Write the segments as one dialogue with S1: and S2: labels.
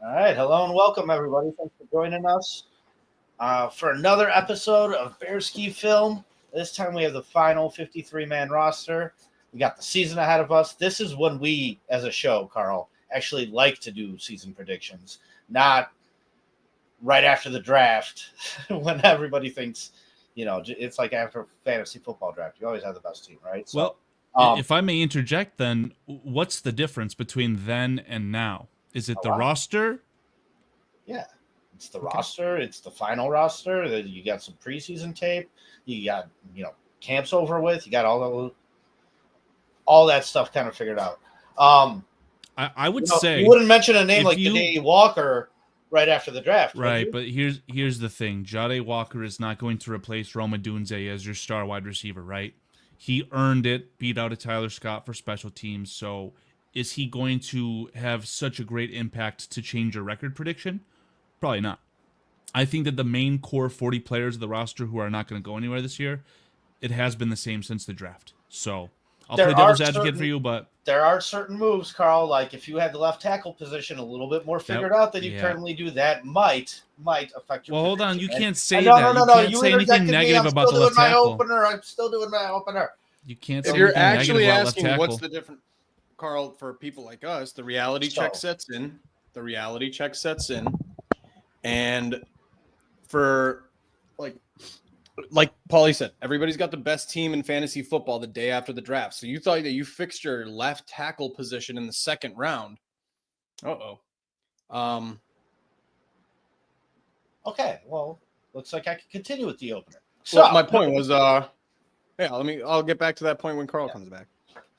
S1: All right, hello and welcome, everybody. Thanks for joining us for another episode of Bear Ski Film. This time we have the final 53-man roster. We got the season ahead of us. This is when we, as a show, Carl, actually like to do season predictions, not right after the draft when everybody thinks, it's like after fantasy football draft. You always have the best team, right?
S2: So, if I may interject, then what's the difference between then and now? Is it the roster?
S1: Yeah, it's the roster. It's the final roster. You got some preseason tape. You got camps over with. You got all that stuff kind of figured out.
S2: I would say
S1: you wouldn't mention a name like Jahdae Walker right after the draft,
S2: right? But here's the thing: Jahdae Walker is not going to replace Roma Dunze as your star wide receiver, right? He earned it, beat out a Tyler Scott for special teams. So, is he going to have such a great impact to change your record prediction? Probably not. I think that the main core 40 players of the roster who are not going to go anywhere this year, it has been the same since the draft. So I'll play devil's advocate for you, but
S1: there are certain moves, Carl. Like if you had the left tackle position a little bit more figured out than you currently do, that might affect your.
S2: Well, hold on. You can't say
S1: that.
S2: No. You can't say anything negative about the left tackle.
S1: I'm still doing my opener.
S2: You can't say
S3: if you're
S2: anything
S3: actually
S2: negative
S3: asking
S2: about
S3: what's the difference, Carl, for people like us, the reality check sets in. And for like Paulie said, everybody's got the best team in fantasy football the day after the draft. So you thought that you fixed your left tackle position in the second round.
S1: Okay, well, looks like I can continue with the opener. So
S3: well, my point was, I'll get back to that point when Carl comes back.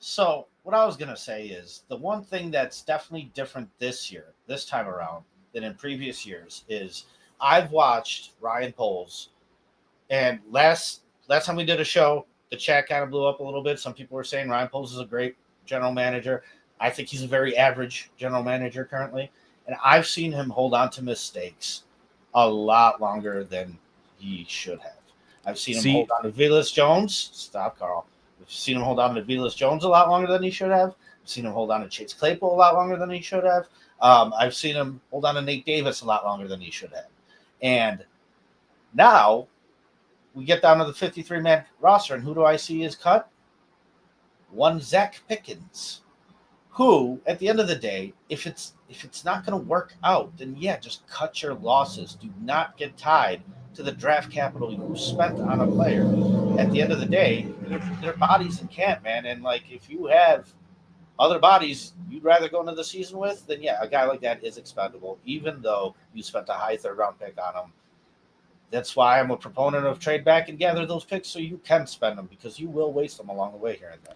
S1: So what I was gonna say is the one thing that's definitely different this time around, than in previous years is I've watched Ryan Poles, and last time we did a show, the chat kind of blew up a little bit. Some people were saying Ryan Poles is a great general manager. I think he's a very average general manager currently, and I've seen him hold on to mistakes a lot longer than he should have. I've seen him hold on to Velus Jones. Stop, Carl. I've seen him hold on to Velus Jones a lot longer than he should have. I've seen him hold on to Chase Claypool a lot longer than he should have. I've seen him hold on to Nate Davis a lot longer than he should have. And now we get down to the 53-man roster, and who do I see is cut? One Zach Pickens, who, at the end of the day, if it's not going to work out, then just cut your losses. Do not get tied to the draft capital you spent on a player. At the end of the day, they're bodies in camp, man. And if you have other bodies you'd rather go into the season with, then a guy like that is expendable, even though you spent a high third-round pick on him. That's why I'm a proponent of trade back and gather those picks so you can spend them, because you will waste them along the way here and there.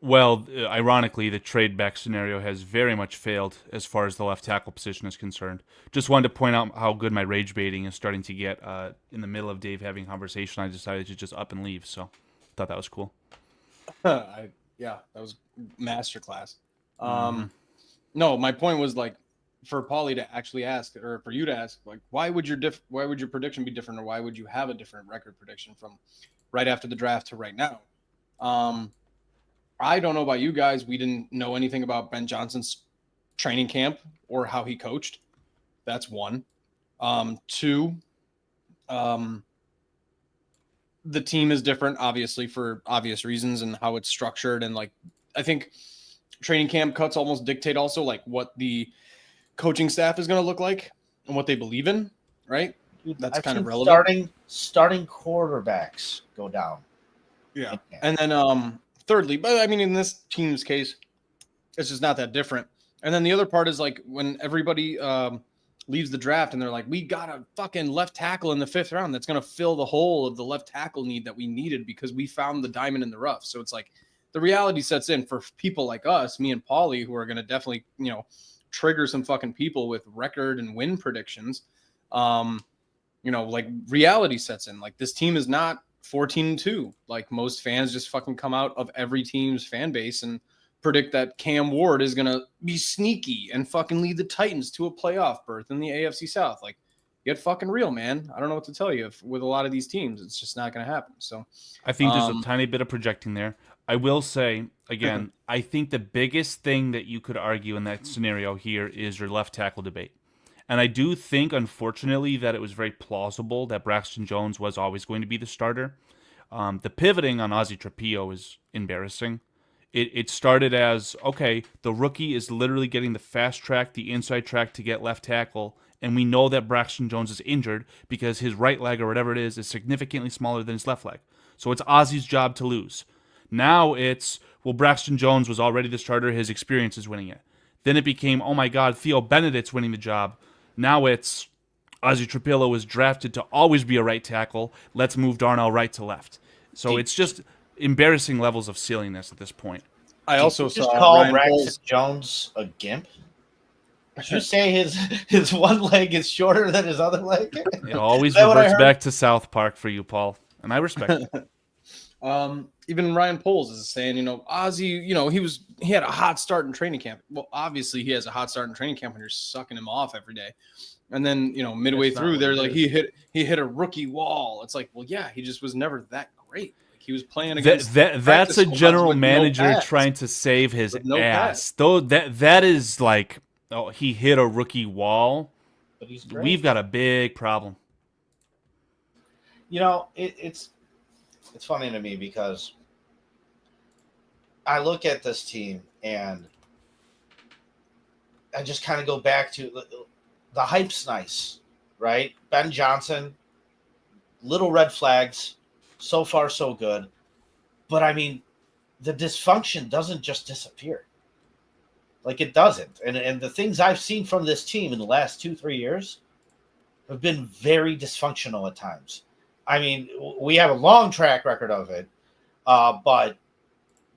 S2: Well, ironically, the trade back scenario has very much failed as far as the left tackle position is concerned. Just wanted to point out how good my rage baiting is starting to get. In the middle of Dave having a conversation, I decided to just up and leave, so thought that was cool.
S3: That was masterclass. No, my point was for Paulie to actually ask, or for you to ask, why would your prediction be different, or why would you have a different record prediction from right after the draft to right now? I don't know about you guys. We didn't know anything about Ben Johnson's training camp or how he coached. That's one. Two, the team is different, obviously, for obvious reasons, and how it's structured. And I think training camp cuts almost dictate also what the coaching staff is going to look like and what they believe in, right? That's kind of relevant.
S1: Starting quarterbacks go down.
S3: Yeah. And then thirdly, but I mean, in this team's case, it's just not that different. And then the other part is when everybody leaves the draft and they're like, we got a fucking left tackle in the 5th round that's going to fill the hole of the left tackle need that we needed because we found the diamond in the rough. So it's the reality sets in for people like us, me and Paulie, who are going to definitely, trigger some fucking people with record and win predictions. Reality sets in. This team is not 14-2. Most fans just fucking come out of every team's fan base and predict that Cam Ward is going to be sneaky and fucking lead the Titans to a playoff berth in the AFC South. Get fucking real, man. I don't know what to tell you. With a lot of these teams, it's just not going to happen. So
S2: I think there's a tiny bit of projecting there. I will say, again, I think the biggest thing that you could argue in that scenario here is your left tackle debate. And I do think, unfortunately, that it was very plausible that Braxton Jones was always going to be the starter. The pivoting on Ozzy Trapillo is embarrassing. It started as, okay, the rookie is literally getting the fast track, the inside track to get left tackle, and we know that Braxton Jones is injured because his right leg or whatever it is significantly smaller than his left leg. So it's Ozzy's job to lose. Now it's, well, Braxton Jones was already the starter, his experience is winning it. Then it became, oh my God, Theo Benedict's winning the job. Now it's, Ozzy Trapillo was drafted to always be a right tackle. Let's move Darnell right to left. So it's just embarrassing levels of silliness at this point.
S3: I also
S1: Did you just
S3: saw
S1: call
S3: Ryan
S1: Braxton
S3: Poles.
S1: Jones a gimp? Did you say his one leg is shorter than his other leg?
S2: It always
S1: Is that what I
S2: reverts
S1: heard?
S2: back to South Park for you, Paul, and I respect it.
S3: Even Ryan Poles is saying, Ozzy, he had a hot start in training camp. Well, obviously he has a hot start in training camp when you're sucking him off every day. And then, midway
S1: That's not
S3: through
S1: what
S3: they're
S1: it
S3: like,
S1: is.
S3: he hit a rookie wall. It's like, well, yeah, he just was never that great. Like, he was playing against
S2: That's
S3: practice
S2: a
S3: squads
S2: general
S3: with no
S2: manager
S3: pads.
S2: trying to save his
S3: With no
S2: ass. Though that is like, oh, he hit a rookie wall.
S1: But he's great.
S2: We've got a big problem.
S1: It's funny to me because I look at this team and I just kind of go back to the hype's nice, right? Ben Johnson, little red flags, so far so good. But I mean, the dysfunction doesn't just disappear. Like it doesn't. And the things I've seen from this team in the last 2-3 years have been very dysfunctional at times. I mean, we have a long track record of it, but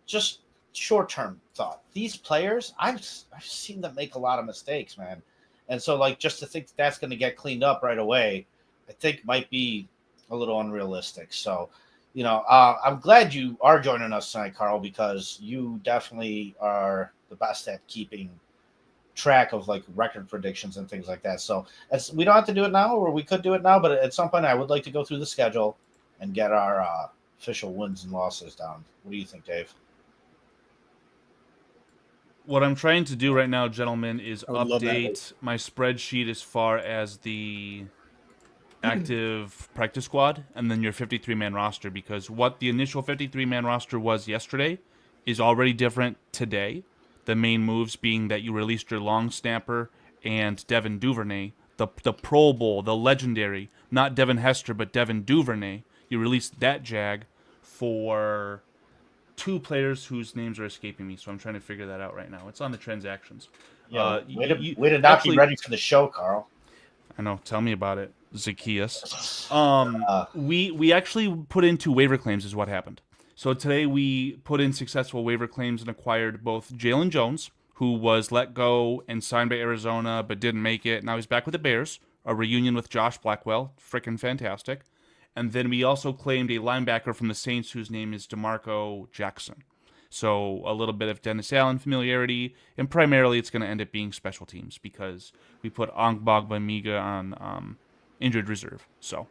S1: just short-term thought. These players, I've seen them make a lot of mistakes, man. And so, like, just to think that's going to get cleaned up right away, I think might be a little unrealistic. So, I'm glad you are joining us tonight, Carl, because you definitely are the best at keeping track of like record predictions and things like that. So we don't have to do it now, or we could do it now, but at some point I would like to go through the schedule and get our official wins and losses down. What do you think, Dave?
S2: What I'm trying to do right now, gentlemen, is
S3: would love that.
S2: update my spreadsheet as far as the active practice squad and then your 53-man roster, because what the initial 53-man roster was yesterday is already different today. The main moves being that you released your long snapper and Devin Duvernay, the Pro Bowl, the legendary, not Devin Hester, but Devin Duvernay. You released that jag for two players whose names are escaping me, so I'm trying to figure that out right now. It's on the transactions.
S1: Yeah, way to not be ready for the show, Carl.
S2: I know. Tell me about it, Zacchaeus. We actually put in 2 waiver claims is what happened. So today we put in successful waiver claims and acquired both Jaylon Jones, who was let go and signed by Arizona but didn't make it. Now he's back with the Bears, a reunion with Josh Blackwell. Freaking fantastic. And then we also claimed a linebacker from the Saints whose name is DeMarco Jackson. So a little bit of Dennis Allen familiarity, and primarily it's going to end up being special teams because we put Ongbagba on injured reserve. So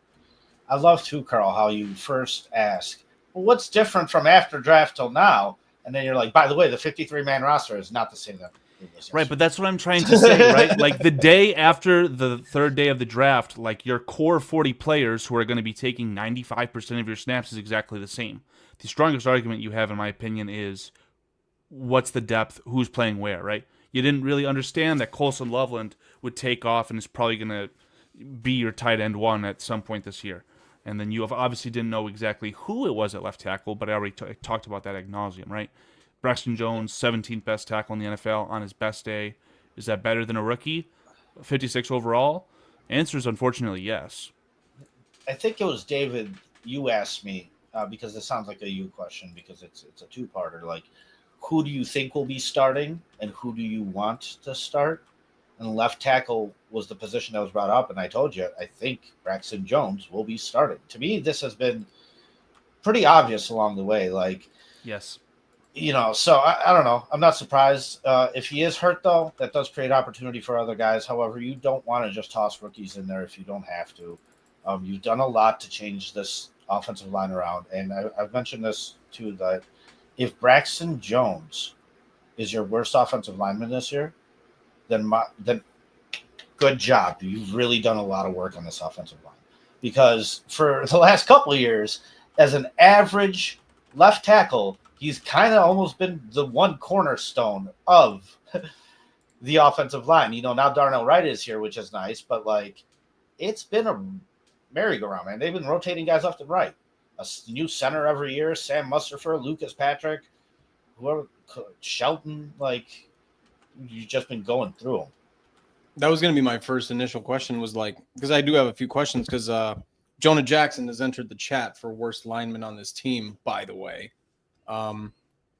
S1: I love too, Carl, how you first ask, well, what's different from after draft till now? And then you're like, by the way, the 53-man roster is not the same that it was.
S2: right, but that's what I'm trying to say, right? Like the day after the third day of the draft, like your core 40 players who are going to be taking 95% of your snaps is exactly the same. The strongest argument you have, in my opinion, is what's the depth, who's playing where, right? You didn't really understand that Colson Loveland would take off and is probably going to be your tight end 1 at some point this year. And then you obviously didn't know exactly who it was at left tackle, but I already talked about that ad nauseum, right? Braxton Jones, 17th best tackle in the NFL on his best day. Is that better than a rookie? 56 overall? Answer is unfortunately yes.
S1: I think it was David, you asked me, because it sounds like a you question because it's a two-parter. Like, who do you think will be starting and who do you want to start? And left tackle was the position that was brought up, and I told you, I think Braxton Jones will be starting. To me, this has been pretty obvious along the way. Like,
S2: yes.
S1: So I don't know. I'm not surprised. If he is hurt, though, that does create opportunity for other guys. However, you don't want to just toss rookies in there if you don't have to. You've done a lot to change this offensive line around, and I've mentioned this, too, that if Braxton Jones is your worst offensive lineman this year, then good job. You've really done a lot of work on this offensive line. Because for the last couple of years, as an average left tackle, he's kind of almost been the one cornerstone of the offensive line. Now Darnell Wright is here, which is nice, but like it's been a merry-go-round, man. They've been rotating guys left and right. A new center every year, Sam Mustafer, Lucas Patrick, whoever, Shelton, like you've just been going through them.
S3: That was going to be my first initial question, was like, because I do have a few questions, because Jonah Jackson has entered the chat for worst lineman on this team, by the way. And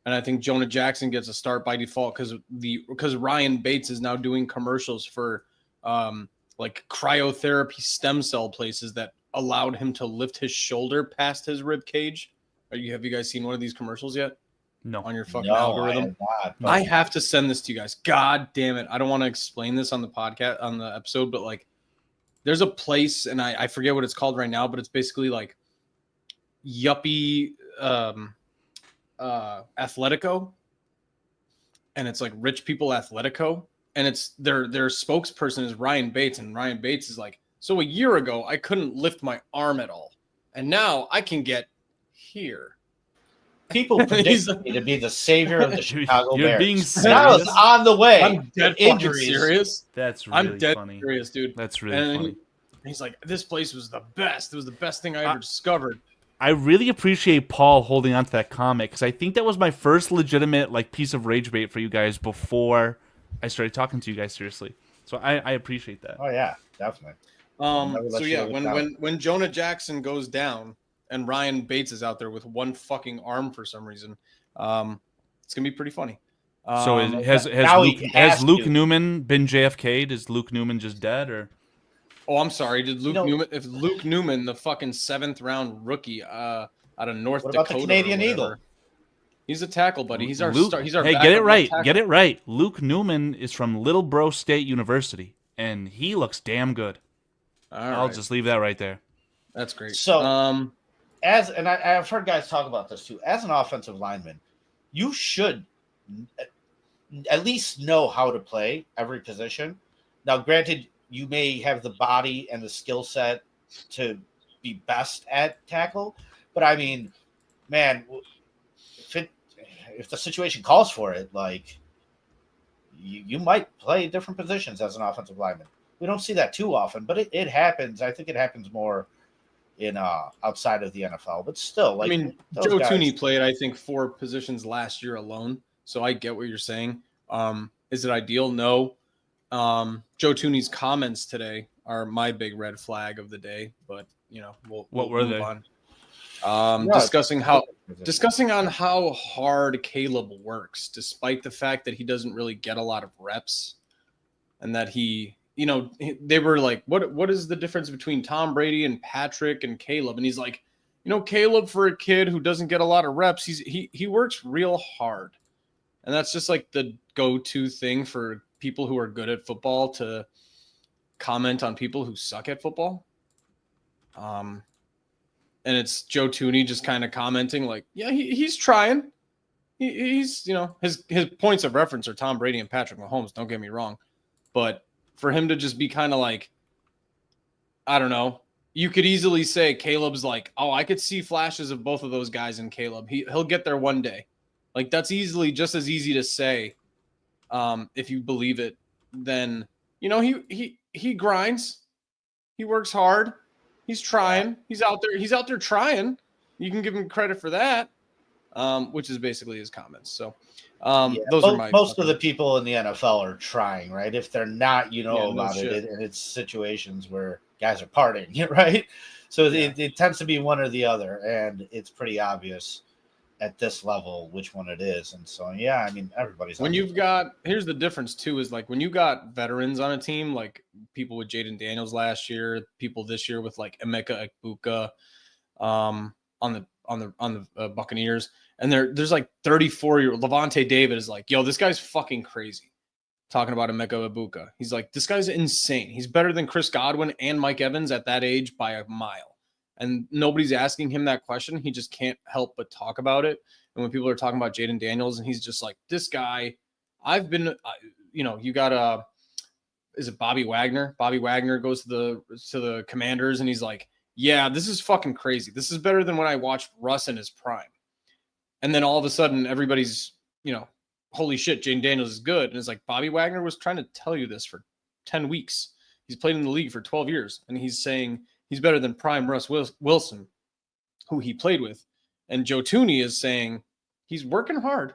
S3: I think Jonah Jackson gets a start by default because Ryan Bates is now doing commercials for like cryotherapy stem cell places that allowed him to lift his shoulder past his rib cage. Have you guys seen one of these commercials yet?
S2: No.
S3: On your fucking algorithm? I have to send this to you guys. God damn it. I don't want to explain this on the podcast, on the episode, but like there's a place, and I forget what it's called right now, but it's basically like yuppie Athletico, and it's like rich people Athletico, and it's their spokesperson is Ryan Bates, and Ryan Bates is like, so a year ago I couldn't lift my arm at all, and now I can get here.
S1: People predict me to be the savior of the Chicago
S2: You're
S1: Bears.
S2: being
S1: And
S2: serious.
S1: I was on the way.
S3: I'm dead
S1: injuries.
S3: serious.
S2: That's really
S3: I'm dead
S2: funny.
S3: serious, dude.
S2: That's really funny.
S3: He's like, this place was the best. It was the best thing I ever discovered.
S2: I really appreciate Paul holding on to that comment, because I think that was my first legitimate like piece of rage bait for you guys before I started talking to you guys seriously. So I appreciate that.
S1: Oh yeah, definitely.
S3: So yeah, when Jonah Jackson goes down and Ryan Bates is out there with one fucking arm for some reason, it's gonna be pretty funny.
S2: So has Luke Newman been JFK'd? Is Luke Newman just dead, or?
S3: Oh, I'm sorry. Did Luke Newman? If Luke Newman, the fucking 7th round rookie out of North Dakota,
S1: the Canadian Eagle?
S3: He's a tackle, buddy. He's our
S2: Luke,
S3: He's our.
S2: Hey, get it right. Get it right. Luke Newman is from Little Bro State University, and he looks damn good. I'll just leave that right there.
S3: That's great.
S1: So, I've heard guys talk about this too. As an offensive lineman, you should at least know how to play every position. Now, granted, you may have the body and the skill set to be best at tackle, but I mean, man, if the situation calls for it, like you might play different positions as an offensive lineman. We don't see that too often, but it happens. I think it happens more in outside of the NFL, but still, like, I mean,
S3: Joe Thuney played, I think, 4 positions last year alone. So I get what you're saying. Is it ideal? No. Joe Thuney's comments today are my big red flag of the day, but
S2: what were they?
S3: Discussing on how hard Caleb works, despite the fact that he doesn't really get a lot of reps, and that they were like, what is the difference between Tom Brady and Patrick and Caleb? And he's like, Caleb, for a kid who doesn't get a lot of reps, he works real hard. And that's just like the go-to thing for people who are good at football to comment on people who suck at football. And it's Joe Thuney just kind of commenting like, yeah, he's trying. He's his points of reference are Tom Brady and Patrick Mahomes. Don't get me wrong. But for him to just be kind of like, I don't know, you could easily say Caleb's like, oh, I could see flashes of both of those guys in Caleb. He'll get there one day. Like, that's just as easy to say. If you believe it, then he grinds, he works hard, he's trying, he's out there trying. You can give him credit for that, which is basically his comments. So those are
S1: most of the people in the NFL are trying, right? If they're not, about it, and it's situations where guys are partying, right? So it tends to be one or the other, and it's pretty obvious at this level which one it is. And so, I mean, everybody's
S3: here's the difference too, is like when you got veterans on a team, like people with Jaden Daniels last year, people this year with like Emeka Egbuka on the Buccaneers, and there's like 34-year-old Levante David is like, yo, this guy's fucking crazy. Talking about Emeka Egbuka, he's like, this guy's insane. He's better than Chris Godwin and Mike Evans at that age by a mile. And nobody's asking him that question. He just can't help but talk about it. And when people are talking about Jaden Daniels, and he's just like, this guy, I've been, you got is it Bobby Wagner? Bobby Wagner goes to the Commanders and he's like, yeah, this is fucking crazy. This is better than when I watched Russ in his prime. And then all of a sudden everybody's, holy shit, Jaden Daniels is good. And it's like, Bobby Wagner was trying to tell you this for 10 weeks. He's played in the league for 12 years. And he's saying he's better than prime Russ Wilson, who he played with. And Joe Tooney is saying he's working hard.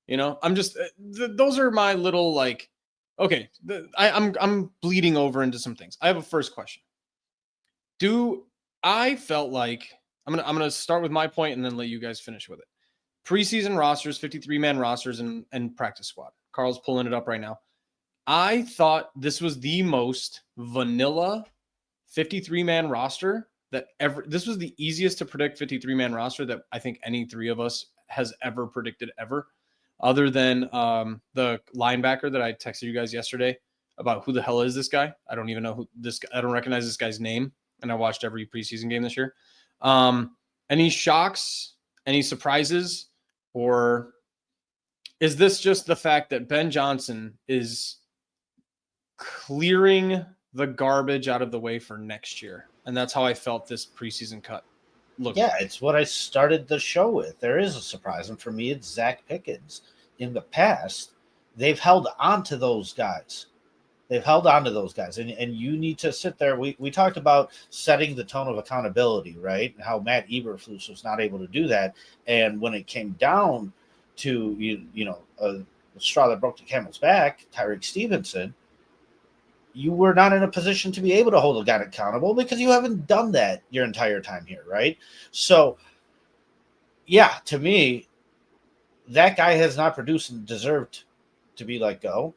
S3: I'm just, those are my little like, okay, I'm bleeding over into some things. I have a first question. I felt like, I'm gonna start with my point and then let you guys finish with it. Preseason rosters, 53-man rosters, and practice squad. Carl's pulling it up right now. I thought this was the most vanilla 53-man roster that ever. This was the easiest to predict 53-man roster that I think any three of us has ever predicted ever, other than the linebacker that I texted you guys yesterday about who the hell is this guy. I don't even know who this. I don't recognize this guy's name, and I watched every preseason game this year. Any shocks? Any surprises? Or is this just the fact that Ben Johnson is clearing the garbage out of the way for next year? And that's how I felt this preseason cut looked.
S1: Yeah, it's what I started the show with. There is a surprise. And for me, it's Zach Pickens. In the past, they've held on to those guys. And you need to sit there. We talked about setting the tone of accountability, right? And how Matt Eberflus was not able to do that. And when it came down to, a straw that broke the camel's back, Tyreek Stevenson, you were not in a position to be able to hold a guy accountable because you haven't done that your entire time here, right? So, yeah, to me, that guy has not produced and deserved to be let go.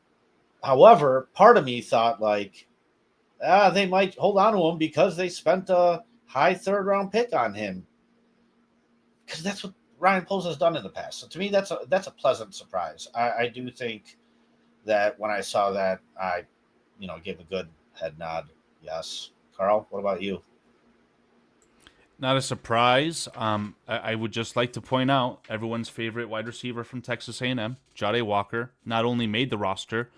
S1: However, part of me thought they might hold on to him because they spent a high third-round pick on him. Because that's what Ryan Poles has done in the past. So to me, that's a pleasant surprise. I do think that when I saw that, I gave a good head nod. Yes. Carl, what about you?
S2: Not a surprise. I would just like to point out everyone's favorite wide receiver from Texas A&M, Jahdae Walker, not only made the roster,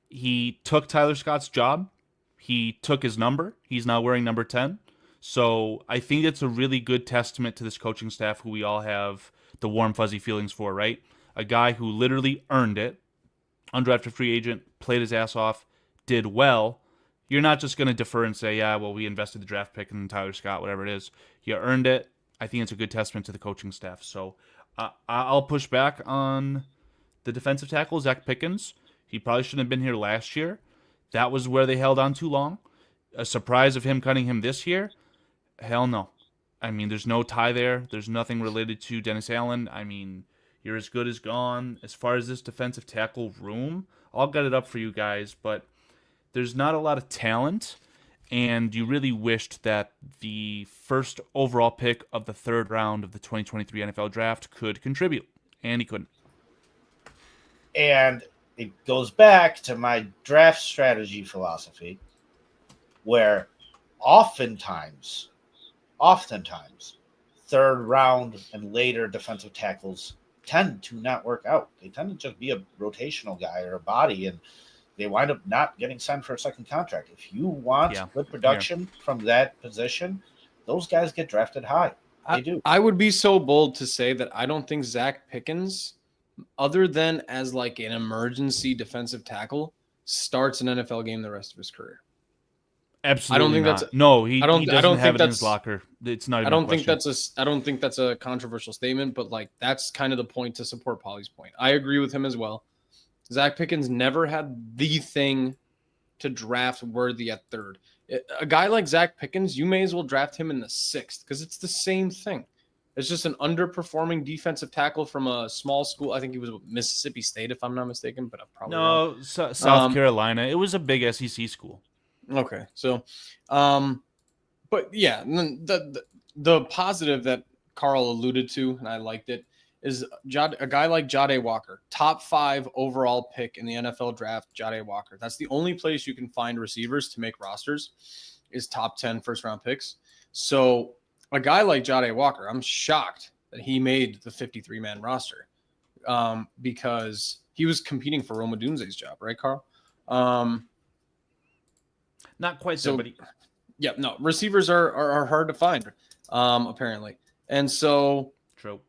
S2: he took Tyler Scott's job. He took his number. He's now wearing number 10. So I think it's a really good testament to this coaching staff who we all have the warm, fuzzy feelings for, right? A guy who literally earned it, undrafted free agent, played his ass off, did well. You're not just going to defer and say, yeah, well, we invested the draft pick in Tyler Scott, whatever it is. You earned it. I think it's a good testament to the coaching staff. So I'll push back on the defensive tackle, Zach Pickens. He probably shouldn't have been here last year. That was where they held on too long. A surprise of him cutting him this year? Hell no. I mean, there's no tie there. There's nothing related to Dennis Allen. I mean, you're as good as gone. As far as this defensive tackle room, I'll get it up for you guys, but there's not a lot of talent, and you really wished that the first overall pick of the third round of the 2023 NFL Draft could contribute, and he couldn't.
S1: And it goes back to my draft strategy philosophy, where oftentimes, third round and later defensive tackles tend to not work out. They tend to just be a rotational guy or a body, and they wind up not getting signed for a second contract. If you want good production from that position, those guys get drafted high. They do.
S3: I would be so bold to say that I don't think Zach Pickens, other than as like an emergency defensive tackle, starts an NFL game the rest of his career.
S2: Absolutely,
S3: I don't think
S2: not.
S3: that's.
S2: No, he doesn't
S3: I don't
S2: have
S3: think
S2: it in his locker. It's not. Even
S3: I don't think that's a controversial statement, but like that's kind of the point to support Polly's point. I agree with him as well. Zach Pickens never had the thing to draft worthy at third. A guy like Zach Pickens, you may as well draft him in the 6th because it's the same thing. It's just an underperforming defensive tackle from a small school. I think he was Mississippi State, if I'm not mistaken, but I'm probably wrong.
S2: South Carolina. It was a big SEC school.
S3: Okay, so, but yeah, the positive that Carl alluded to, and I liked it, is a guy like Jahdae Walker, top 5 overall pick in the NFL draft. Jahdae Walker. That's the only place you can find receivers to make rosters is top 10 first round picks. So a guy like Jahdae Walker, I'm shocked that he made the 53-man roster because he was competing for Rome Odunze's job, right, Carl?
S2: Not quite
S3: So-
S2: there, but
S3: Yeah, no, receivers are hard to find, apparently. And so,
S2: true.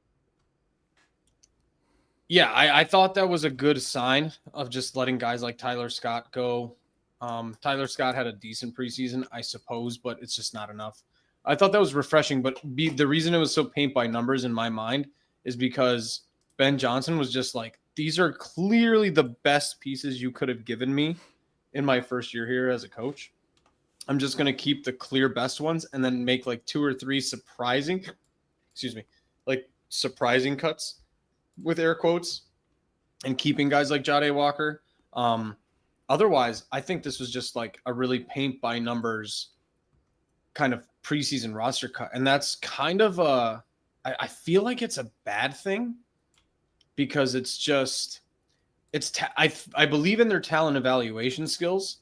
S3: yeah, I thought that was a good sign of just letting guys like Tyler Scott go. Tyler Scott had a decent preseason, I suppose, but it's just not enough. I thought that was refreshing, but the reason it was so paint by numbers in my mind is because Ben Johnson was just like, these are clearly the best pieces you could have given me in my first year here as a coach. I'm just going to keep the clear best ones and then make like 2 or 3 surprising cuts with air quotes, and keeping guys like Jahdae Walker. Otherwise, I think this was just like a really paint by numbers kind of preseason roster cut. And that's kind of I feel like it's a bad thing because it's just, I believe in their talent evaluation skills.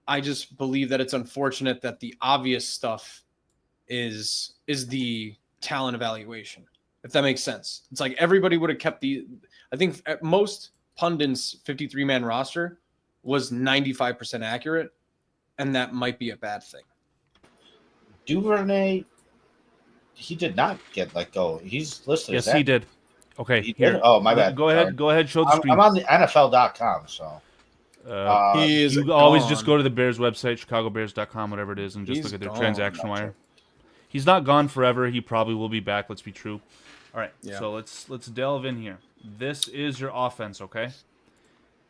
S3: I just believe that it's unfortunate that the obvious stuff is the talent evaluation, if that makes sense. It's like everybody would have kept I think at most pundits' 53-man roster was 95% accurate, and that might be a bad thing.
S1: Duvernay, he did not get let go. He's listed
S2: Yes,
S1: as
S2: he did. Okay,
S1: He
S2: here.
S1: did? Oh, my bad.
S2: Go
S1: Sorry.
S2: ahead. Go ahead. Show the screen.
S1: I'm on the NFL.com, so
S3: He is
S2: you always just
S3: gone.
S2: go to the Bears website, chicagobears.com, whatever it is, and just
S3: He's
S2: look at their
S3: gone.
S2: transaction wire. He's not gone forever. He probably will be back. Let's be true. All right,
S3: Yeah.
S2: so let's delve in here. This is your offense, okay?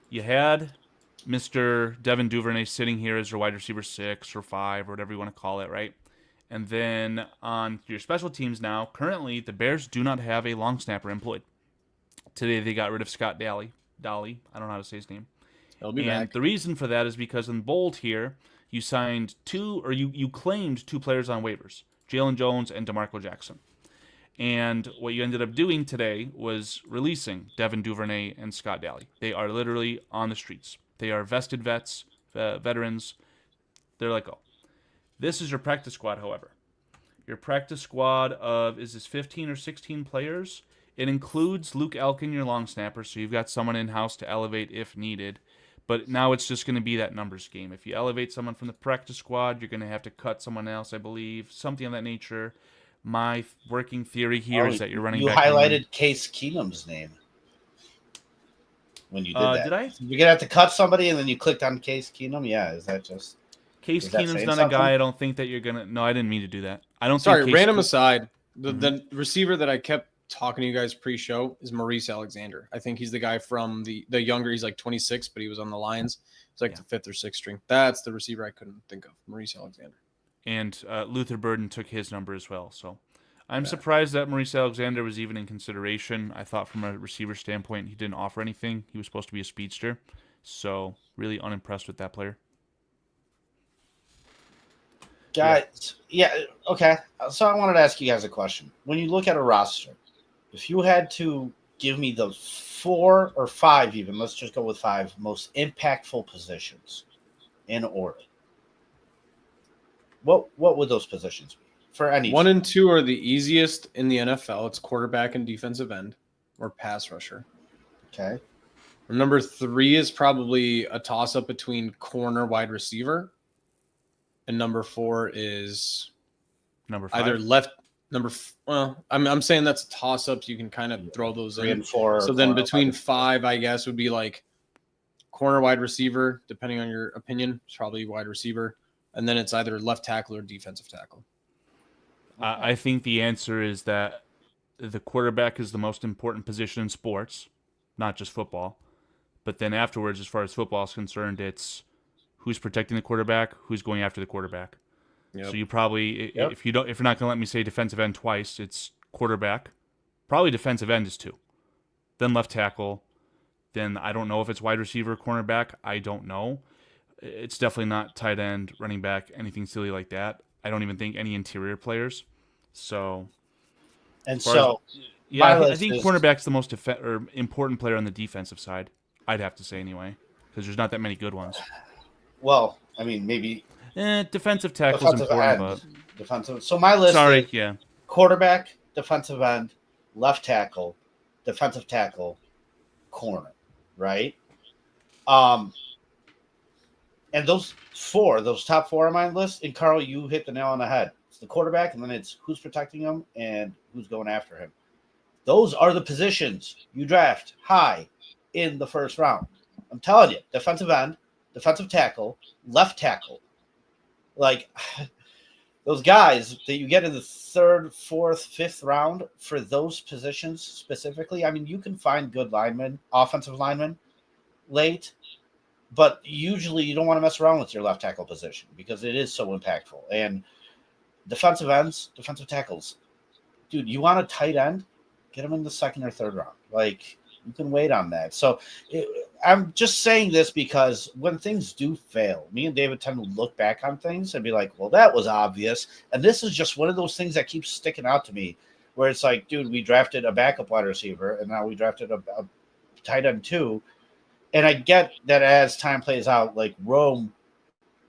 S2: You had Mr. Devin Duvernay sitting here as your wide receiver 6 or 5 or whatever you want to call it, right? And then on your special teams now, currently the Bears do not have a long snapper employed. Today they got rid of Scott Daly. I don't know how to say his name.
S3: He'll be
S2: And
S3: back.
S2: the reason for that is because in bold here, you signed you claimed 2 players on waivers, Jaylon Jones and DeMarco Jackson. And what you ended up doing today was releasing Devin Duvernay and Scott Daly. They are literally on the streets. They are vested veterans. They're let go. This is your practice squad, however. Your practice squad is this 15 or 16 players? It includes Luke Elkin, your long snapper, so you've got someone in-house to elevate if needed. But now it's just going to be that numbers game. If you elevate someone from the practice squad, you're going to have to cut someone else, I believe. Something of that nature. My working theory here is that you're running back.
S1: You highlighted Case Keenum's name when you did that.
S2: Did I?
S1: You're gonna have to cut somebody, and then you clicked on Case Keenum. Yeah, is that just
S2: Case
S1: is that
S2: Keenum's
S1: saying
S2: not a
S1: something?
S2: guy. I don't think that you're gonna. No, I didn't mean to do that. I don't.
S3: Sorry,
S2: think
S3: random
S2: Case
S3: aside, the receiver that I kept talking to you guys pre-show is Maurice Alexander. I think he's the guy from the younger. He's like 26, but he was on the Lions. It's like the 5th or 6th string. That's the receiver I couldn't think of. Maurice Alexander.
S2: And Luther Burden took his number as well. So I'm surprised that Maurice Alexander was even in consideration. I thought from a receiver standpoint, he didn't offer anything. He was supposed to be a speedster. So really unimpressed with that player.
S1: Guys, yeah, okay. So I wanted to ask you guys a question. When you look at a roster, if you had to give me the 4 or 5 even, let's just go with 5 most impactful positions in order, what would those positions be for any
S3: 1 and 2 are the easiest in the NFL. It's quarterback and defensive end or pass rusher.
S1: Okay.
S3: Number 3 is probably a toss-up between corner, wide receiver. And number 4 is
S2: Number 5.
S3: either left. I'm saying that's a toss-up. So you can kind of throw those
S1: 3
S3: in.
S1: and 4.
S3: So then between 5, I guess, would be like corner, wide receiver, depending on your opinion. It's probably wide receiver. And then it's either left tackle or defensive tackle.
S2: I think the answer is that the quarterback is the most important position in sports, not just football. But then afterwards, as far as football is concerned, it's who's protecting the quarterback, who's going after the quarterback.
S3: Yep.
S2: So you probably, if you're not going to let me say defensive end twice, it's quarterback. Probably defensive end is 2. Then left tackle. Then I don't know if it's wide receiver, cornerback. I don't know. It's definitely not tight end, running back, anything silly like that. I don't even think any interior players. So,
S1: And so,
S2: I think cornerback's the most important player on the defensive side. I'd have to say anyway, because there's not that many good ones.
S1: Well, I mean, maybe
S2: defensive tackle's important, but
S1: defensive. So my list is quarterback, defensive end, left tackle, defensive tackle, corner, right? And And those top four on my list, and Carl, you hit the nail on the head. It's the quarterback, and then it's who's protecting him and who's going after him. Those are the positions you draft high in the first round. I'm telling you, defensive end, defensive tackle, left tackle. Like those guys that you get in the third, fourth, fifth round for those positions specifically. I mean, you can find good linemen, offensive linemen late, but usually you don't want to mess around with your left tackle position because it is so impactful. And defensive ends, defensive tackles, dude, you want a tight end? Get them in the second or third round. Like, you can wait on that. So I'm just saying this because when things do fail, me and David tend to look back on things and be like, well, that was obvious. And this is just one of those things that keeps sticking out to me where it's like, dude, we drafted a backup wide receiver and now we drafted a tight end too. And I get that as time plays out, like Rome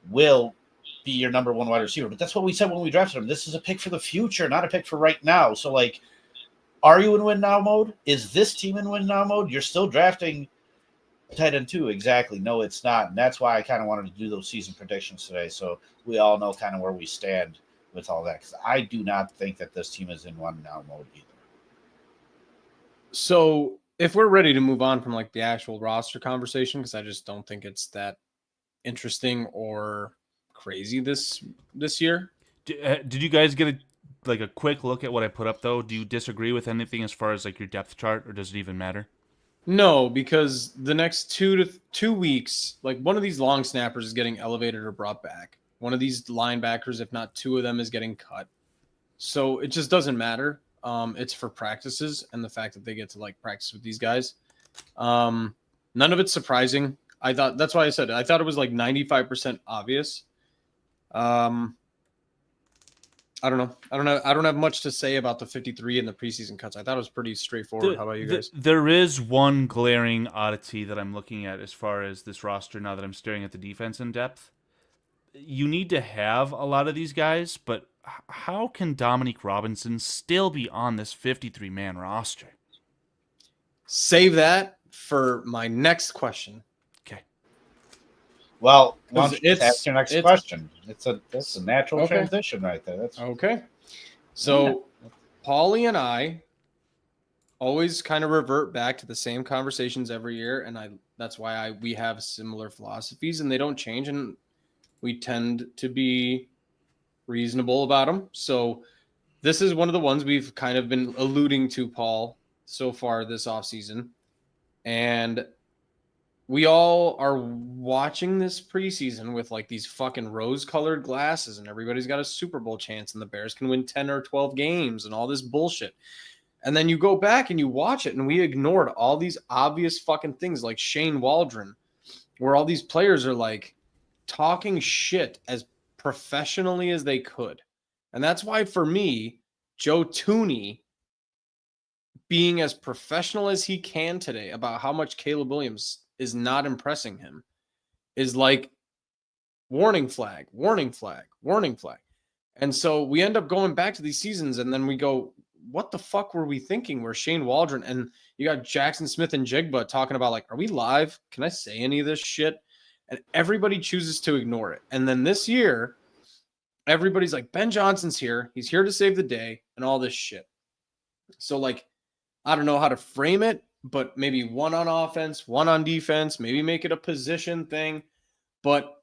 S1: will be your number one wide receiver. But that's what we said when we drafted him. This is a pick for the future, not a pick for right now. So, like, are you in win now mode? Is this team in win now mode? You're still drafting tight end too. Exactly. No, it's not. And that's why I kind of wanted to do those season predictions today. So we all know kind of where we stand with all that. Because I do not think that this team is in win now mode either.
S3: So if we're ready to move on from like the actual roster conversation, because I just don't think it's that interesting or crazy this year.
S2: Did you guys get a quick look at what I put up though? Do you disagree with anything as far as like your depth chart, or does it even matter?
S3: No, because the next 2 weeks, like one of these long snappers is getting elevated or brought back. One of these linebackers, if not two of them, is getting cut. So it just doesn't matter. It's for practices and the fact that they get to like practice with these guys. None of it's surprising. I thought that's why I said it. I thought it was like 95% obvious. I don't know. I don't have much to say about the 53 and the preseason cuts. I thought it was pretty straightforward. How about you guys?
S2: There is one glaring oddity that I'm looking at as far as this roster now that I'm staring at the defense in depth. You need to have a lot of these guys, but how can Dominique Robinson still be on this 53-man roster?
S3: Save that for my next question.
S2: Okay.
S1: Well, ask your next question. It's a natural transition right there. That's
S3: okay. So, Paulie and I always kind of revert back to the same conversations every year, and that's why we have similar philosophies, and they don't change, and we tend to be reasonable about them. So, this is one of the ones we've kind of been alluding to, Paul, so far this offseason, and we all are watching this preseason with like these fucking rose-colored glasses, and everybody's got a Super Bowl chance, and the Bears can win 10 or 12 games and all this bullshit. And then you go back and you watch it, and we ignored all these obvious fucking things like Shane Waldron, where all these players are like talking shit as professionally as they could. And that's why for me, Joe Thuney being as professional as he can today about how much Caleb Williams is not impressing him is like warning flag, warning flag, warning flag. And so we end up going back to these seasons, and then we go, what the fuck were we thinking? Where Shane Waldron and you got Jackson Smith and Jigba talking about like, are we live? Can I say any of this shit? And everybody chooses to ignore it. And then this year, everybody's like, Ben Johnson's here. He's here to save the day and all this shit. So like, I don't know how to frame it, but maybe one on offense, one on defense, maybe make it a position thing. But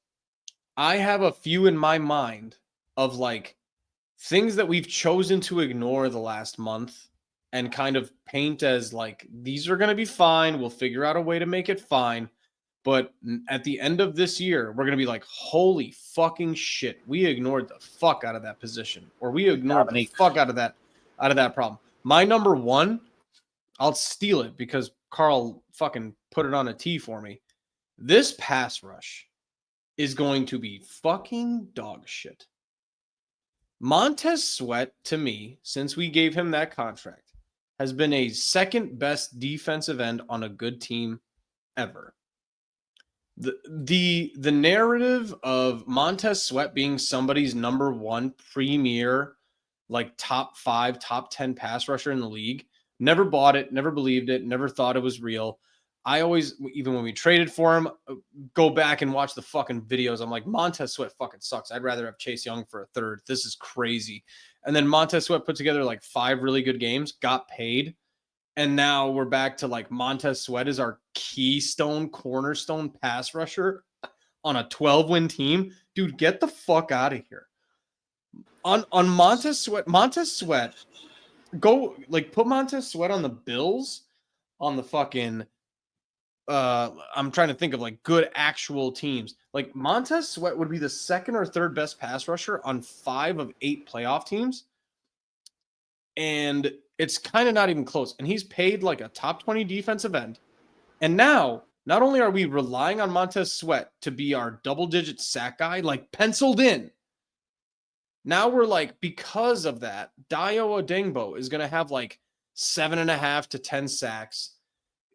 S3: I have a few in my mind of like things that we've chosen to ignore the last month and kind of paint as like, these are going to be fine. We'll figure out a way to make it fine. But at the end of this year, we're going to be like, holy fucking shit. We ignored the fuck out of that position, or we ignored the fuck out of that problem. My number one, I'll steal it because Carl fucking put it on a tee for me. This pass rush is going to be fucking dog shit. Montez Sweat, to me, since we gave him that contract, has been a second best defensive end on a good team ever. The narrative of Montez Sweat being somebody's number one premier, like top 5, top 10 pass rusher in the league, never bought it, never believed it, never thought it was real. I always, even when we traded for him, go back and watch the fucking videos. I'm like, Montez Sweat fucking sucks. I'd rather have Chase Young for a third. This is crazy. And then Montez Sweat put together like 5 really good games, got paid. And now we're back to like Montez Sweat is our keystone, cornerstone pass rusher on a 12-win team. Dude, get the fuck out of here. On Montez Sweat, go like put Montez Sweat on the Bills, on the fucking I'm trying to think of like good actual teams. Like Montez Sweat would be the second or third best pass rusher on 5 of 8 playoff teams. And it's kind of not even close. And he's paid like a top 20 defensive end. And now, not only are we relying on Montez Sweat to be our double-digit sack guy, like penciled in, now we're like, because of that, Dayo Odeyingbo is going to have like 7.5 to 10 sacks.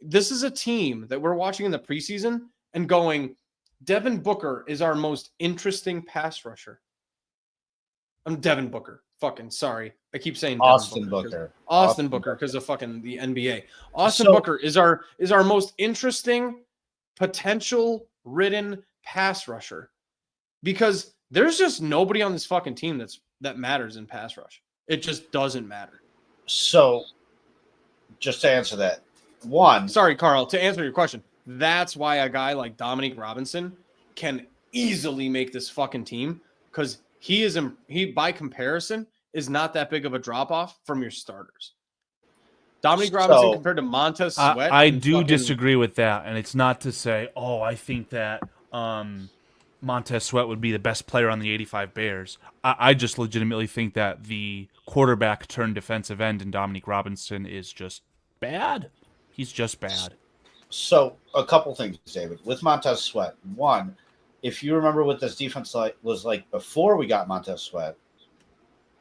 S3: This is a team that we're watching in the preseason and going, Devin Booker is our most interesting pass rusher. I'm Devin Booker. Fucking sorry. I keep saying
S1: Austin Booker.
S3: Austin Booker because of fucking the NBA. Austin Booker is our most interesting potential ridden pass rusher because there's just nobody on this fucking team that matters in pass rush. It just doesn't matter.
S1: So just to answer that,
S3: sorry, Carl, to answer your question, that's why a guy like Dominique Robinson can easily make this fucking team because he by comparison is not that big of a drop off from your starters. Dominique Robinson compared to Montez Sweat.
S2: I do disagree with that, and it's not to say, I think that Montez Sweat would be the best player on the 85 Bears. I just legitimately think that the quarterback turned defensive end in Dominique Robinson is just bad. He's just bad.
S1: So a couple things, David. With Montez Sweat, one, if you remember what this defense was like before we got Montez Sweat,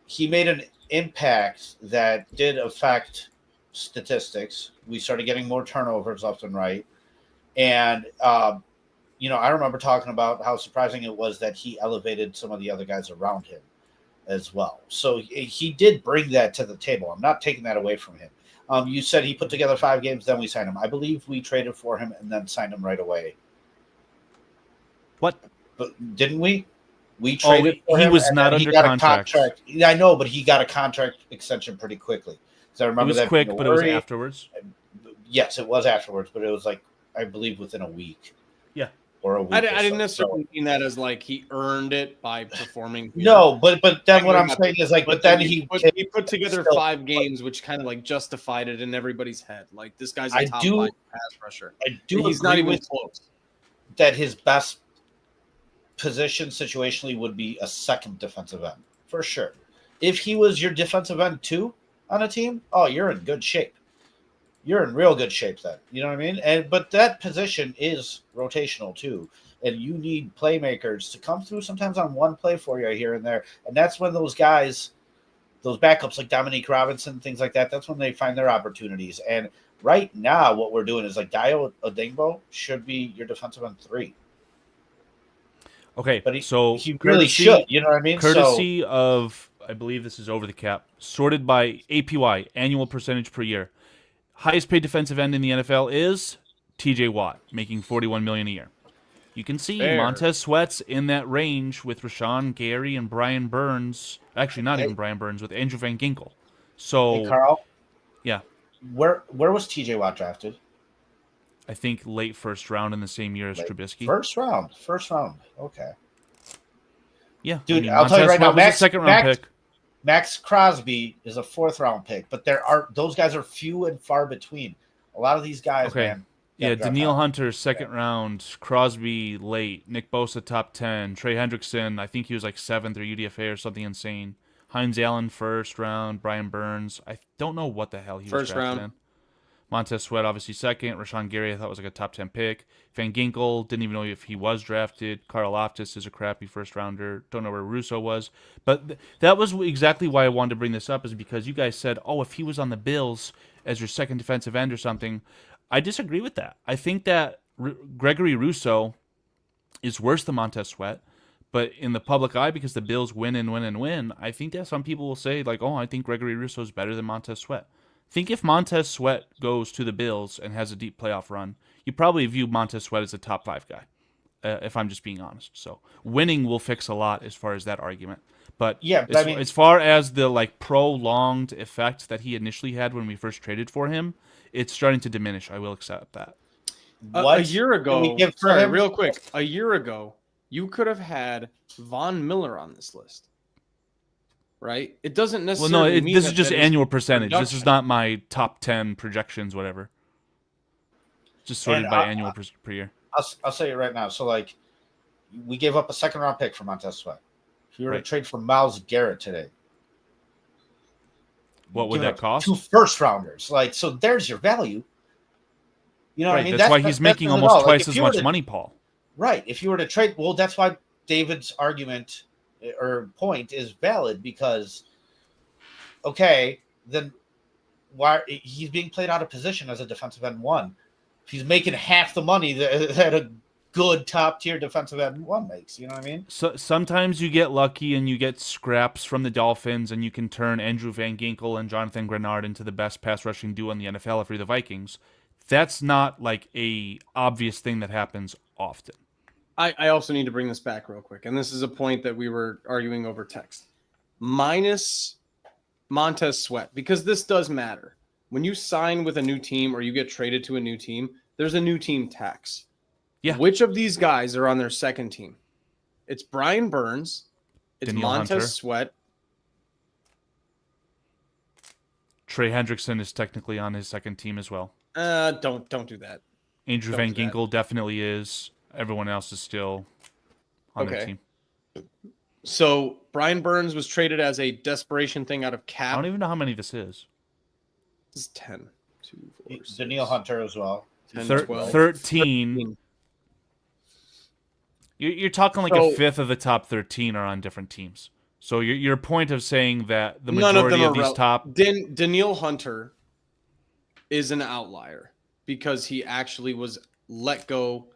S1: he made an impact that did affect statistics. We started getting more turnovers left and right. And, I remember talking about how surprising it was that he elevated some of the other guys around him as well. So he did bring that to the table. I'm not taking that away from him. You said he put together 5 games, then we signed him. I believe we traded for him and then signed him right away.
S2: What?
S1: But didn't we? We traded for him.
S2: He was not under contract.
S1: Yeah, I know, but he got a contract extension pretty quickly. So I remember
S2: it was
S1: that
S2: quick, but it was afterwards.
S1: Yes, it was afterwards, but it was like, I believe, within a week.
S2: Yeah.
S1: Or a week.
S3: I didn't necessarily mean that as like he earned it by performing.
S1: No, but then what I'm saying is like, but then he
S3: put together 5 games, which kind of like justified it in everybody's head. Like this guy's a top 5 pass rusher. He's not even close.
S1: That his best position situationally would be a second defensive end for sure. If he was your defensive end 2 on a team, you're in good shape. You're in real good shape then. You know what I mean? But that position is rotational too. And you need playmakers to come through sometimes on one play for you here and there. And that's when those guys, those backups like Dominique Robinson, things like that, that's when they find their opportunities. And right now what we're doing is like Dayo Odeyingbo should be your defensive end 3.
S2: Okay,
S1: but he really
S2: courtesy,
S1: should. You know what I mean?
S2: Courtesy of, I believe this is over the cap, sorted by APY, annual percentage per year. Highest paid defensive end in the NFL is TJ Watt, making $41 million a year. You can see Montez Sweat's in that range with Rashawn Gary and Brian Burns. Actually, not even Brian Burns, with Andrew Van Ginkel. So,
S1: hey, Carl?
S2: Yeah.
S1: Where was TJ Watt drafted?
S2: I think late first round in the same year as Trubisky.
S1: First round. Okay.
S2: Yeah.
S1: Dude, I'll tell you right now,
S2: second round pick.
S1: Max Crosby is a 4th round pick, but those guys are few and far between. A lot of these guys, man.
S2: Yeah, Daniil Hunter, 2nd round. Crosby, late. Nick Bosa, top 10. Trey Hendrickson, I think he was like 7th or UDFA or something insane. Hines Allen, 1st round. Brian Burns, I don't know what the hell he was drafted in. Montez Sweat, obviously 2nd. Rashawn Gary, I thought was like a top 10 pick. Van Ginkel, didn't even know if he was drafted. Carl Loftus is a crappy 1st rounder. Don't know where Russo was. But that was exactly why I wanted to bring this up, is because you guys said, if he was on the Bills as your second defensive end or something. I disagree with that. I think that Gregory Russo is worse than Montez Sweat. But in the public eye, because the Bills win and win and win, I think that some people will say, like, I think Gregory Russo is better than Montez Sweat. Think if Montez Sweat goes to the Bills and has a deep playoff run, you probably view Montez Sweat as a top 5 guy, if I'm just being honest. So winning will fix a lot as far as that argument. But
S1: Yeah, but
S2: as,
S1: I mean,
S2: as far as the like prolonged effect that he initially had when we first traded for him, it's starting to diminish. I will accept that.
S3: A year
S1: can we
S3: ago,
S1: give for
S3: sorry,
S1: him?
S3: real quick. A year ago, you could have had Von Miller on this list, right? It doesn't
S2: Well,
S3: necessarily
S2: no,
S3: mean
S2: this is
S3: that
S2: just
S3: that is
S2: annual percentage. This is
S3: production.
S2: not my top 10 projections, whatever. Just sorted
S1: And
S2: by annual per year.
S1: I'll say it right now. So, like, we gave up a 2nd-round pick for Montez Sweat. If you were
S2: Right.
S1: to trade for Myles Garrett today,
S2: What would
S1: give
S2: that
S1: up
S2: cost?
S1: 2 first-rounders. Like, so there's your value. You know what I
S2: Right,
S1: mean?
S2: that's why he's making
S1: not at
S2: almost
S1: all. Like,
S2: twice
S1: if
S2: as
S1: you were
S2: much
S1: to-
S2: money, Paul.
S1: Right. If you were to trade, well, that's why David's argument or point is valid because, okay, then why he's being played out of position as a defensive end 1. If he's making half the money that a good top tier defensive end 1 makes, you know what I mean?
S2: So sometimes you get lucky and you get scraps from the Dolphins, and you can turn Andrew Van Ginkel and Jonathan Grenard into the best pass rushing duo in the NFL if you're the Vikings. That's not like a obvious thing that happens often.
S3: I also need to bring this back real quick, and this is a point that we were arguing over text. Minus Montez Sweat, because this does matter. When you sign with a new team or you get traded to a new team, there's a new team tax.
S2: Yeah.
S3: Which of these guys are on their second team? It's Brian Burns. It's
S2: Danielle
S3: Montez
S2: Hunter.
S3: Sweat.
S2: Trey Hendrickson is technically on his second team as well.
S3: Don't do that.
S2: Andrew
S3: Don't
S2: Van
S3: do that.
S2: Ginkel definitely is. Everyone else is still on their
S3: Okay.
S2: team.
S3: So Brian Burns was traded as a desperation thing out of
S2: I
S3: cap.
S2: don't even know how many this is.
S3: This is 10. 2, 4, 6,
S1: Danielle Hunter as well.
S3: 10, 12.
S2: 13. You're talking like
S3: So-
S2: a fifth of the top 13 are on different teams. So your point of saying that the
S3: None of
S2: majority
S3: them
S2: of
S3: are
S2: these top
S3: Danielle Hunter is an outlier because he actually was let go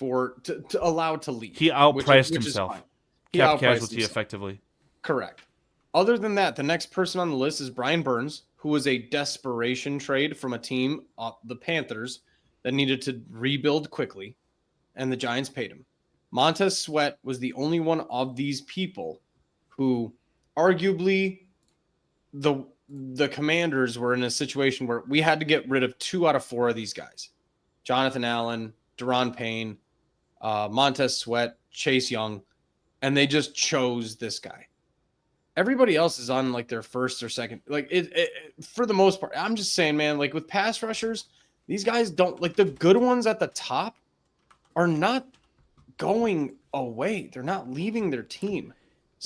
S3: to allowed to leave.
S2: he outpriced
S3: which is
S2: himself.
S3: fine. He
S2: Cap
S3: outpriced
S2: casualty
S3: himself.
S2: effectively.
S3: Correct. Other than that, the next person on the list is Brian Burns, who was a desperation trade from a team, the Panthers, that needed to rebuild quickly, and the Giants paid him. Montez Sweat was the only one of these people who arguably the Commanders were in a situation where we had to get rid of 2 out of 4 of these guys. Jonathan Allen, Deron Payne, Montez Sweat, Chase Young, and they just chose this guy. Everybody else is on like their first or second. Like it for the most part. I'm just saying, man, like with pass rushers, these guys don't like the good ones at the top are not going away. They're not leaving their team.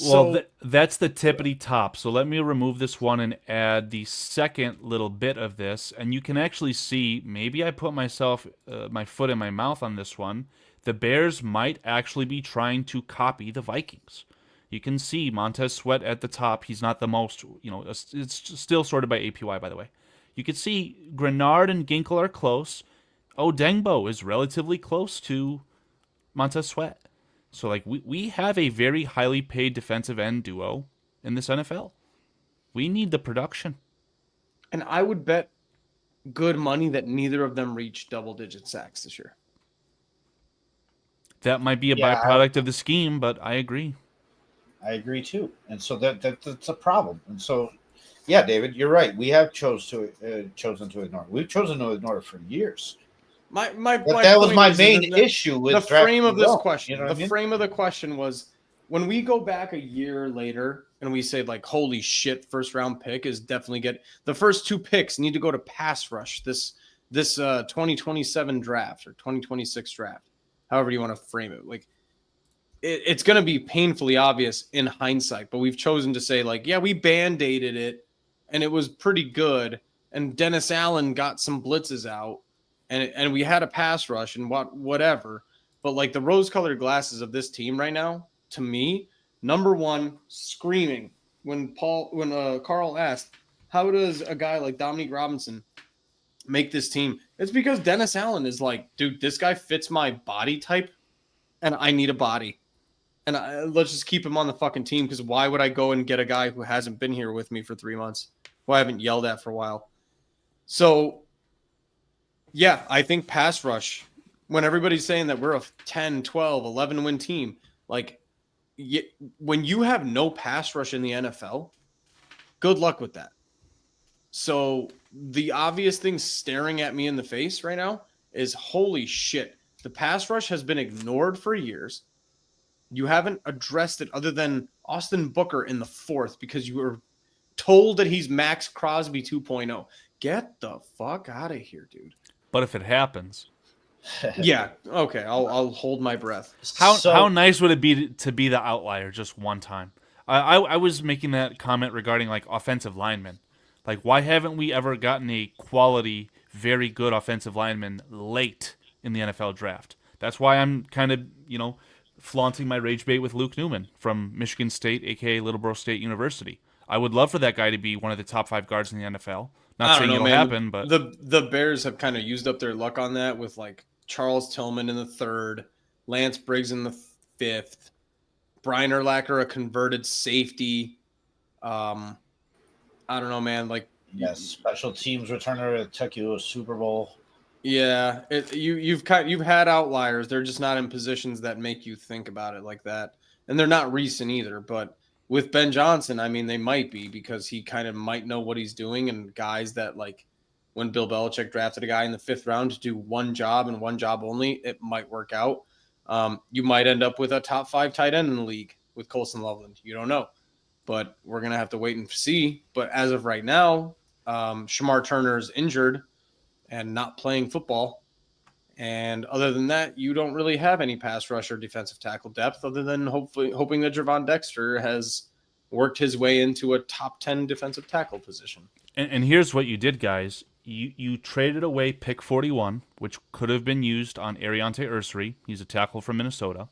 S2: Well,
S3: So
S2: that's the tippity top. So let me remove this one and add the second little bit of this. And you can actually see, maybe I put my foot in my mouth on this one. The Bears might actually be trying to copy the Vikings. You can see Montez Sweat at the top. He's not the most, it's still sorted by APY, by the way. You can see Grenard and Ginkel are close. Odengbo is relatively close to Montez Sweat. So, like, we have a very highly paid defensive end duo in this NFL. We need the production.
S3: and I would bet good money that neither of them reach double-digit sacks this year.
S2: That might be a
S1: Yeah,
S2: byproduct of the scheme, but I agree.
S1: I agree too, and so that's a problem. And so, yeah, David, you're right. We have chosen to ignore it. We've chosen to ignore it for years.
S3: My
S1: But that was
S3: point
S1: my
S3: is
S1: main
S3: that
S1: issue with
S3: the frame of this
S1: Will,
S3: question.
S1: you know what I mean?
S3: Frame of the question was when we go back a year later and we say like, "Holy shit, first round pick is definitely good." The first 2 picks need to go to pass rush this 2027 draft or 2026 draft, however you want to frame it. Like, it's going to be painfully obvious in hindsight, but we've chosen to say like, yeah, we band-aided it and it was pretty good. And Dennis Allen got some blitzes out and we had a pass rush and whatever. But like the rose-colored glasses of this team right now, to me, number one, screaming when Carl asked, how does a guy like Dominique Robinson make this team? It's because Dennis Allen is like, dude, this guy fits my body type and I need a body. And let's just keep him on the fucking team because why would I go and get a guy who hasn't been here with me for 3 months, who I haven't yelled at for a while? So, yeah, I think pass rush, when everybody's saying that we're a 10, 12, 11 win team, like when you have no pass rush in the NFL, good luck with that. So the obvious thing staring at me in the face right now is holy shit. The pass rush has been ignored for years. You haven't addressed it other than Austin Booker in the fourth because you were told that he's Max Crosby 2.0. Get the fuck out of here, dude.
S2: But if it happens,
S3: Yeah, okay, I'll hold my breath.
S2: how nice would it be to be the outlier just one time? I was making that comment regarding like offensive linemen. Like, why haven't we ever gotten a quality, very good offensive lineman late in the NFL draft? That's why I'm kind of, flaunting my rage bait with Luke Newman from Michigan State, aka Littleboro State University. I would love for that guy to be one of the top 5 guards in the NFL. Not saying it'll happen, but
S3: the Bears have kind of used up their luck on that with like Charles Tillman in the 3rd, Lance Briggs in the 5th, Brian Urlacher, a converted safety. I don't know, man. Like,
S1: yes, special teams returner that took you to a Super Bowl.
S3: Yeah, you've had outliers. They're just not in positions that make you think about it like that, and they're not recent either. But with Ben Johnson, I mean, they might be because he kind of might know what he's doing, and guys that like when Bill Belichick drafted a guy in the 5th round to do one job and one job only, it might work out. You might end up with a top 5 tight end in the league with Colson Loveland. You don't know, but we're gonna have to wait and see. But as of right now, Shamar Turner is injured and not playing football. And other than that, you don't really have any pass rush or defensive tackle depth other than hoping that Javon Dexter has worked his way into a top 10 defensive tackle position.
S2: And here's what you did, guys. You traded away pick 41, which could have been used on Ariante Ursary. He's a tackle from Minnesota.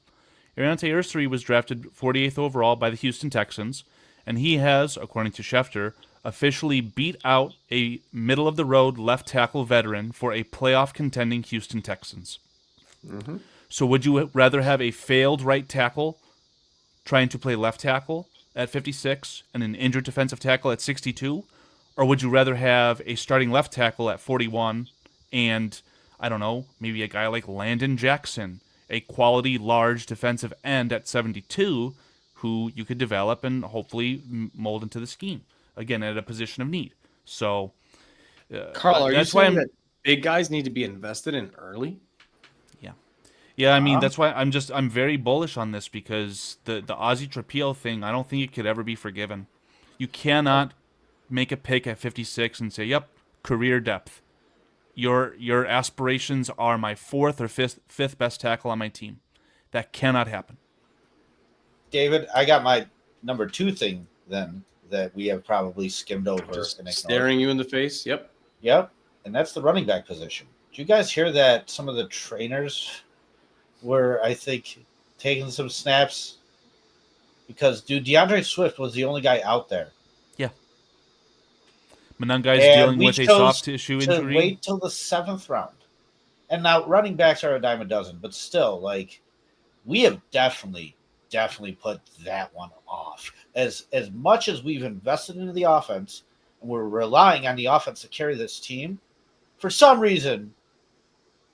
S2: Ariante Ursary was drafted 48th overall by the Houston Texans, and he has, according to Schefter, officially beat out a middle-of-the-road left tackle veteran for a playoff contending Houston Texans.
S3: Mm-hmm.
S2: So would you rather have a failed right tackle trying to play left tackle at 56 and an injured defensive tackle at 62? Or would you rather have a starting left tackle at 41 and, I don't know, maybe a guy like Landon Jackson, a quality large defensive end at 72 who you could develop and hopefully mold into the scheme? Again, at a position of need. So,
S3: Carl, are you saying that big guys need to be invested in early?
S2: Yeah. I mean, that's why I'm very bullish on this because the Ozzie Trapilo thing, I don't think it could ever be forgiven. You cannot make a pick at 56 and say, "Yep, career depth." Your aspirations are my 4th or 5th best tackle on my team. That cannot happen.
S1: David, I got my number 2 thing then that we have probably skimmed over.
S3: Just
S1: and
S3: staring you in the face. Yep.
S1: And that's the running back position. Did you guys hear that some of the trainers were, I think, taking some snaps? Because, dude, DeAndre Swift was the only guy out there.
S2: Yeah. Menungai's dealing with a soft tissue injury.
S1: Wait till the 7th round. And now running backs are a dime a dozen, but still, like, we have definitely put that one off. As much as we've invested into the offense and we're relying on the offense to carry this team, for some reason,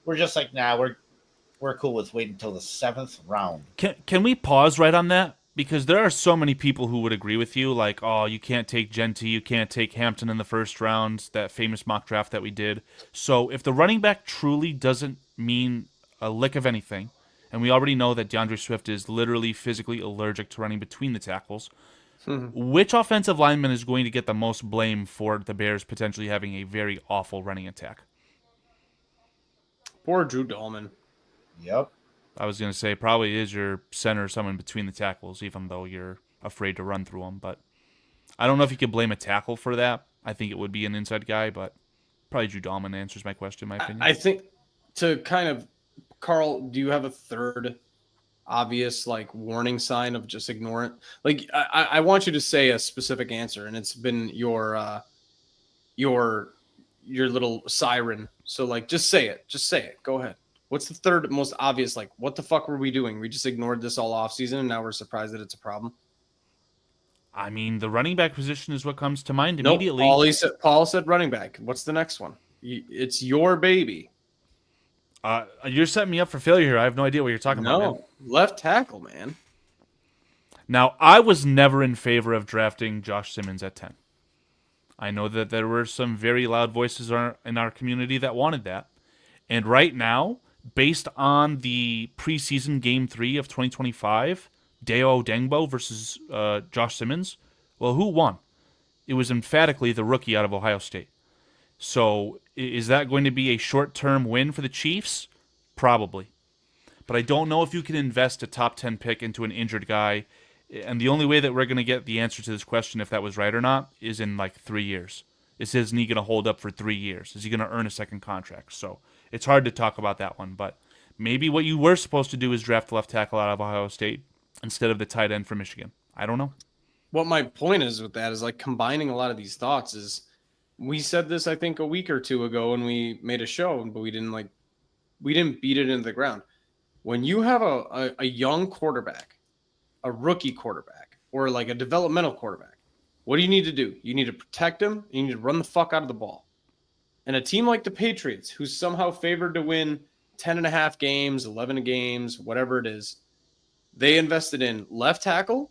S1: we're just like, nah, we're cool with waiting until the 7th round.
S2: Can we pause right on that? Because there are so many people who would agree with you, like, oh, you can't take Genty, you can't take Hampton in the 1st round, that famous mock draft that we did. So if the running back truly doesn't mean a lick of anything, and we already know that DeAndre Swift is literally physically allergic to running between the tackles, which offensive lineman is going to get the most blame for the Bears potentially having a very awful running attack?
S3: Poor Drew Dahlman.
S1: Yep.
S2: I was going to say probably is your center, someone between the tackles, even though you're afraid to run through them. But I don't know if you could blame a tackle for that. I think it would be an inside guy, but probably Drew Dahlman answers my question, in my opinion.
S3: I think to kind of, Carl, do you have a third obvious like warning sign of just ignore it? Like I want you to say a specific answer, and it's been your little siren. So like just say it. Just say it. Go ahead. What's the third most obvious? Like, what the fuck were we doing? We just ignored this all off season, and now we're surprised that it's a problem.
S2: I mean, the running back position is what comes to mind
S3: Nope.
S2: immediately.
S3: Paul said running back. What's the next one? It's your baby.
S2: You're setting me up for failure here. I have no idea what you're talking about, man.
S3: No, left tackle, man.
S2: Now, I was never in favor of drafting Josh Simmons at 10. I know that there were some very loud voices in our community that wanted that. And right now, based on the preseason game 3 of 2025, Deo Dengbo versus Josh Simmons, well, who won? It was emphatically the rookie out of Ohio State. So is that going to be a short-term win for the Chiefs? Probably. But I don't know if you can invest a top 10 pick into an injured guy. And the only way that we're going to get the answer to this question, if that was right or not, is in like 3 years. Isn't he going to hold up for 3 years? Is he going to earn a second contract? So it's hard to talk about that one. But maybe what you were supposed to do is draft the left tackle out of Ohio State instead of the tight end from Michigan. I don't know.
S3: What my point is with that is like combining a lot of these thoughts is we said this, I think, a week or two ago when we made a show, but we didn't beat it into the ground. When you have a young quarterback, a rookie quarterback, or like a developmental quarterback, what do you need to do? You need to protect him, and you need to run the fuck out of the ball. And a team like the Patriots, who's somehow favored to win 10.5 games, 11 games, whatever it is, they invested in left tackle,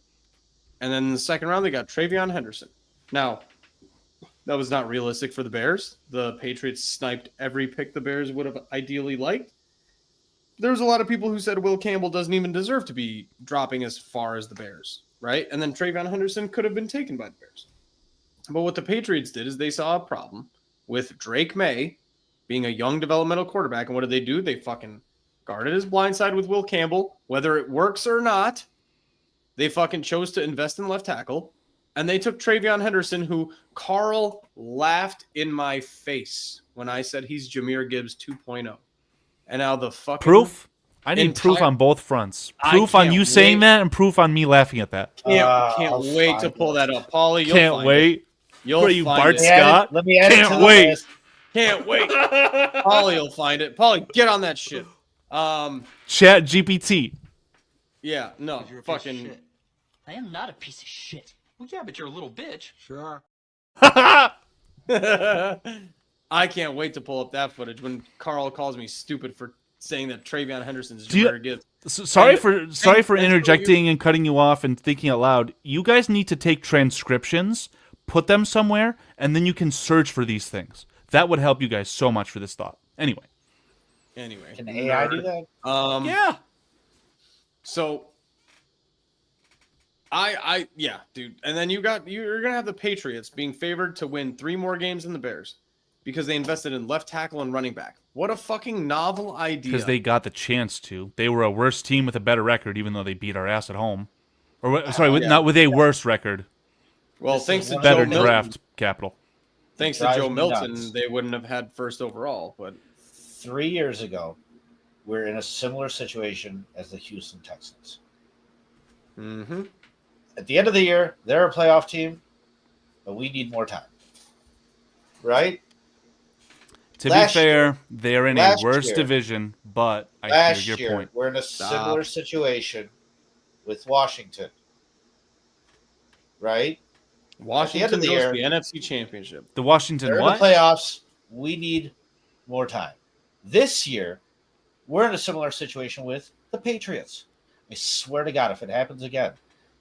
S3: and then in the second round, they got Travion Henderson. Now, that was not realistic for the Bears. The Patriots sniped every pick the Bears would have ideally liked. There's a lot of people who said Will Campbell doesn't even deserve to be dropping as far as the Bears, right? And then Travion Henderson could have been taken by the Bears. But what the Patriots did is they saw a problem with Drake May being a young developmental quarterback. And what did they do? They fucking guarded his blind side with Will Campbell. Whether it works or not, they fucking chose to invest in left tackle. And they took Travion Henderson, who Carl laughed in my face when I said he's Jahmyr Gibbs 2.0. And now the fucking
S2: proof? I need proof on both fronts. Proof on you saying that and proof on me laughing at that.
S3: Can't wait to pull that up. Paulie, you'll
S2: can't
S3: find
S2: wait.
S3: It. You'll
S2: what are you,
S3: find
S2: Bart
S3: it.
S2: Scott?
S1: Let me add it to
S2: Can't
S1: the
S2: wait.
S1: list.
S3: Can't wait. Paulie will find it. Paulie, get on that shit.
S2: Chat GPT.
S3: Yeah, no,
S4: You're a piece of
S3: fucking.
S4: shit. I am not a piece of shit. Well, yeah, but you're a little bitch. Sure.
S3: I can't wait to pull up that footage when Carl calls me stupid for saying that Travion Henderson's Jahmyr Gibbs.
S2: Sorry for interjecting and cutting you off and thinking out loud. You guys need to take transcriptions, put them somewhere, and then you can search for these things. That would help you guys so much for this thought. Anyway.
S1: Can AI do that?
S2: Yeah.
S3: So yeah, dude. And then you're gonna have the Patriots being favored to win 3 more games than the Bears because they invested in left tackle and running back. What a fucking novel idea.
S2: Because they got the chance to. They were a worse team with a better record, even though they beat our ass at home. Not with a worse record.
S3: Well, thanks to
S2: better
S3: Joe Milton.
S2: draft capital.
S3: Thanks to Joe Milton, they wouldn't have had first overall. But
S1: 3 years ago, we're in a similar situation as the Houston Texans.
S3: Mm-hmm.
S1: At the end of the year, they're a playoff team, but we need more time. Right?
S2: To be fair, they're in a worse division, but I hear your point.
S1: We're in a similar situation with Washington. Right?
S3: Washington
S1: goes
S3: to the NFC Championship.
S2: The Washington
S1: they're
S2: what?
S1: In the playoffs. We need more time. This year, we're in a similar situation with the Patriots. I swear to God, if it happens again,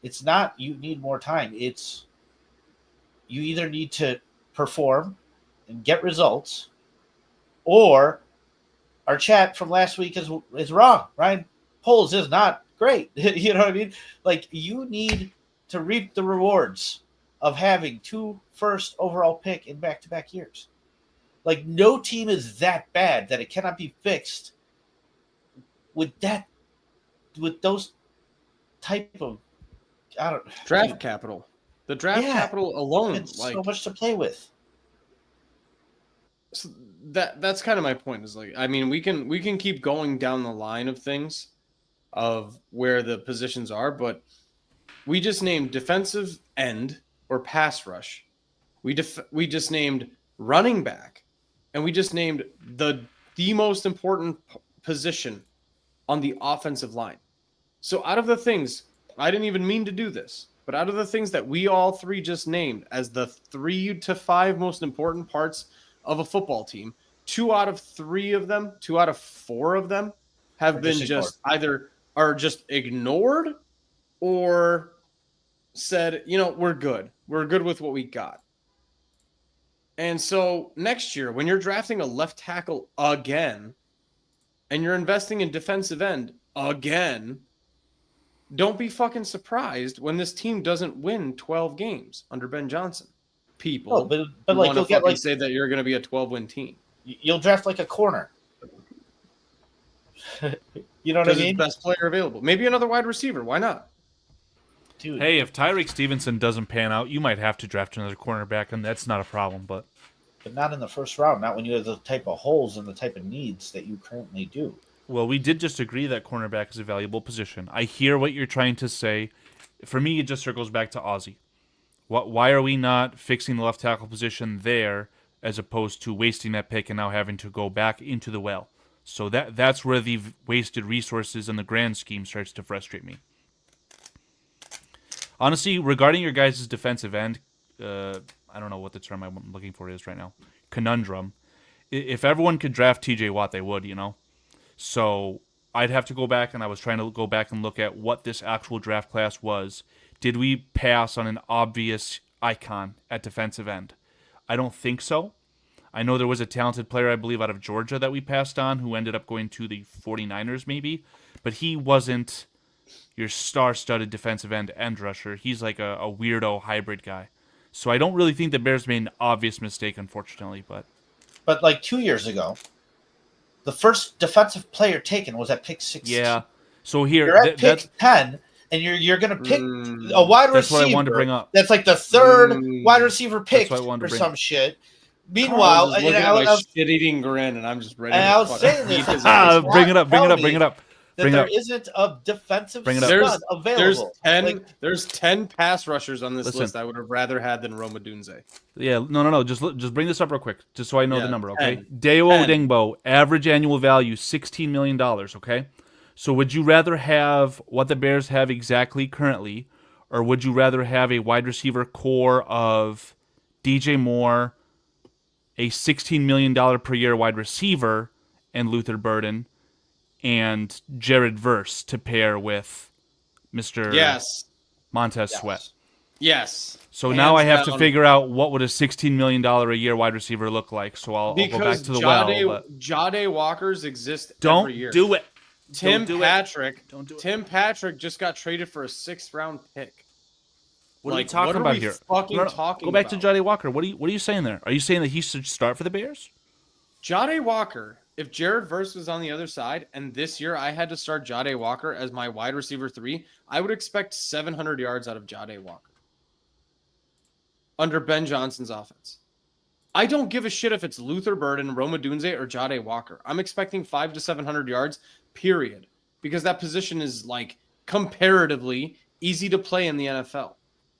S1: it's not you need more time. It's you either need to perform and get results, or our chat from last week is wrong. Ryan Poles is not great. You know what I mean? Like, you need to reap the rewards of having 2 first overall pick in back-to-back years. Like, no team is that bad that it cannot be fixed with those type of
S3: draft capital. The draft capital alone,
S1: it's so much to play with.
S3: So that's kind of my point. Is like, I mean, we can keep going down the line of things of where the positions are, but we just named defensive end or pass rush. We just named running back, and we just named the most important position on the offensive line. So out of the things, I didn't even mean to do this, But out of the things that we all three just named as the 3 to 5 most important parts of a football team, 2 out of 3 of them, 2 out of 4 of them have been just either are just ignored or said, we're good. We're good with what we got. And so next year, when you're drafting a left tackle again, and you're investing in defensive end again, don't be fucking surprised when this team doesn't win 12 games under Ben Johnson. People,
S1: but like you'll get
S3: say that you're going to be a 12-win team.
S1: You'll draft like a corner. You know what I mean?
S3: It's the best player available. Maybe another wide receiver. Why not?
S2: Dude. Hey, if Tyreek Stevenson doesn't pan out, you might have to draft another cornerback, and that's not a problem. But
S1: not in the first round. Not when you have the type of holes and the type of needs that you currently do.
S2: Well, we did just agree that cornerback is a valuable position. I hear what you're trying to say. For me, it just circles back to Ozzie. Why are we not fixing the left tackle position there as opposed to wasting that pick and now having to go back into the well? So that's where the wasted resources in the grand scheme starts to frustrate me. Honestly, regarding your guys' defensive end, I don't know what the term I'm looking for is right now, conundrum. If everyone could draft TJ Watt, they would, So I'd have to go back, and I was trying to go back and look at what this actual draft class was. Did we pass on an obvious icon at defensive end? I don't think so. I know there was a talented player, I believe, out of Georgia that we passed on who ended up going to the 49ers maybe, but he wasn't your star-studded defensive end rusher. He's like a weirdo hybrid guy. So I don't really think the Bears made an obvious mistake, unfortunately. But
S1: like 2 years ago, the first defensive player taken was at pick 16.
S2: Yeah. So here
S1: you're at pick 10, and you're going to pick a wide receiver.
S2: That's what I wanted to bring up.
S1: That's like the third wide receiver pick or some shit. Meanwhile,
S3: I was shit-eating grin, and I'm just ready.
S1: And I was saying this.
S2: Bring it up.
S1: There isn't a defensive stud available.
S3: There's 10 pass rushers on this list I would have rather had than Rome Odunze.
S2: Yeah, no. Just bring this up real quick, just so I know the number, okay? Dayo Odingbo, average annual value, $16 million, okay? So would you rather have what the Bears have exactly currently, or would you rather have a wide receiver core of DJ Moore, a $16 million per year wide receiver, and Luther Burden, and Jared Verse to pair with Mr. Montez Sweat?
S3: Yes.
S2: So now I have to figure out what would a $16 million a year wide receiver look like. So I'll go back to the
S3: Jahdae Walkers exist
S2: every
S3: year.
S2: Don't do it.
S3: Tim Patrick just got traded for a 6th round pick.
S2: What are you talking about here? Go back to Jahdae Walker. What are you saying there? Are you saying that he should start for the Bears?
S3: Jahdae Walker, if Jared Verse was on the other side, and this year I had to start Jahdae Walker as my wide receiver 3, I would expect 700 yards out of Jahdae Walker under Ben Johnson's offense. I don't give a shit if it's Luther Burden, Rome Odunze, or Jahdae Walker. I'm expecting 500 to 700 yards, period, because that position is like comparatively easy to play in the NFL.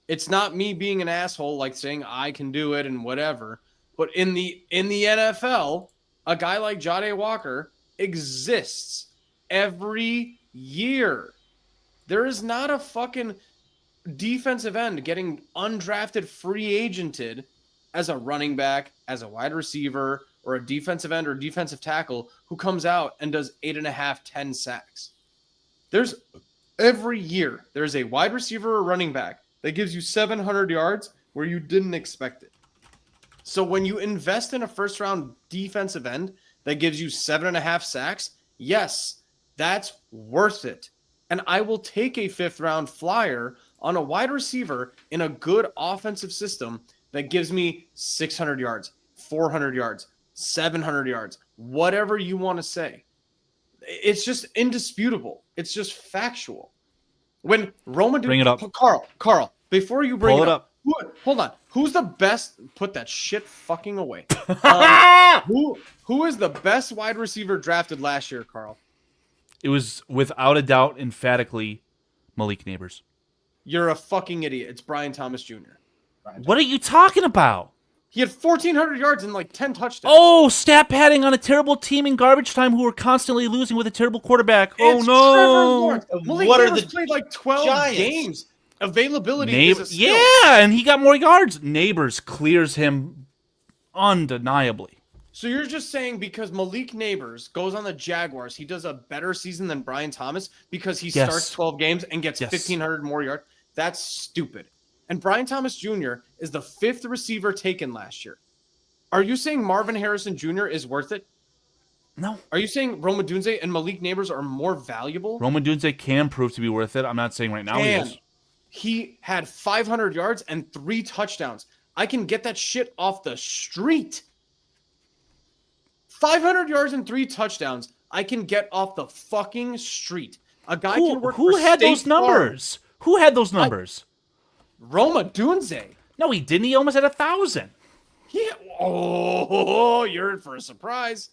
S3: It's not me being an asshole, like saying I can do it and whatever. But in the NFL, a guy like Jahdae Walker exists every year. There is not a fucking defensive end getting undrafted free agented as a running back, as a wide receiver, or a defensive end or defensive tackle who comes out and does 8.5, 10 sacks. Every year, there's a wide receiver or running back that gives you 700 yards where you didn't expect it. So when you invest in a first-round defensive end that gives you 7.5 sacks, yes, that's worth it. And I will take a 5th-round flyer on a wide receiver in a good offensive system that gives me 600 yards, 400 yards, 700 yards, whatever you want to say. It's just indisputable. It's just factual. When Roman...
S2: Bring it up.
S3: Carl, before you bring
S2: it up.
S3: Hold on. Who's the best... Put that shit fucking away. Who is the best wide receiver drafted last year, Carl?
S2: It was, without a doubt, emphatically, Malik Neighbors.
S3: You're a fucking idiot. It's Brian Thomas Jr.
S2: What are you talking about?
S3: He had 1,400 yards and like 10 touchdowns.
S2: Oh, stat padding on a terrible team in garbage time who were constantly losing with a terrible quarterback.
S3: It's
S2: oh, no.
S3: Malik Neighbors played like 12 games. Availability is a skill.
S2: Yeah, and he got more yards. Neighbors clears him undeniably.
S3: So you're just saying because Malik Neighbors goes on the Jaguars, he does a better season than Brian Thomas because he starts 12 games and gets 1,500 more yards? That's stupid. And Brian Thomas Jr. is the 5th receiver taken last year. Are you saying Marvin Harrison Jr. is worth it?
S2: No.
S3: Are you saying Rome Odunze and Malik Neighbors are more valuable?
S2: Rome Odunze can prove to be worth it. I'm not saying right now he is.
S3: He had 500 yards and 3 touchdowns. I can get that shit off the street. 500 yards and 3 touchdowns. I can get off the fucking street. A guy can work
S2: who
S3: for
S2: had
S3: State
S2: those numbers? Who had those numbers?
S3: Rome Odunze.
S2: No, he didn't. He almost had 1,000.
S3: Yeah. Oh, you're in for a surprise.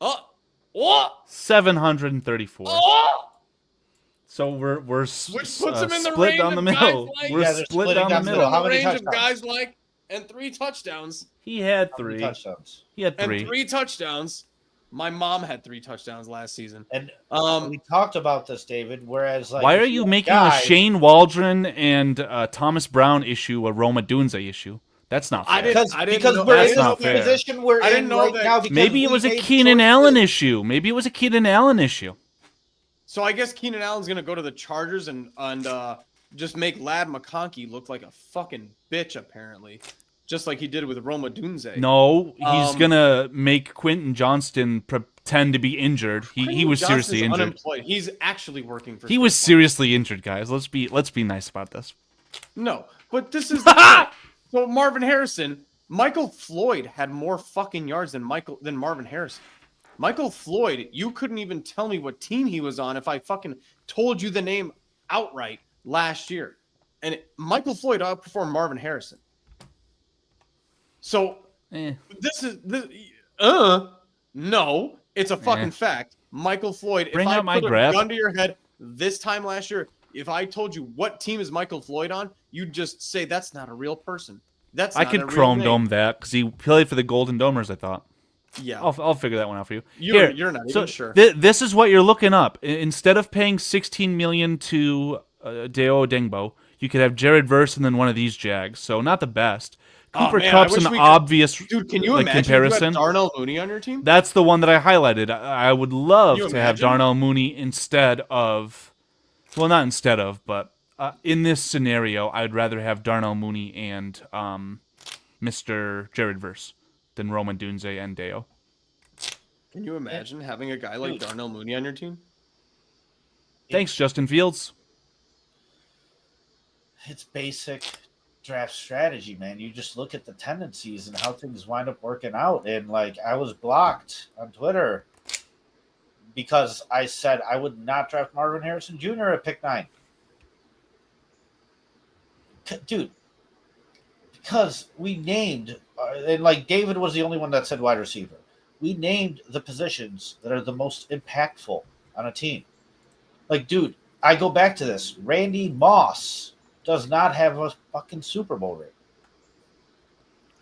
S3: Oh.
S2: 734.
S3: Oh.
S2: So we're
S3: Which puts him in the
S2: split
S3: range
S2: down the
S3: of
S2: middle.
S3: guys like-
S2: We're
S1: Yeah, they're
S2: split
S1: splitting
S2: down the
S1: down the
S2: middle.
S1: How many
S3: range of
S1: touchdowns?
S3: guys like and 3 touchdowns.
S2: He had
S1: How many
S2: 3.
S1: touchdowns.
S2: He had
S3: And
S2: 3.
S3: 3 touchdowns. My mom had 3 touchdowns last season.
S1: And
S3: Um,
S1: we talked about this, David. Whereas, like,
S2: Why
S1: if
S2: are you
S1: have
S2: making
S1: guys-
S2: a Shane Waldron and Thomas Brown issue a Roma Dunze issue? That's not fair.
S3: I didn't
S1: Because
S3: know-
S1: we're
S2: That's
S1: in the
S2: not fair.
S1: position we're
S3: I didn't
S1: in
S3: know
S1: right
S3: that-
S1: now. Because
S2: Maybe it
S1: we
S2: was a
S1: made
S2: Keenan
S1: choices.
S2: Allen issue. Maybe it was a Keenan Allen issue.
S3: So I guess Keenan Allen's gonna go to the Chargers and just make Lad McConkey look like a fucking bitch, apparently, just like he did with Roma Dunze.
S2: No, he's gonna make Quentin Johnston pretend to be injured. He was
S3: Johnson's
S2: seriously injured.
S3: Unemployed. He's actually working for.
S2: He was seriously injured, guys. Let's be nice about this.
S3: No, but this is the thing. So Marvin Harrison, Michael Floyd had more fucking yards than Marvin Harrison. Michael Floyd, you couldn't even tell me what team he was on if I fucking told you the name outright last year. And Michael Floyd outperformed Marvin Harrison. So this is no, it's a fucking fact. Michael Floyd,
S2: Bring
S3: if I
S2: out my
S3: put
S2: graph.
S3: a gun to your head this time last year, if I told you what team is Michael Floyd on, you'd just say that's not a real person.
S2: I could Chrome Dome that because he played for the Golden Domers, I thought.
S3: Yeah.
S2: I'll figure that one out for you.
S3: You're not even sure.
S2: This is what you're looking up. Instead of paying $16 million to Deo Dengbo, you could have Jared Verse and then one of these Jags. So not the best. Cooper
S3: man,
S2: Kupp's
S3: I wish
S2: an
S3: we could-
S2: obvious
S3: Dude, can you
S2: like,
S3: imagine
S2: comparison.
S3: you had Darnell Mooney on your team?
S2: That's the one that I highlighted. I would love
S3: Can you
S2: to have
S3: imagine?
S2: Darnell Mooney instead of, well, not instead of, but in this scenario, I'd rather have Darnell Mooney and Mr. Jared Verse than Roman Dunze and Deo.
S3: Can you imagine having a guy like Darnell Mooney on your team?
S2: Thanks, Justin Fields.
S1: It's basic draft strategy, man. You just look at the tendencies and how things wind up working out. And like, I was blocked on Twitter because I said I would not draft Marvin Harrison Jr. at pick 9. Dude, because we named, and like David was the only one that said wide receiver. We named the positions that are the most impactful on a team. Like, dude, I go back to this. Randy Moss does not have a fucking Super Bowl ring.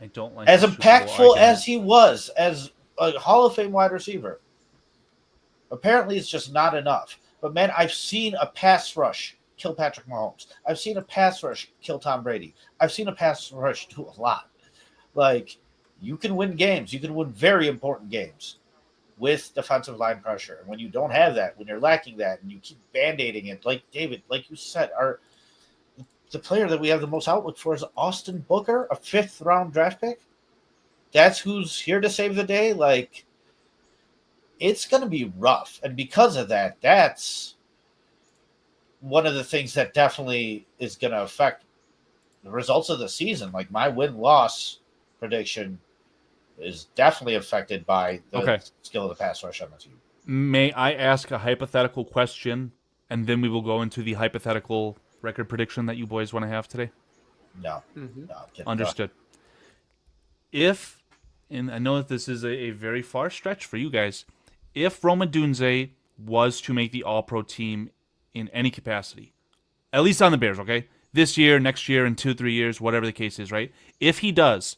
S2: I don't like
S1: As
S2: the Super Bowl
S1: impactful
S2: argument.
S1: as he was as a Hall of Fame wide receiver, apparently it's just not enough. But man, I've seen a pass rush kill Patrick Mahomes. I've seen a pass rush kill Tom Brady. I've seen a pass rush do a lot. Like, you can win games. You can win very important games with defensive line pressure. And when you don't have that, when you're lacking that, and you keep band-aiding it, like David, like you said, the player that we have the most outlook for is Austin Booker, a 5th-round draft pick. That's who's here to save the day. Like, it's going to be rough. And because of that, that's one of the things that definitely is going to affect the results of the season. Like, my win-loss prediction is definitely affected by the skill of the pass rush on the team.
S2: May I ask a hypothetical question, and then we will go into the hypothetical record prediction that you boys want to have today?
S1: No. No, I'm kidding.
S2: Understood. If, and I know that this is a very far stretch for you guys, if Roma Dunze was to make the All-Pro team in any capacity, at least on the Bears, okay? This year, next year, in 2-3 years, whatever the case is, right? If he does,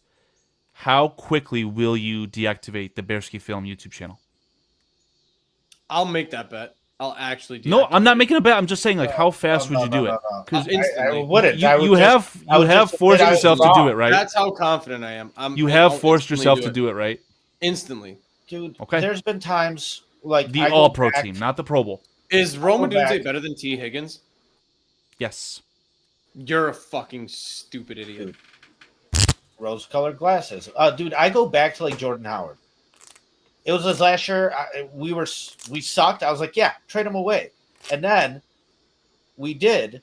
S2: how quickly will you deactivate the Bearski Film YouTube channel?
S3: I'll make that bet. I'll actually deactivate.
S2: No, I'm not making a bet. I'm just saying, like, how fast would you do it?
S1: Because
S3: Instantly.
S1: I wouldn't.
S2: You have forced yourself to do it, right?
S3: That's how confident I am.
S2: You have forced yourself to do it, right?
S3: Instantly.
S1: Dude,
S2: Okay.
S1: There's been times like
S2: The All-Pro team, not the Pro Bowl.
S3: Is Rome Odunze better than T. Higgins?
S2: Yes.
S3: You're a fucking stupid idiot.
S1: Rose-colored glasses. Dude, I go back to like Jordan Howard. It was his last year. We sucked. I was like, yeah, trade him away. And then we did,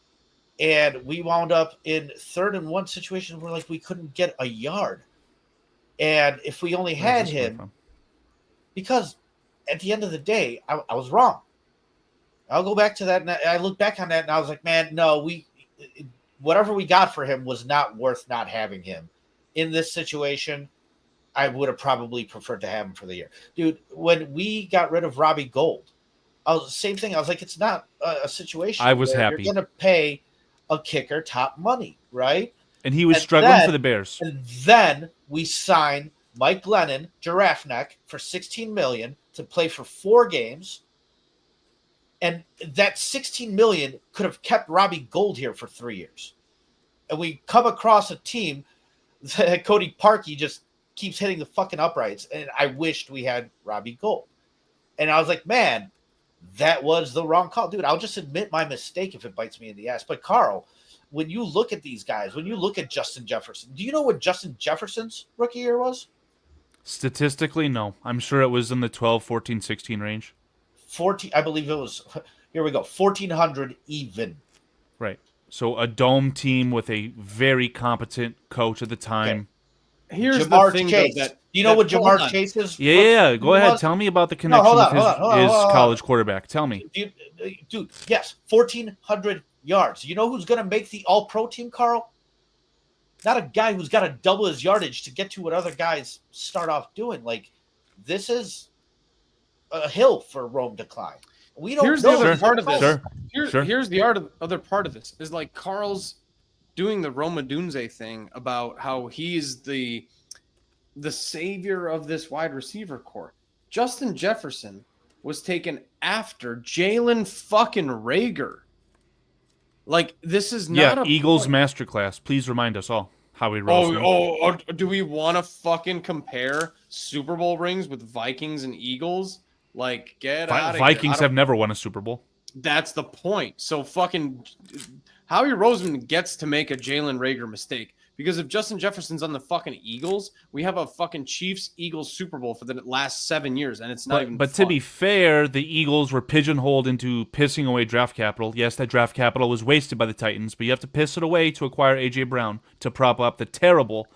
S1: and we wound up in 3rd and 1 situation where like we couldn't get a yard. And if we only had him, because at the end of the day, I was wrong. I'll go back to that, and I look back on that, and I was like, man, no, whatever we got for him was not worth not having him. In this situation, I would have probably preferred to have him for the year. Dude, when we got rid of Robbie Gould, same thing. I was like, it's not a situation.
S2: I was happy.
S1: You're going to pay a kicker top money, right?
S2: And he was struggling for the Bears.
S1: And then we signed Mike Glennon, Giraffe Neck, for $16 million to play for 4 games. And that $16 million could have kept Robbie Gould here for 3 years. And we come across a team that Cody Parkey just keeps hitting the fucking uprights. And I wished we had Robbie Gould. And I was like, man, that was the wrong call. Dude, I'll just admit my mistake if it bites me in the ass. But Carl, when you look at these guys, when you look at Justin Jefferson, do you know what Justin Jefferson's rookie year was?
S2: Statistically, no. I'm sure it was in the 12, 14, 16 range.
S1: 14, I believe it was, here we go, 1,400 even.
S2: Right. So a dome team with a very competent coach at the time.
S3: Okay. Here's
S1: Jamar
S3: the thing,
S1: Chase.
S3: though,
S1: Do you know what Jamar Chase is?
S2: Yeah. Go ahead. Tell me about the connection with his college quarterback. Tell me.
S1: Dude, yes, 1,400 yards. You know who's going to make the All-Pro team, Carl? Not a guy who's got to double his yardage to get to what other guys start off doing. Like, this is a hill for Rome to climb. We don't
S3: Here's
S1: know.
S3: the other part of this.
S2: Sure.
S3: Here's the other part of this is like Carl's doing the Rome Odunze thing about how he's the savior of this wide receiver core. Justin Jefferson was taken after Jalen fucking Reagor. Like, this is not
S2: Eagles masterclass. Please remind us all how he rose.
S3: Do we want to fucking compare Super Bowl rings with Vikings and Eagles? Like, get out of here.
S2: Vikings have never won a Super Bowl.
S3: That's the point. So fucking Howie Roseman gets to make a Jalen Reagor mistake. Because if Justin Jefferson's on the fucking Eagles, we have a fucking Chiefs-Eagles Super Bowl for the last 7 years, and it's not even
S2: But
S3: fun.
S2: to be fair, the Eagles were pigeonholed into pissing away draft capital. Yes, that draft capital was wasted by the Titans, but you have to piss it away to acquire A.J. Brown to prop up the terrible,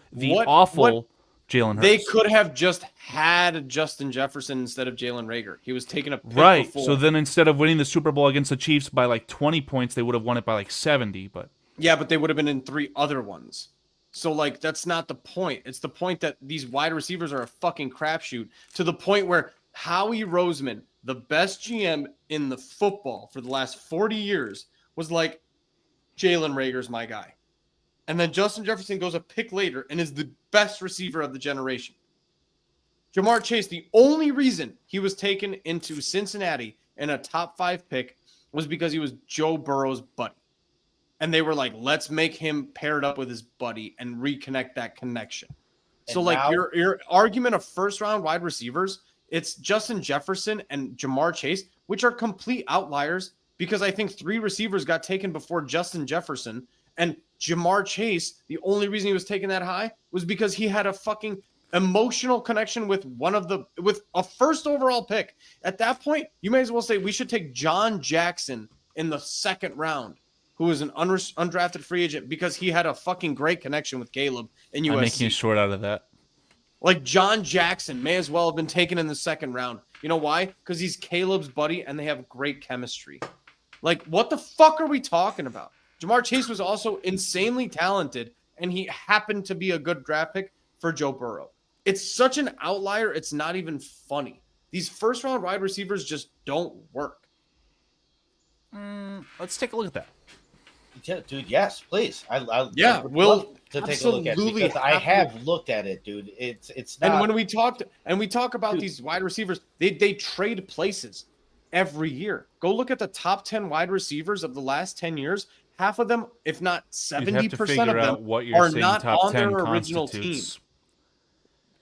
S2: awful Jalen Hurts.
S3: They could have just had Justin Jefferson instead of Jalen Reagor. He was taking a pick before.
S2: So then instead of winning the Super Bowl against the Chiefs by like 20 points, they would have won it by like 70. But
S3: yeah, but they would have been in 3 other ones. So, like, that's not the point. It's the point that these wide receivers are a fucking crapshoot to the point where Howie Roseman, the best GM in the football for the last 40 years, was like, Jalen Reagor's my guy. And then Justin Jefferson goes a pick later and is the best receiver of the generation. Jamar Chase, the only reason he was taken into Cincinnati in a top 5 pick was because he was Joe Burrow's buddy. And they were like, let's make him paired up with his buddy and reconnect that connection. So, like,
S1: now,
S3: your argument of first-round wide receivers, it's Justin Jefferson and Jamar Chase, which are complete outliers because I think 3 receivers got taken before Justin Jefferson. And Jamar Chase, the only reason he was taken that high was because he had a fucking emotional connection with with a first overall pick. At that point, you may as well say we should take John Jackson in the 2nd round, who is an undrafted free agent because he had a fucking great connection with Caleb in USC.
S2: I'm making a short out of that.
S3: Like, John Jackson may as well have been taken in the 2nd round. You know why? Because he's Caleb's buddy and they have great chemistry. Like, what the fuck are we talking about? Jamar Chase was also insanely talented, and he happened to be a good draft pick for Joe Burrow. It's such an outlier, it's not even funny. These first-round wide receivers just don't work.
S2: Let's take a look at that.
S1: Yeah, dude, yes, please.
S3: We'll
S1: take a look at it because I have looked at it, dude. It's not.
S3: And when we talk about these wide receivers, they trade places. every year. Go look at the top 10 wide receivers of the last 10 years. Half of them, if not
S2: You'd have to
S3: 70%
S2: figure
S3: of them,
S2: out what you're
S3: are
S2: saying
S3: not
S2: top
S3: on their
S2: 10
S3: original team.
S2: constitutes.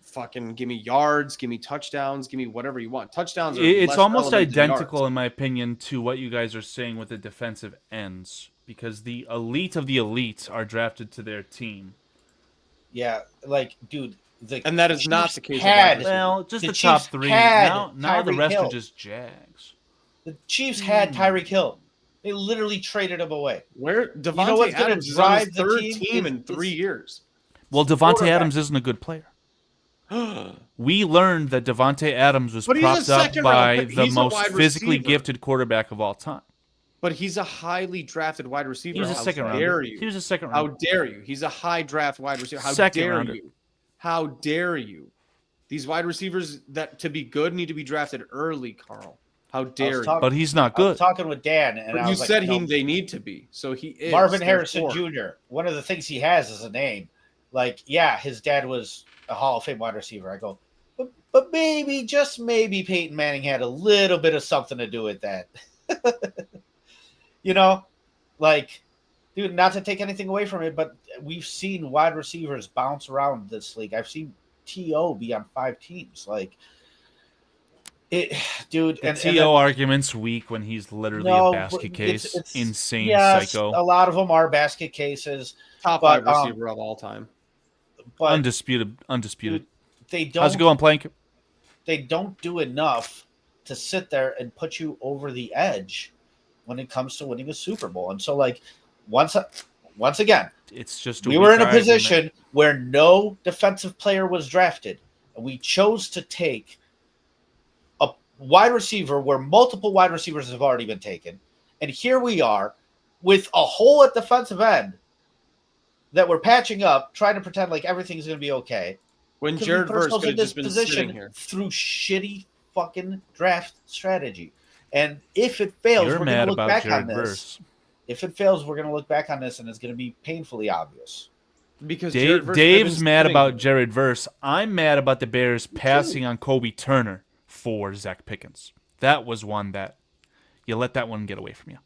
S3: Fucking give me yards, give me touchdowns, give me whatever you want. Touchdowns are
S2: It's
S3: less
S2: almost
S3: relevant than
S2: identical,
S3: yards.
S2: in my opinion, to what you guys are saying with the defensive ends, because the elite of the elites are drafted to their team.
S1: Yeah, like, dude,
S3: And that is not
S1: Chiefs
S3: the case.
S1: had-
S2: Well, just
S1: The
S2: the top
S1: Chiefs
S2: 3.
S1: had
S2: Now the
S1: Tyreek
S2: rest
S1: Hill.
S2: are just Jags.
S1: The Chiefs had Tyreek Hill. They literally traded him away.
S3: Where Devontae
S1: know what's gonna
S3: Adams is on his
S1: drive the
S3: third
S1: team?
S3: team in
S1: It's-
S3: 3 years.
S2: Well,
S1: the
S2: Devontae
S1: quarterback.
S2: Adams isn't a good player. We learned that Devontae Adams was
S3: But he's a
S2: propped up
S3: second
S2: by
S3: round pick.
S2: the
S3: He's a
S2: most
S3: wide
S2: physically
S3: receiver.
S2: gifted quarterback of all time.
S3: But he's a highly drafted wide receiver.
S2: He was a
S3: How
S2: second
S3: dare
S2: rounder.
S3: you?
S2: He was a second
S3: How
S2: round.
S3: dare you? He's a high draft wide receiver. How
S2: Second
S3: dare
S2: rounder.
S3: you? How dare you? These wide receivers that to be good need to be drafted early, Carl. How dare you?
S2: But he's not
S1: I was
S2: good.
S1: talking with Dan, and
S3: But
S1: I
S3: you
S1: was like,
S3: said
S1: no,
S3: they need to be. So he is.
S1: Marvin Harrison
S3: therefore.
S1: Jr. One of the things he has is a name. Like, yeah, his dad was a Hall of Fame wide receiver. I go, but maybe, just maybe, Peyton Manning had a little bit of something to do with that. You know, like, dude, not to take anything away from it, but we've seen wide receivers bounce around this league. I've seen T.O. be on 5 teams. Like, it, dude.
S2: The
S1: and
S2: TO
S1: then-
S2: argument's weak when he's literally
S1: No,
S2: a
S1: but
S2: basket case.
S1: it's-
S2: Insane
S1: yes,
S2: psycho.
S1: a lot of them are basket cases.
S3: Top
S1: But,
S3: wide receiver of all time.
S1: But
S2: Undisputed.
S1: dude, they
S2: How's it
S1: don't.
S2: going, Plank?
S1: They don't do enough to sit there and put you over the edge when it comes to winning a Super Bowl. And so, like, once again,
S2: It's just
S1: we were in a
S2: weak argument.
S1: position where no defensive player was drafted, and we chose to take a wide receiver where multiple wide receivers have already been taken. And here we are with a hole at defensive end that we're patching up, trying to pretend like everything's going to be okay.
S3: When
S1: Because
S3: Jared
S1: we put
S3: Verse
S1: ourselves
S3: could
S1: in
S3: have
S1: this
S3: just been sitting
S1: position
S3: here.
S1: through shitty fucking draft strategy. And if it fails,
S2: You're
S1: we're
S2: mad
S1: going to look
S2: about
S1: back
S2: Jared
S1: on this.
S2: Verse.
S1: If it fails, we're going to look back on this, and it's going to be painfully obvious.
S3: Because Jared Verse could have
S2: Dave's
S3: been
S2: mad
S3: sitting
S2: about
S3: here.
S2: Jared Verse. I'm mad about the Bears passing on Kobe Turner for Zach Pickens. That was one that you let that one get away from you.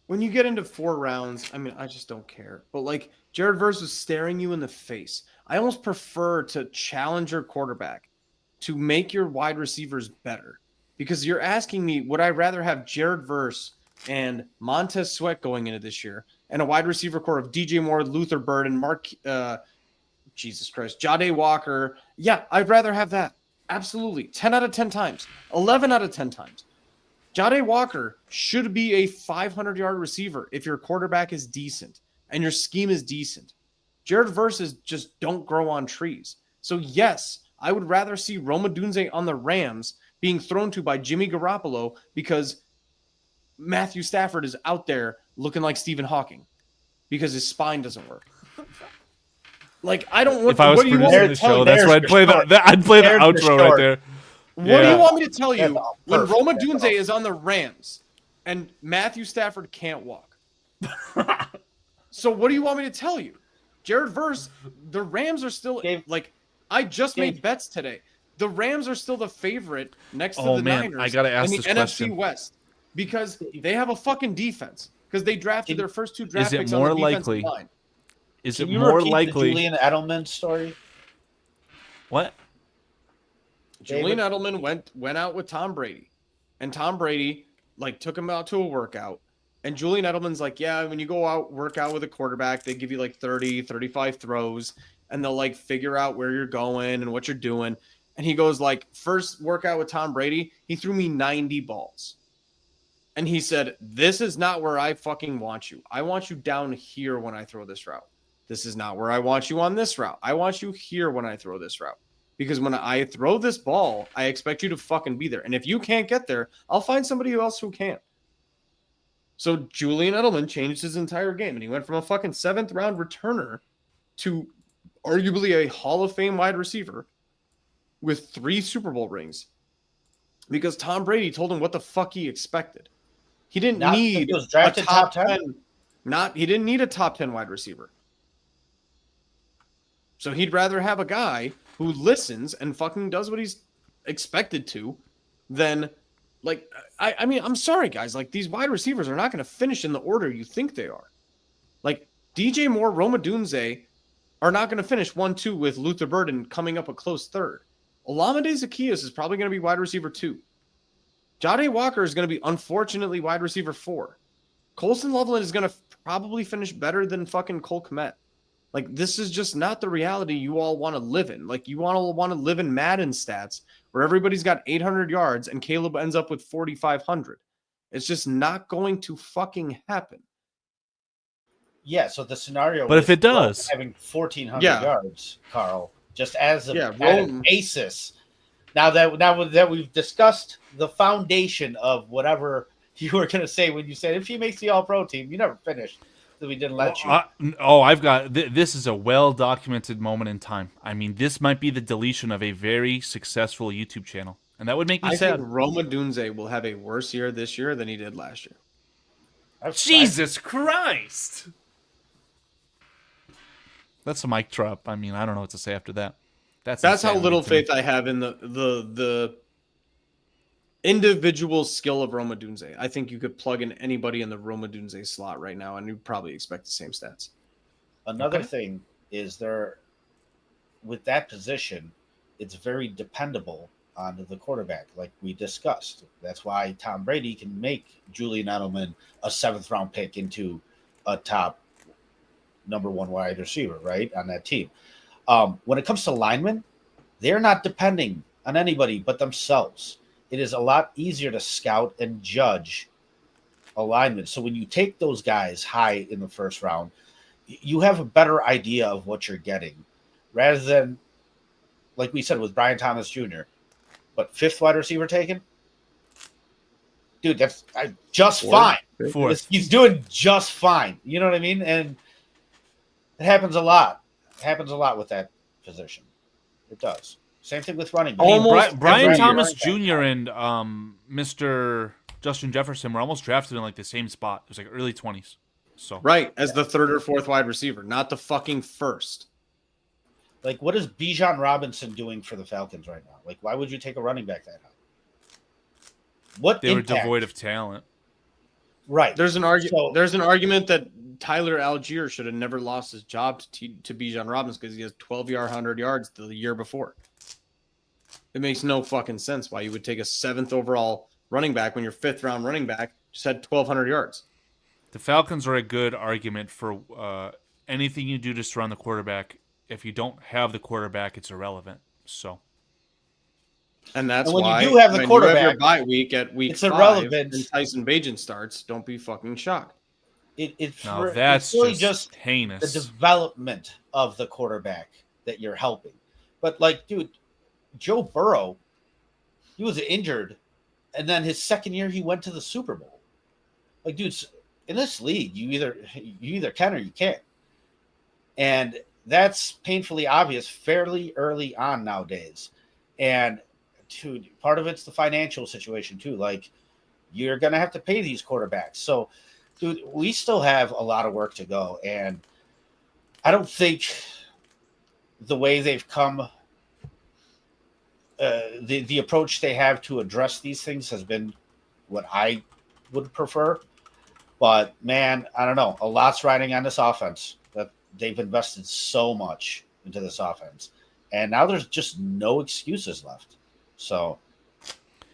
S3: When you get into 4 rounds, I mean, I just don't care. But like Jared Verse was staring you in the face. I almost prefer to challenge your quarterback to make your wide receivers better. Because you're asking me, would I rather have Jared Verse and Montez Sweat going into this year and a wide receiver core of DJ Moore, Luther Bird, and Jesus Christ, Jahdae Walker? Yeah, I'd rather have that. Absolutely. 10 out of 10 times. 11 out of 10 times. Jahdae Walker should be a 500-yard receiver if your quarterback is decent and your scheme is decent. Jared Verse just don't grow on trees. So yes, I would rather see Rome Odunze on the Rams being thrown to by Jimmy Garoppolo because Matthew Stafford is out there looking like Stephen Hawking because his spine doesn't work. Like, I don't want.
S2: If I was
S3: what do you want me
S2: producing
S3: to
S2: the
S3: tell
S2: show,
S3: you?
S2: that's where I'd play I'd play the
S1: There's the
S2: outro right
S1: short.
S2: there.
S3: What do you
S2: Yeah.
S3: want me to tell you
S1: That's
S3: when
S1: perfect.
S3: Rome
S1: That's
S3: Odunze
S1: awesome.
S3: is on the Rams and Matthew Stafford can't walk? So what do you want me to tell you? Jared Verse, the Rams are still
S1: Dave-
S3: like I just
S1: Dave-
S3: made bets today. The Rams are still the favorite next to
S2: Oh,
S3: the
S2: man,
S3: Niners
S2: I gotta ask
S3: in the
S2: this
S3: NFC
S2: question.
S3: West because they have a fucking defense because they drafted their first 2 draft
S2: Is it
S3: picks
S2: more
S3: on the defensive
S2: likely-
S3: line.
S2: Is
S1: Can
S2: it
S1: you
S2: more
S1: repeat
S2: likely?
S1: the Julian Edelman story?
S2: What?
S3: Julian
S1: David?
S3: Edelman went out with Tom Brady, and Tom Brady like took him out to a workout. And Julian Edelman's like, yeah, when you go out, work out with a quarterback, they give you like 30, 35 throws, and they'll like figure out where you're going and what you're doing. And he goes like, first workout with Tom Brady, he threw me 90 balls. And he said, this is not where I fucking want you. I want you down here when I throw this route. This is not where I want you on this route. I want you here when I throw this route. Because when I throw this ball, I expect you to fucking be there. And if you can't get there, I'll find somebody else who can. So Julian Edelman changed his entire game. And he went from a fucking 7th round returner to arguably a Hall of Fame wide receiver with 3 Super Bowl rings. Because Tom Brady told him what the fuck he expected. He didn't
S1: Not
S3: need
S1: if he was
S3: a
S1: drafted
S3: top
S1: top 10?
S3: 10. He didn't need a top 10 wide receiver. So he'd rather have a guy who listens and fucking does what he's expected to than Like, I mean, I'm sorry, guys. Like, these wide receivers are not going to finish in the order you think they are. Like, DJ Moore, Roma Dunze are not going to finish 1-2 with Luther Burden coming up a close third. Olamide Zaccheaus is probably going to be wide receiver 2. Jahdae Walker is going to be, unfortunately, wide receiver 4. Colson Loveland is going to probably finish better than fucking Cole Kmet. Like, this is just not the reality you all want to live in. Like, you all want to live in Madden stats where everybody's got 800 yards and Caleb ends up with 4,500. It's just not going to fucking happen.
S1: Yeah, so the scenario,
S2: But if it does,
S1: having 1,400
S3: Yeah.
S1: yards, Carl, just as a
S3: Rome.
S1: basis. Now that we've discussed the foundation of whatever you were going to say when you said if he makes the All-Pro team, you never finished. So we didn't let you.
S2: I've got this is a well-documented moment in time. I mean, this might be the deletion of a very successful YouTube channel, and that would make me
S3: I
S2: sad.
S3: think Roma Dunze will have a worse year this year than he did last year.
S2: Jesus Christ! That's a mic drop. I mean, I don't know what to say after that. That's
S3: how little
S2: insanity to me.
S3: faith I have in the individual skill of Roma Dunze. I think you could plug in anybody in the Roma Dunze slot right now, and you'd probably expect the same stats.
S1: Another thing is with that position, it's very dependable on the quarterback, like we discussed. That's why Tom Brady can make Julian Edelman a 7th-round pick into a top number 1 wide receiver, right, on that team. When it comes to linemen, they're not depending on anybody but themselves. It is a lot easier to scout and judge a lineman. So when you take those guys high in the first round, you have a better idea of what you're getting rather than, like we said, with Brian Thomas Jr., but 5th wide receiver taken? Dude, that's just fine.
S2: 4th.
S1: He's doing just fine. You know what I mean? And it happens a lot. It happens a lot with that position. It does. Same thing with running back.
S2: Brian Thomas Jr. and Mr. Justin Jefferson were almost drafted in like the same spot. It was like early 20s. So
S3: right, as the 3rd or 4th wide receiver, not the fucking 1st.
S1: Like, what is Bijan Robinson doing for the Falcons right now? Like, why would you take a running back that high? What
S2: they
S1: impact?
S2: were devoid of talent.
S1: Right.
S3: There's an argument that Tyler Algier should have never lost his job to Bijan Robinson because he has 1,200 yards the year before. It makes no fucking sense why you would take a 7th overall running back when your 5th-round running back just had 1,200 yards.
S2: The Falcons are a good argument for anything you do to surround the quarterback. If you don't have the quarterback, it's irrelevant. So,
S3: and that's
S1: when
S3: why
S1: you do have the quarterback,
S3: you have your bye week at week
S1: it's
S3: 5
S1: irrelevant.
S3: And Tyson Bagent starts. Don't be fucking shocked.
S1: It's
S2: really just heinous.
S1: The development of the quarterback that you're helping. But like, dude, Joe Burrow, he was injured, and then his 2nd year he went to the Super Bowl. Like, dude, in this league, you either can or you can't, and that's painfully obvious fairly early on nowadays. And dude, part of it's the financial situation too. Like, you're gonna have to pay these quarterbacks. So, dude, we still have a lot of work to go, and I don't think the way they've come, the approach they have to address these things has been what I would prefer. But man, I don't know. A lot's riding on this offense. That they've invested so much into this offense, and now there's just no excuses left. So,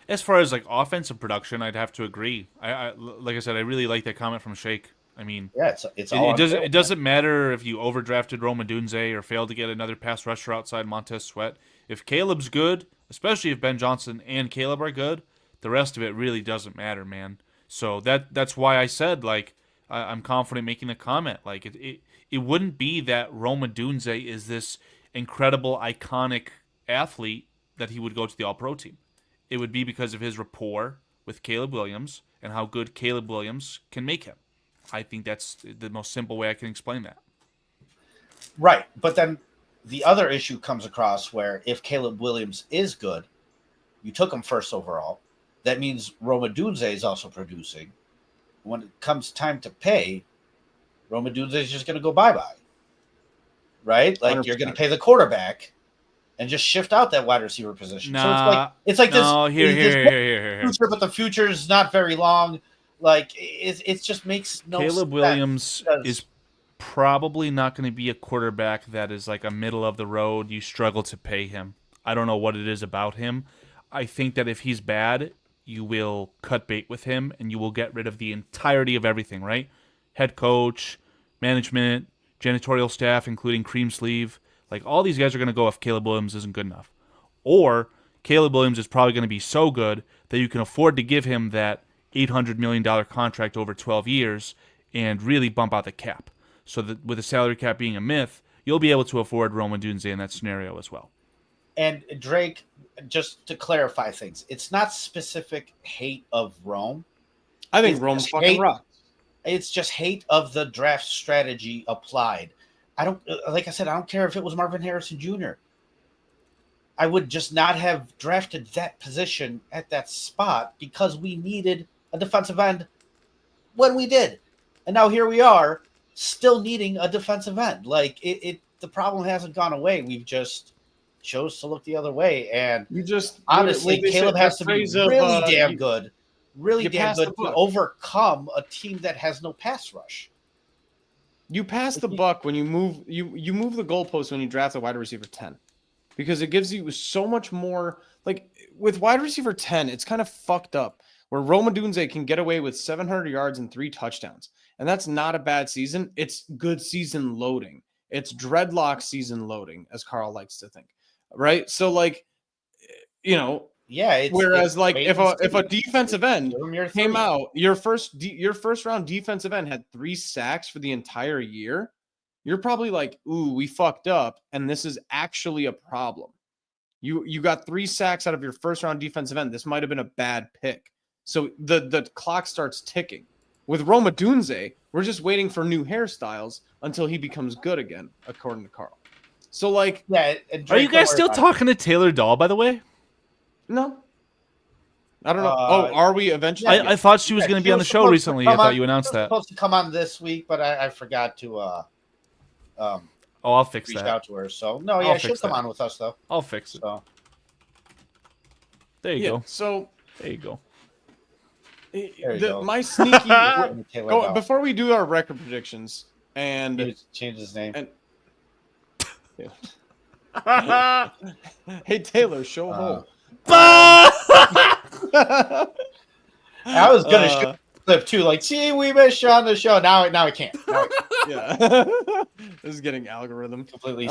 S2: as far as like offensive production, I'd have to agree. I like I said, I really like that comment from Shake. I mean,
S1: yeah,
S2: it doesn't matter if you overdrafted Roma Dunze or failed to get another pass rusher outside Montez Sweat. If Caleb's good, especially if Ben Johnson and Caleb are good, the rest of it really doesn't matter, man. So that's why I said, like, I'm confident making the comment. Like, it wouldn't be that Roma Dunze is this incredible, iconic athlete that he would go to the All-Pro team. It would be because of his rapport with Caleb Williams and how good Caleb Williams can make him. I think that's the most simple way I can explain that.
S1: Right. But then the other issue comes across where if Caleb Williams is good, you took him 1st overall, that means Roma Dunze is also producing. When it comes time to pay, Roma Dunze is just going to go bye-bye. Right? Like, 100%. You're going to pay the quarterback, and just shift out that wide receiver position. So
S2: Nah,
S1: it's like
S2: no,
S1: this.
S2: here.
S1: Future, but the future is not very long. Like it just makes no sense.
S2: Caleb Williams
S1: because-
S2: is probably not going to be a quarterback that is like a middle of the road. You struggle to pay him. I don't know what it is about him. I think that if he's bad, you will cut bait with him and you will get rid of the entirety of everything, right? Head coach, management, janitorial staff, including cream sleeve. Like all these guys are going to go if Caleb Williams isn't good enough. Or Caleb Williams is probably going to be so good that you can afford to give him that $800 million contract over 12 years and really bump out the cap. So that with the salary cap being a myth, you'll be able to afford Rome Odunze in that scenario as well.
S1: And Drake, just to clarify things, it's not specific hate of Rome.
S3: I think
S1: It's
S3: Rome's
S1: just
S3: fucking
S1: hate.
S3: rock.
S1: It's just hate of the draft strategy applied. I don't, like I said, I don't care if it was Marvin Harrison Jr. I would just not have drafted that position at that spot because we needed a defensive end when we did. And now here we are still needing a defensive end. Like the problem hasn't gone away. We've just chose to look the other way. And
S3: You just
S1: honestly,
S3: what they
S1: Caleb
S3: said,
S1: has
S3: that
S1: to be
S3: phrase of,
S1: really damn
S3: you-
S1: good, really
S3: you
S1: damn
S3: passed the
S1: good to
S3: buck.
S1: overcome a team that has no pass rush.
S3: You pass the buck when you move the goalpost when you draft a wide receiver 10. Because it gives you so much more. Like with wide receiver 10, it's kind of fucked up where Rome Odunze can get away with 700 yards and 3 touchdowns. And that's not a bad season. It's good season loading. It's dreadlock season loading, as Carl likes to think. Right? So like, you know,
S1: Yeah.
S3: whereas like
S1: wait
S3: if
S1: and
S3: a
S1: see.
S3: defensive end
S1: Give 'em your
S3: came
S1: three.
S3: out, your first round defensive end had 3 sacks for the entire year, you're probably like, ooh, we fucked up, and this is actually a problem. You got 3 sacks out of your first round defensive end. This might have been a bad pick. So the clock starts ticking. With Rome Odunze, we're just waiting for new hairstyles until he becomes good again, according to Carl. So like,
S1: Yeah. And
S2: Are
S1: Drake,
S2: you
S1: don't
S2: guys
S1: worry
S2: still
S1: about it.
S2: talking to Taylor Dahl, by the way?
S3: no. I don't know. Are we eventually?
S2: I thought she was
S1: Yeah,
S2: going to
S1: she
S2: be on the
S1: was
S2: show
S1: supposed to
S2: recently. I
S1: come
S2: thought
S1: on-
S2: you announced
S1: she was
S2: that.
S1: supposed to come on this week, but I forgot to
S2: Oh, I'll fix
S1: reach
S2: that.
S1: out to her. So no,
S2: I'll
S1: yeah, she'll
S2: fix
S1: come
S2: that.
S1: on with us though.
S2: I'll fix it.
S1: So
S2: There you
S3: Yeah.
S2: go.
S3: So
S2: There you go.
S1: you go.
S3: my sneaky
S1: Taylor
S3: go,
S1: Dahl.
S3: before we do our record predictions and
S1: He changed his name.
S3: and hey Taylor, show hole.
S1: I was gonna shoot a clip too. Like, see, we missed you on the show. Now I can't. Now I can't.
S3: Yeah. This is getting algorithm.
S1: Completely.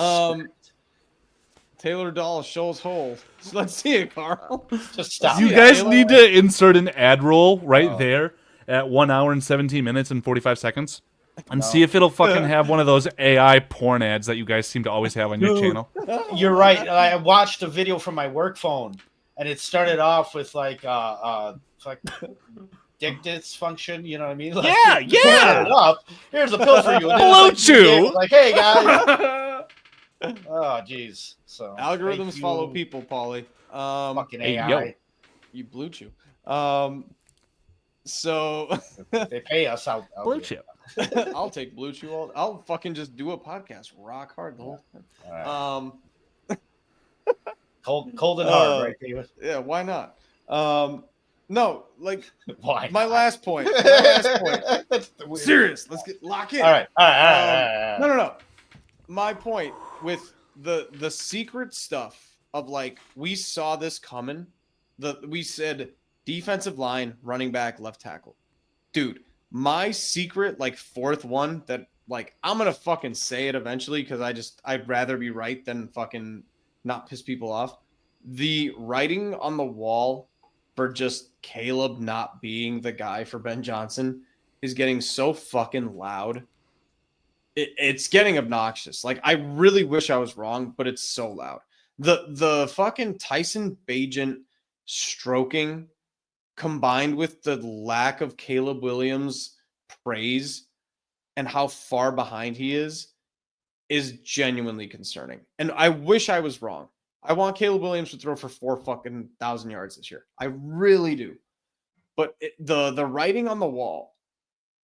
S3: Taylor Dahl shows hole. So let's see it, Carl.
S1: Just stop.
S2: You
S3: Yeah,
S2: guys
S3: Taylor.
S2: need to insert an ad roll right
S1: Oh.
S2: there at 1 hour and 17 minutes and 45 seconds and
S1: No.
S2: see if it'll fucking have one of those AI porn ads that you guys seem to always have on your
S1: Dude.
S2: channel.
S1: You're right. I watched a video from my work phone, and it started off with like dick dysfunction. You know what I mean? Like,
S2: Yeah,
S1: you turn it up. Here's a pill for you. And then
S2: Blue
S1: it's like,
S2: Chew.
S1: like, hey guys. Oh, jeez. So
S3: Algorithms
S1: thank you,
S3: follow people, Paulie.
S1: Fucking
S2: Hey,
S1: AI.
S2: yo.
S3: You blue chew. So
S1: If they pay us, I'll
S2: Blue
S1: do it.
S2: chip.
S3: I'll take blue chew. I'll fucking just do a podcast rock hard the whole time.
S1: All right. Cold and hard, right, David?
S3: Yeah, why not? No, like
S1: Why?
S3: my
S1: not?
S3: last point. My last point.
S1: That's the weird-
S3: Serious. Let's get lock in.
S1: All right. All right.
S3: No. My point with the secret stuff of like we saw this coming. We said defensive line, running back, left tackle. Dude, my secret like fourth one that like I'm gonna fucking say it eventually because I'd rather be right than fucking not piss people off. The writing on the wall for just Caleb not being the guy for Ben Johnson is getting so fucking loud. It's getting obnoxious. Like I really wish I was wrong, but it's so loud. The fucking Tyson Bagent stroking combined with the lack of Caleb Williams praise and how far behind he is genuinely concerning. And I wish I was wrong. I want Caleb Williams to throw for 4,000 yards this year. I really do. But the writing on the wall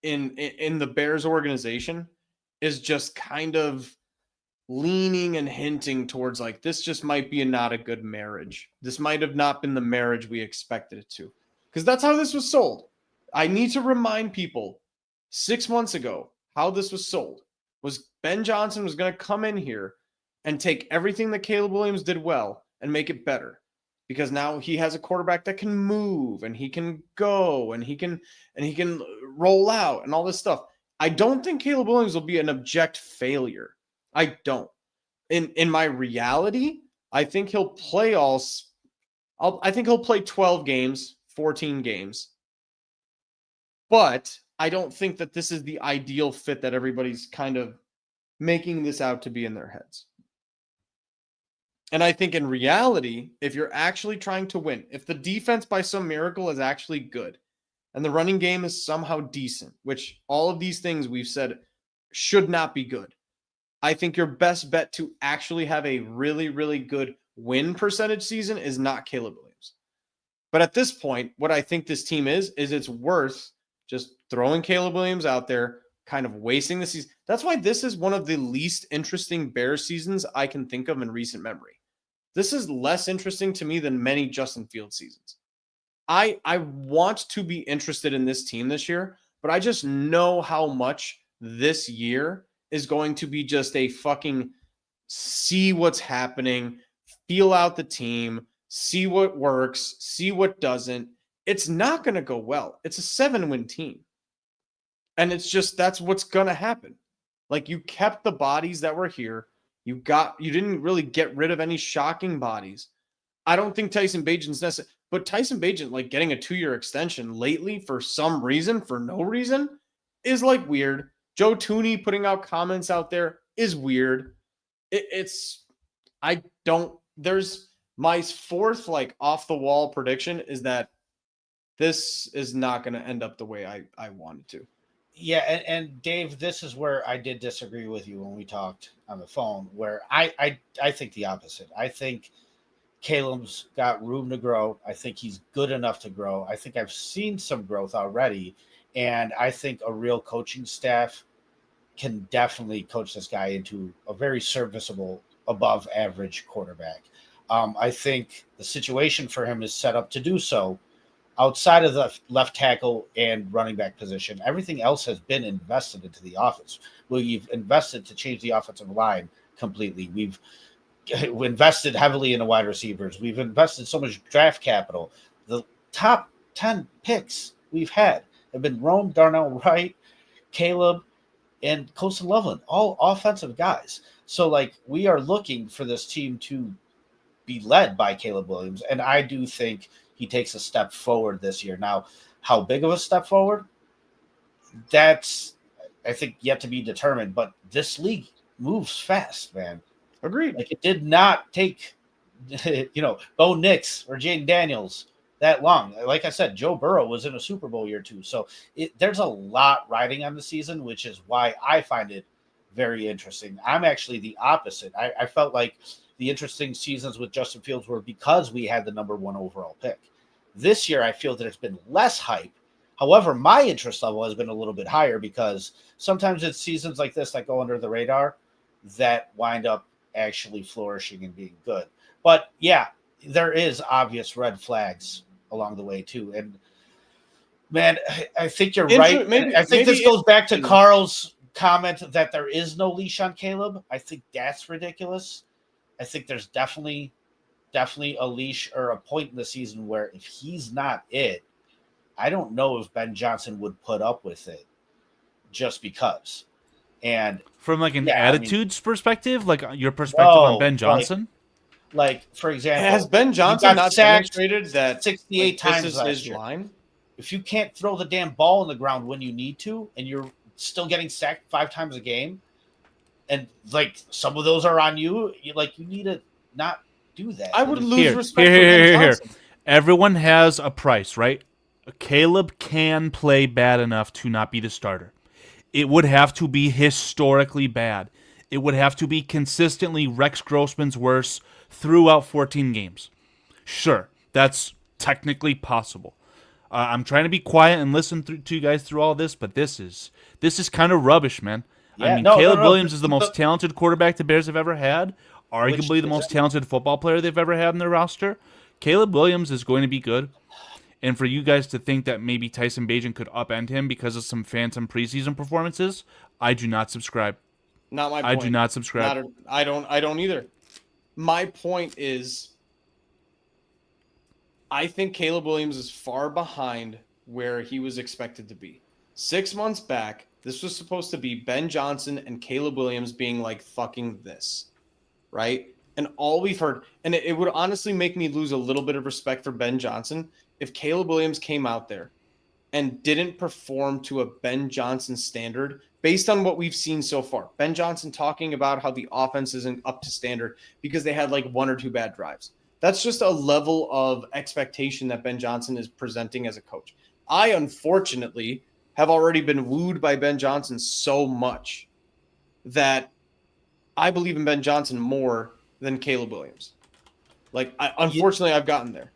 S3: in the Bears organization is just kind of leaning and hinting towards like this just might be not a good marriage. This might have not been the marriage we expected it to. Because that's how this was sold. I need to remind people 6 months ago how this was sold was Ben Johnson was going to come in here and take everything that Caleb Williams did well and make it better. Because now he has a quarterback that can move and he can go and he can roll out and all this stuff. I don't think Caleb Williams will be an abject failure. I don't. In my reality, I think he'll play I think he'll play 12 games, 14 games. But I don't think that this is the ideal fit that everybody's kind of making this out to be in their heads. And I think in reality, if you're actually trying to win, if the defense by some miracle is actually good and the running game is somehow decent, which all of these things we've said should not be good, I think your best bet to actually have a really, really good win percentage season is not Caleb Williams. But at this point, what I think this team is it's worth just throwing Caleb Williams out there, kind of wasting the season. That's why this is one of the least interesting Bears seasons I can think of in recent memory. This is less interesting to me than many Justin Fields seasons. I want to be interested in this team this year, but I just know how much this year is going to be just a fucking see what's happening, feel out the team, see what works, see what doesn't. It's not going to go well. It's a 7-win team. And it's just, that's what's going to happen. Like, you kept the bodies that were here. You didn't really get rid of any shocking bodies. I don't think Tyson Bagent's necessary, but Tyson Bagent, like, getting a 2-year extension lately for some reason, for no reason, is like weird. Joe Tooney putting out comments out there is weird. There's my fourth, like, off the wall prediction is that this is not going to end up the way I wanted to.
S1: Yeah, and Dave, this is where I did disagree with you when we talked on the phone, where I think the opposite. I think Caleb's got room to grow. I think he's good enough to grow. I think I've seen some growth already, and I think a real coaching staff can definitely coach this guy into a very serviceable, above average quarterback. I think the situation for him is set up to do so. Outside of the left tackle and running back position, everything else has been invested into the offense. We've invested to change the offensive line completely. We've invested heavily in the wide receivers. We've invested so much draft capital. The top 10 picks we've had have been Rome, Darnell Wright, Caleb, and Colson Loveland, all offensive guys. So, like, we are looking for this team to be led by Caleb Williams, and I do think he takes a step forward this year. Now, how big of a step forward? That's, I think, yet to be determined. But this league moves fast, man.
S3: Agreed.
S1: Like, it did not take, Bo Nix or Jaden Daniels that long. Like I said, Joe Burrow was in a Super Bowl year too. So there's a lot riding on the season, which is why I find it very interesting. I'm actually the opposite. I felt like the interesting seasons with Justin Fields were because we had the number 1 overall pick. This year, I feel that it's been less hype. However, my interest level has been a little bit higher because sometimes it's seasons like this that go under the radar that wind up actually flourishing and being good. But yeah, there is obvious red flags along the way too. And man, I think you're right. I think this goes back to Carl's comment that there is no leash on Caleb. I think that's ridiculous. I think there's definitely a leash or a point in the season where if he's not it, I don't know if Ben Johnson would put up with it just because. And
S2: from like an attitudes perspective, like your perspective on Ben Johnson,
S1: like for example,
S3: has Ben Johnson not demonstrated that
S1: 68 times
S3: this is his line?
S1: If you can't throw the damn ball in the ground when you need to, and you're still getting sacked 5 times a game, and like some of those are on you, you need to not do that.
S3: I would lose respect for Ben Johnson.
S2: Everyone has a price, right? Caleb can play bad enough to not be the starter. It would have to be historically bad. It would have to be consistently Rex Grossman's worse throughout 14 games. Sure, that's technically possible. I'm trying to be quiet and listen to you guys through all this, but this is kind of rubbish, man. I mean,
S1: no,
S2: Caleb
S1: no, no.
S2: Williams is the most talented quarterback the Bears have ever had, arguably the most
S1: isn't-
S2: talented football player they've ever had in their roster. Caleb Williams is going to be good. And for you guys to think that maybe Tyson Bagent could upend him because of some phantom preseason performances, I do not subscribe.
S3: Not my point.
S2: I do not subscribe.
S3: I don't either. My point is, I think Caleb Williams is far behind where he was expected to be. 6 months back, this was supposed to be Ben Johnson and Caleb Williams being like fucking this, right? And all we've heard, and it would honestly make me lose a little bit of respect for Ben Johnson if Caleb Williams came out there and didn't perform to a Ben Johnson standard based on what we've seen so far. Ben Johnson talking about how the offense isn't up to standard because they had like 1 or 2 bad drives. That's just a level of expectation that Ben Johnson is presenting as a coach. I, unfortunately, have already been wooed by Ben Johnson so much that I believe in Ben Johnson more than Caleb Williams. Like, unfortunately, I've gotten there.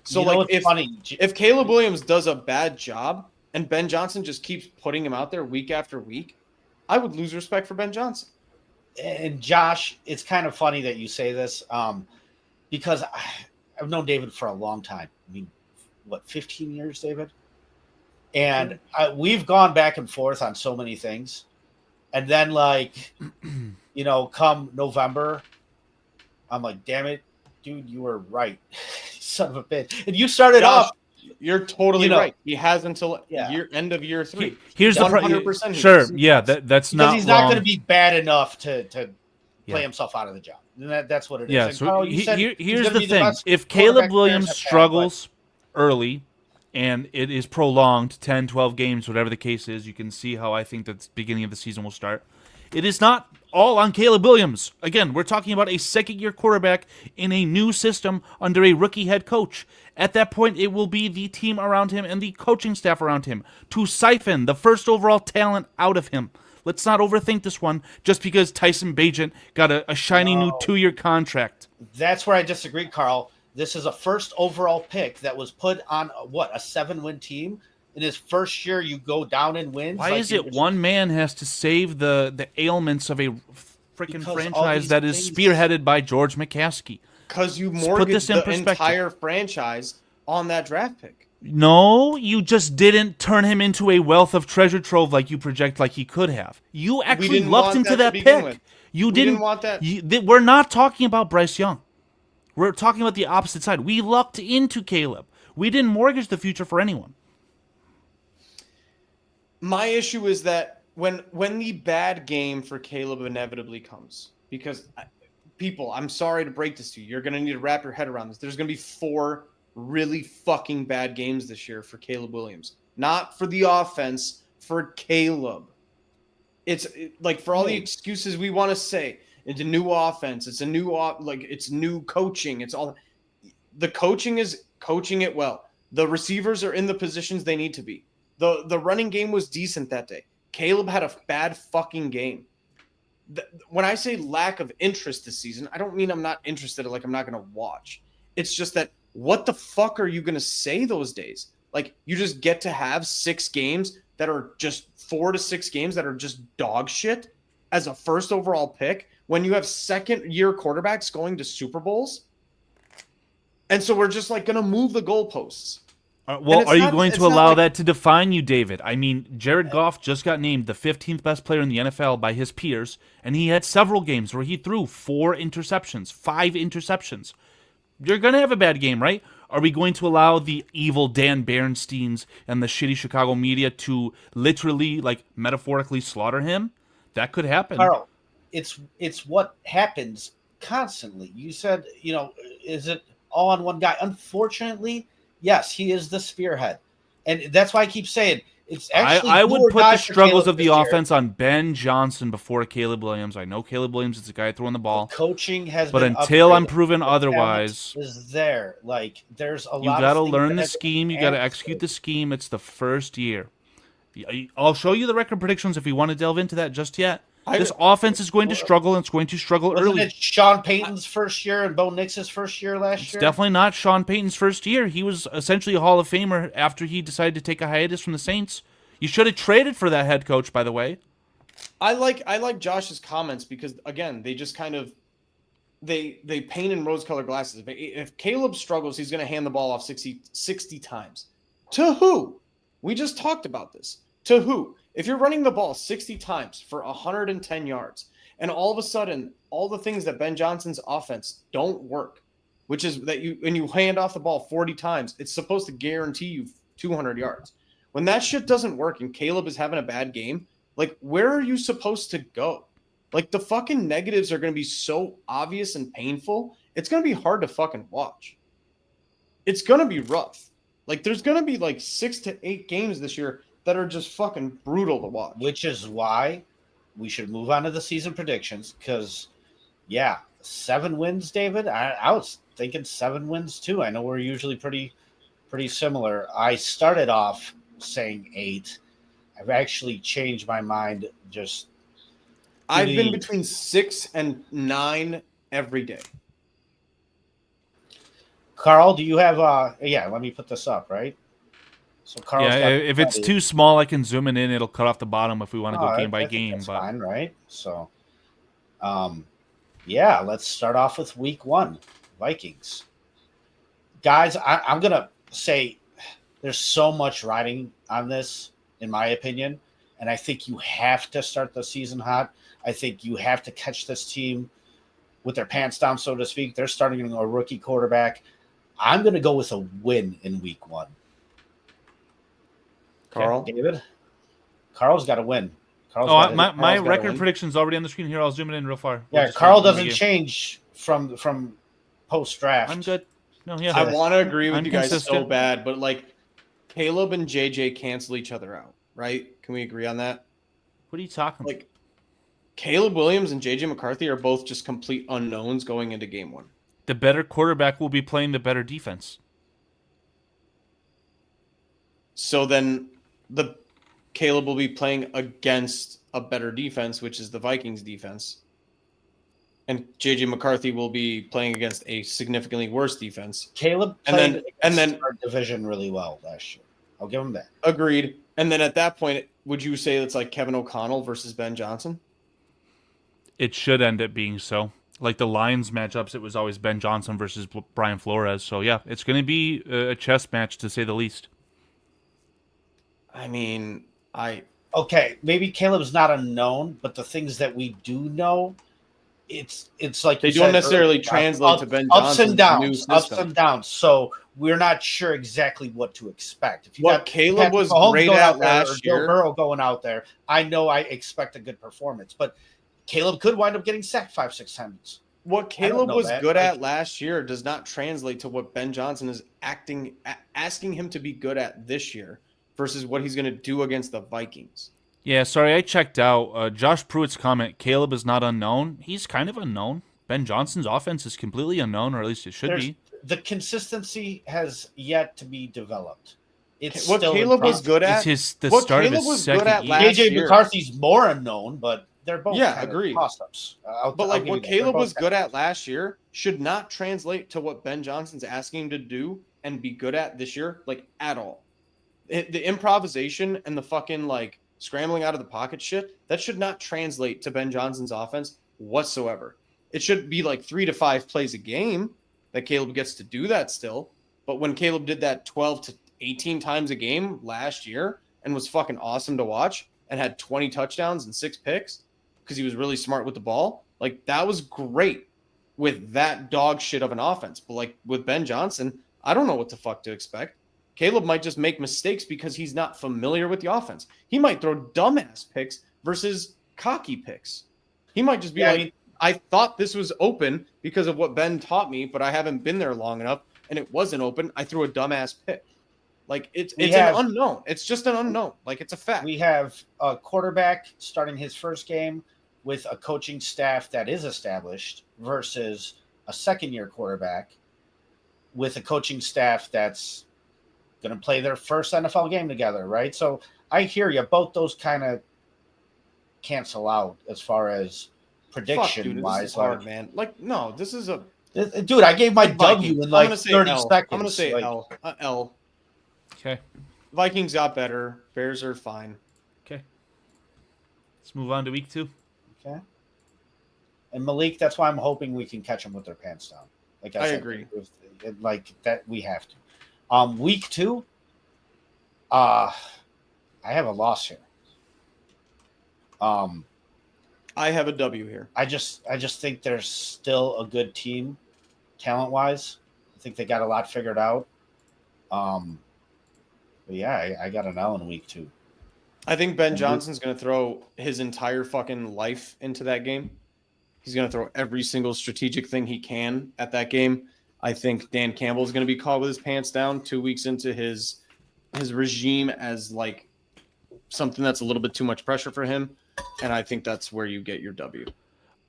S3: So, like, if Caleb Williams does a bad job and Ben Johnson just keeps putting him out there week after week, I would lose respect for Ben Johnson.
S1: And Josh, it's kind of funny that you say this because I've known David for a long time. I mean, what, 15 years, David? And we've gone back and forth on so many things. And then, like, you know, come November, I'm like, damn it, dude, you were right. Son of a bitch. And you started off.
S3: You're totally right. He has until end of year 3.
S2: Here's the 100%. Sure, yeah, that's not.
S1: Because he's not going to be bad enough to play himself out of the job. And that's what it is.
S2: Yeah.
S1: And
S2: So
S1: Carl,
S2: here's the thing: if Caleb Williams struggles early, and it is prolonged 10, 12 games, whatever the case is, you can see how I think that the beginning of the season will start. It is not all on Caleb Williams. Again, we're talking about a second-year quarterback in a new system under a rookie head coach. At that point, it will be the team around him and the coaching staff around him to siphon the first overall talent out of him. Let's not overthink this one just because Tyson Bagent got a shiny new 2-year contract.
S1: That's where I disagree, Carl. This is a first overall pick that was put on, a 7-win team? In his first year, you go down in wins.
S2: Why is it one man has to save the ailments of a freaking franchise that is spearheaded by George McCaskey?
S3: Because you mortgaged the entire franchise on that draft pick.
S2: No, you just didn't turn him into a wealth of treasure trove like you project like he could have. You actually lucked into that pick. You didn't want that. We're not talking about Bryce Young. We're talking about the opposite side. We lucked into Caleb. We didn't mortgage the future for anyone.
S3: My issue is that when the bad game for Caleb inevitably comes, because people, I'm sorry to break this to you, you're going to need to wrap your head around this. There's going to be 4 really fucking bad games this year for Caleb Williams. Not for the offense, for Caleb. It's like, for all the excuses we want to say, it's a new offense, it's a new it's new coaching, it's all. The coaching is coaching it well. The receivers are in the positions they need to be. The running game was decent that day. Caleb had a bad fucking game. When I say lack of interest this season, I don't mean I'm not interested, like I'm not going to watch. It's just that, what the fuck are you going to say those days? Like, you just get to have 6 games that are just 4 to 6 games that are just dog shit as a first overall pick when you have second-year quarterbacks going to Super Bowls? And so we're just like going to move the goalposts.
S2: Well, are you going to allow that to define you, David? I mean, Jared Goff just got named the 15th best player in the NFL by his peers, and he had several games where he threw 4 interceptions, 5 interceptions. You're going to have a bad game, right? Are we going to allow the evil Dan Berensteins and the shitty Chicago media to literally, like, metaphorically slaughter him? That could happen.
S1: Carl, it's what happens constantly. You said, is it all on one guy? Unfortunately, yes, he is the spearhead. And that's why I keep saying it's actually
S2: I would put the struggles of the offense on Ben Johnson before Caleb Williams. I know Caleb Williams is the guy throwing the ball.
S1: The coaching has
S2: but
S1: been
S2: until
S1: upgraded.
S2: I'm proven otherwise,
S1: is there. Like, there's a lot
S2: you got to
S1: of
S2: learn the scheme, you got to execute the scheme. It's the first year. I'll show you the record predictions if you want to delve into that just yet. This offense is going to struggle, and it's going to struggle early.
S1: Wasn't it Sean Payton's first year and Bo Nix's first year last year?
S2: It's definitely not Sean Payton's first year. He was essentially a Hall of Famer after he decided to take a hiatus from the Saints. You should have traded for that head coach, by the way.
S3: I like Josh's comments because again, they just kind of they paint in rose-colored glasses. If Caleb struggles, he's going to hand the ball off 60 times. To who? We just talked about this. To who? If you're running the ball 60 times for 110 yards, and all of a sudden, all the things that Ben Johnson's offense don't work, which is that when you hand off the ball 40 times, it's supposed to guarantee you 200 yards. When that shit doesn't work and Caleb is having a bad game, like, where are you supposed to go? Like, the fucking negatives are going to be so obvious and painful, it's going to be hard to fucking watch. It's going to be rough. Like, there's going to be like 6 to 8 games this year that are just fucking brutal to watch.
S1: Which is why we should move on to the season predictions because, 7 wins, David. I was thinking 7 wins too. I know we're usually pretty similar. I started off saying 8. I've actually changed my mind.
S3: I've been between 6 and 9 every day.
S1: Carl, do you have let me put this up, right? So Carl,
S2: if it's too small, I can zoom it in. It'll cut off the bottom if we want to go game by game.
S1: That's fine, right? So, let's start off with week 1, Vikings. Guys, I'm gonna say there's so much riding on this, in my opinion, and I think you have to start the season hot. I think you have to catch this team with their pants down, so to speak. They're starting a rookie quarterback. I'm going to go with a win in week 1.
S3: Carl?
S1: Okay, David? Carl's got to win.
S2: My record prediction's already on the screen here. I'll zoom it in real far.
S1: Yeah, Carl doesn't change from post-draft.
S2: I'm good. No,
S3: I want to agree with you guys so bad, but like Caleb and JJ cancel each other out, right? Can we agree on that?
S2: What are you talking about?
S3: Like, Caleb Williams and JJ McCarthy are both just complete unknowns going into game 1.
S2: The better quarterback will be playing the better defense.
S3: So then the Caleb will be playing against a better defense, which is the Vikings defense. And JJ McCarthy will be playing against a significantly worse defense.
S1: Caleb played our division really well last year. I'll give him that.
S3: Agreed. And then at that point, would you say it's like Kevin O'Connell versus Ben Johnson?
S2: It should end up being so. Like the Lions matchups, it was always Ben Johnson versus Brian Flores. So, it's going to be a chess match, to say the least.
S3: I mean,
S1: Okay, maybe Caleb's not unknown, but the things that we do know, it's like
S3: they don't necessarily translate to Ben Johnson's
S1: ups and downs. So we're not sure exactly what to expect. If you
S3: what
S1: got
S3: Caleb was great at last year,
S1: Joe Burrow going out there, I know I expect a good performance, but Caleb could wind up getting sacked 5-6 times.
S3: What Caleb was good at last year does not translate to what Ben Johnson is asking him to be good at this year versus what he's going to do against the Vikings.
S2: Yeah, sorry, I checked out. Josh Pruitt's comment, Caleb is not unknown. He's kind of unknown. Ben Johnson's offense is completely unknown, or at least it should be.
S1: The consistency has yet to be developed. It's
S3: what Caleb was good at.
S2: The start of his second year.
S1: AJ McCarthy's more unknown, but they're both
S3: agreed.
S1: toss-ups.
S3: But like what Caleb was good at last year should not translate to what Ben Johnson's asking him to do and be good at this year, like at all. The improvisation and the fucking like scrambling out of the pocket shit, that should not translate to Ben Johnson's offense whatsoever. It should be like 3 to 5 plays a game that Caleb gets to do that still. But when Caleb did that 12 to 18 times a game last year and was fucking awesome to watch and had 20 touchdowns and 6 picks because he was really smart with the ball, like that was great with that dog shit of an offense. But like with Ben Johnson, I don't know what the fuck to expect. Caleb might just make mistakes because he's not familiar with the offense. He might throw dumbass picks versus cocky picks. He might just be I thought this was open because of what Ben taught me, but I haven't been there long enough, and it wasn't open. I threw a dumbass pick. Like, it's an unknown. It's just an unknown. Like, it's a fact.
S1: We have a quarterback starting his first game with a coaching staff that is established versus a second-year quarterback with a coaching staff that's going to play their first NFL game together, right? So I hear you. Both those kind of cancel out as far as prediction-wise.
S3: This is hard, man. Like, no, this is a...
S1: Dude, I gave my W in like 30 seconds.
S3: I'm going to say
S1: like...
S3: L.
S2: Okay.
S3: Vikings got better. Bears are fine.
S2: Okay. Let's move on to week 2.
S1: Okay. And Malik, that's why I'm hoping we can catch them with their pants down. Like I said,
S3: agree.
S1: Like that, we have to. Week 2, I have a loss here.
S3: I have a W here.
S1: I just think they're still a good team, talent wise. I think they got a lot figured out. But yeah, I got an L in week 2.
S3: I think Ben Johnson's going to throw his entire fucking life into that game. He's going to throw every single strategic thing he can at that game. I think Dan Campbell's going to be caught with his pants down 2 weeks into his regime as like something that's a little bit too much pressure for him. And I think that's where you get your W.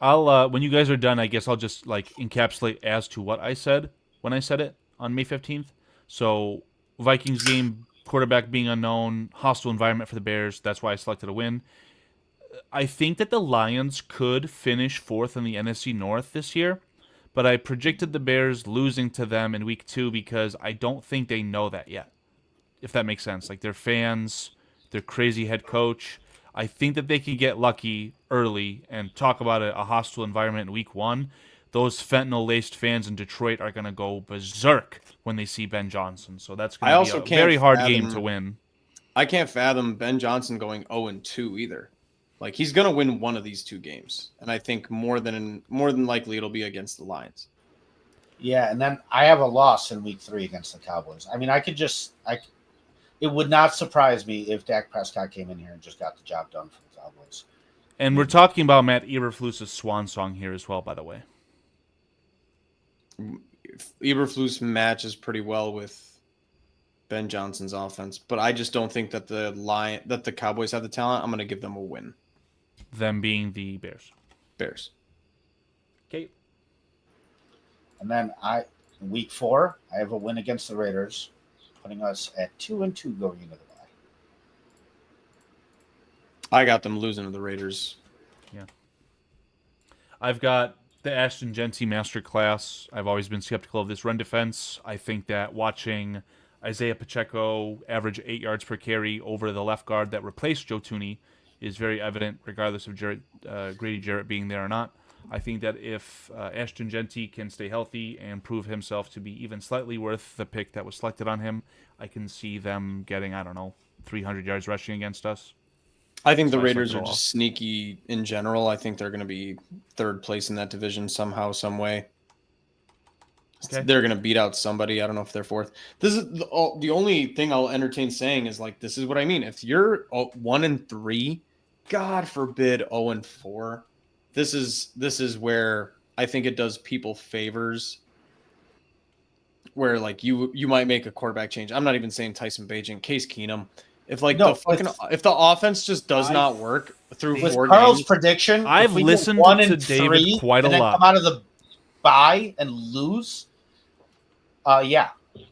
S2: I'll when you guys are done, I guess I'll just like encapsulate as to what I said when I said it on May 15th. So Vikings game, quarterback being unknown, hostile environment for the Bears. That's why I selected a win. I think that the Lions could finish 4th in the NFC North this year, but I projected the Bears losing to them in week 2 because I don't think they know that yet, if that makes sense. Like, their fans, their crazy head coach. I think that they can get lucky early and talk about a hostile environment in week 1. Those fentanyl-laced fans in Detroit are going to go berserk when they see Ben Johnson. So that's going to be a very hard game to win.
S3: I can't fathom Ben Johnson going 0-2 either. Like, he's going to win one of these 2 games. And I think more than likely it'll be against the Lions.
S1: Yeah, and then I have a loss in week 3 against the Cowboys. I mean, it would not surprise me if Dak Prescott came in here and just got the job done for the Cowboys.
S2: And we're talking about Matt Eberflus's swan song here as well, by the way.
S3: Eberflus matches pretty well with Ben Johnson's offense, but I just don't think that the Cowboys have the talent. I'm going to give them a win.
S2: Them being the Bears.
S3: Bears.
S2: Okay.
S1: And then in week 4, I have a win against the Raiders, putting us at 2-2 going into the bye.
S3: I got them losing to the Raiders.
S2: Yeah. I've got the Ashton Jeanty masterclass. I've always been skeptical of this run defense. I think that watching Isaiah Pacheco average 8 yards per carry over the left guard that replaced Joe Thuney is very evident, regardless of Grady Jarrett being there or not. I think that if Ashton Jeanty can stay healthy and prove himself to be even slightly worth the pick that was selected on him, I can see them getting, 300 yards rushing against us.
S3: I think the Raiders are just sneaky in general. I think they're going to be 3rd place in that division somehow, some way. Okay. They're going to beat out somebody. I don't know if they're 4th. This is the only thing I'll entertain saying is, like, this is what I mean. If you're 1-3, God forbid 0-4, this is where I think it does people favors. Where, like, you might make a quarterback change. I'm not even saying Tyson Bagent, Case Keenum. If if the offense just does not work through 4
S1: Carl's
S3: games,
S1: prediction,
S2: I've listened to David quite a lot.
S1: Come out of the bye and lose. Yeah.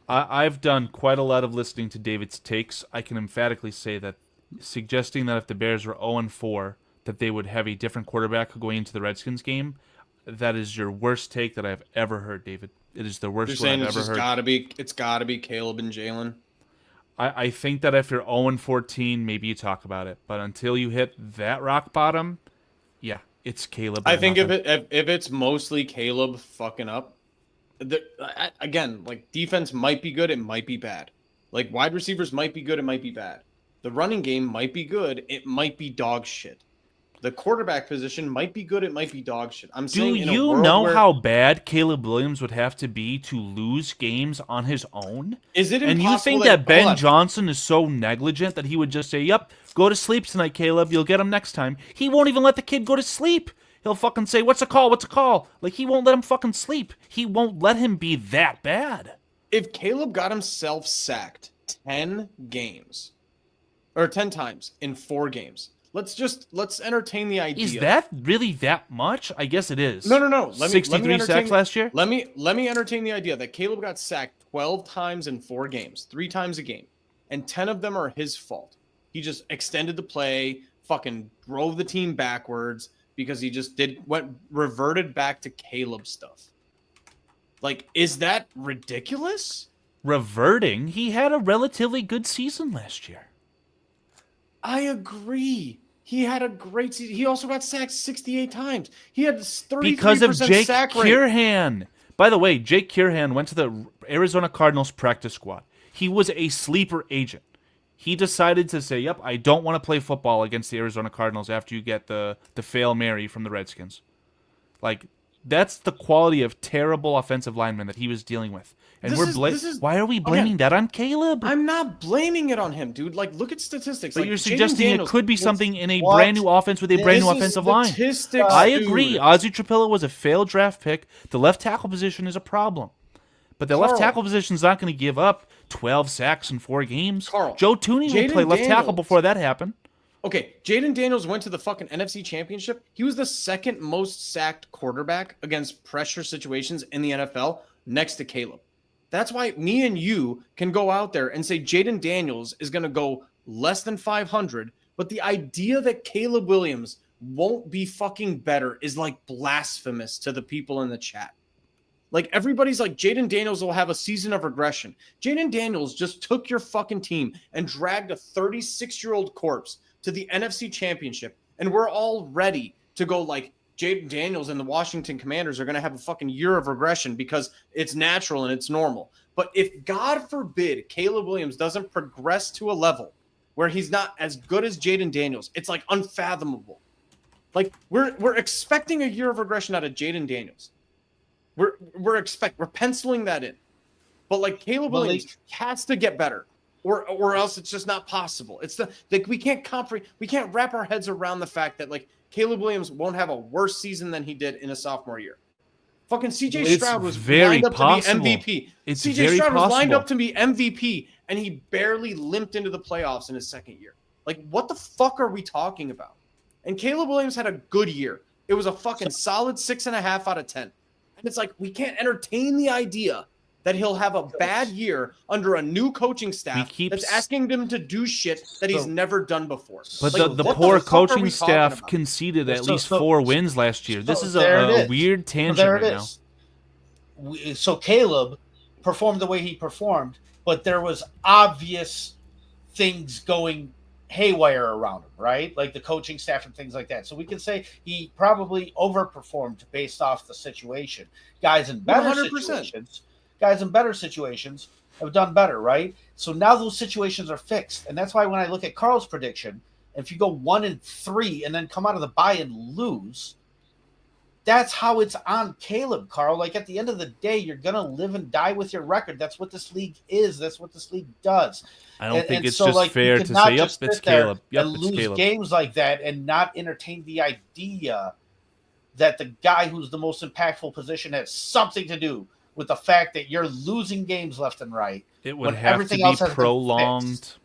S2: I've done quite a lot of listening to David's takes. I can emphatically say that suggesting that if the Bears were 0-4, that they would have a different quarterback going into the Redskins game, that is your worst take that I've ever heard, David. It is the worst one I've ever heard.
S3: It's got to be Caleb and Jaylon.
S2: I think that if you're 0-14, maybe you talk about it. But until you hit that rock bottom, yeah, it's Caleb.
S3: I think if it's mostly Caleb fucking up, again, like, defense might be good, it might be bad. Like, wide receivers might be good, it might be bad. The running game might be good, it might be dog shit. The quarterback position might be good, it might be dog shit.
S2: Do you know how bad Caleb Williams would have to be to lose games on his own?
S3: Is it impossible?
S2: And you think that Ben Johnson is so negligent that he would just say, "Yep, go to sleep tonight, Caleb. You'll get him next time." He won't even let the kid go to sleep. He'll fucking say, "What's a call? What's a call?" Like, he won't let him fucking sleep. He won't let him be that bad.
S3: If Caleb got himself sacked 10 games or 10 times in 4 games. Let's entertain the idea.
S2: Is that really that much? I guess it is.
S3: No.
S2: 63 sacks last year?
S3: Let me entertain the idea that Caleb got sacked 12 times in 4 games, 3 times a game, and 10 of them are his fault. He just extended the play, fucking drove the team backwards because he just reverted back to Caleb stuff. Like, is that ridiculous?
S2: Reverting? He had a relatively good season last year.
S3: I agree. He had a great season. He also got sacked 68 times. He had 33%
S2: Because of Jake
S3: sack rate.
S2: Kierhan. By the way, Jake Kierhan went to the Arizona Cardinals practice squad. He was a sleeper agent. He decided to say, yep, I don't want to play football against the Arizona Cardinals after you get the Fail Mary from the Redskins. Like, that's the quality of terrible offensive linemen that he was dealing with. And why are we blaming that on Caleb?
S3: I'm not blaming it on him, dude. Like, look at statistics.
S2: But
S3: like,
S2: you're suggesting it could be something in a
S1: What?
S2: brand new offense with a brand new offensive line.
S3: Statistics,
S2: I
S3: dude.
S2: agree. Ozzie Trapilla was a failed draft pick. The left tackle position is a problem. But the left tackle position is not going to give up 12 sacks in 4 games.
S3: Carl,
S2: Joe Tooney will play left tackle before that happened.
S3: Okay, Jaden Daniels went to the fucking NFC Championship. He was the second most sacked quarterback against pressure situations in the NFL next to Caleb. That's why me and you can go out there and say Jaden Daniels is going to go less than 500, but the idea that Caleb Williams won't be fucking better is like blasphemous to the people in the chat. Like, everybody's like, Jaden Daniels will have a season of regression. Jaden Daniels just took your fucking team and dragged a 36-year-old corpse to the NFC Championship, and we're all ready to go like, Jaden Daniels and the Washington Commanders are going to have a fucking year of regression because it's natural and it's normal. But if, God forbid, Caleb Williams doesn't progress to a level where he's not as good as Jaden Daniels, it's like unfathomable. Like, we're expecting a year of regression out of Jaden Daniels. We're penciling that in. But like, Caleb Williams has to get better. Or else it's just not possible. It's we can't wrap our heads around the fact that like Caleb Williams won't have a worse season than he did in a sophomore year. Fucking CJ Stroud was lined up to be MVP. CJ Stroud was lined up to be MVP, and he barely limped into the playoffs in his second year. Like, what the fuck are we talking about? And Caleb Williams had a good year. It was a fucking solid 6.5 out of 10. And it's like, we can't entertain the idea that he'll have a bad year under a new coaching staff that's asking him to do shit that he's never done before.
S2: But
S3: like,
S2: the poor coaching staff conceded at least 4 wins last year. This is a weird tangent right now.
S1: So Caleb performed the way he performed, but there was obvious things going haywire around him, right? Like the coaching staff and things like that. So we can say he probably overperformed based off the situation. Guys in better 100%. Guys in better situations have done better, right? So now those situations are fixed. And that's why when I look at Carl's prediction, if you go 1-3 and then come out of the bye and lose, that's how it's on Caleb, Carl. Like, at the end of the day, you're going to live and die with your record. That's what this league is. That's what this league does.
S2: I don't think it's so, just fair to say, yep, it's Caleb. Yep,
S1: and
S2: it's
S1: lose
S2: Caleb.
S1: Games like that and not entertain the idea that the guy who's the most impactful position has something to do with the fact that you're losing games left and right.
S2: It would have to be prolonged.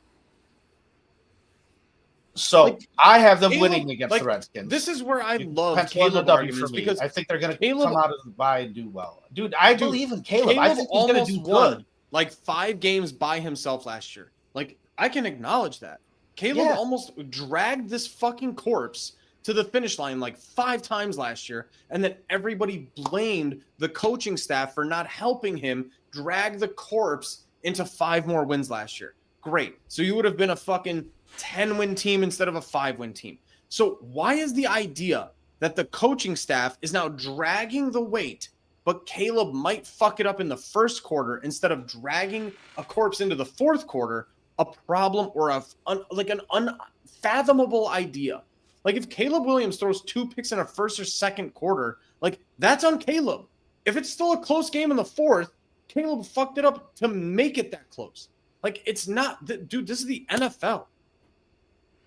S1: So like, I have them winning against the Redskins.
S3: This is where I love Caleb arguments because
S1: I think they're going to come out of the bye and do well. Dude, I believe in Caleb. I think he's going to do good.
S3: Like 5 games by himself last year. Like, I can acknowledge that. Caleb almost dragged this fucking corpse to the finish line like 5 times last year, and then everybody blamed the coaching staff for not helping him drag the corpse into 5 more wins last year. Great. So you would have been a fucking 10-win team instead of a 5-win team. So why is the idea that the coaching staff is now dragging the weight, but Caleb might fuck it up in the first quarter instead of dragging a corpse into the fourth quarter a problem or an unfathomable idea? Like, if Caleb Williams throws 2 picks in a first or second quarter, like, that's on Caleb. If it's still a close game in the fourth, Caleb fucked it up to make it that close. Like, it's not, dude, this is the NFL.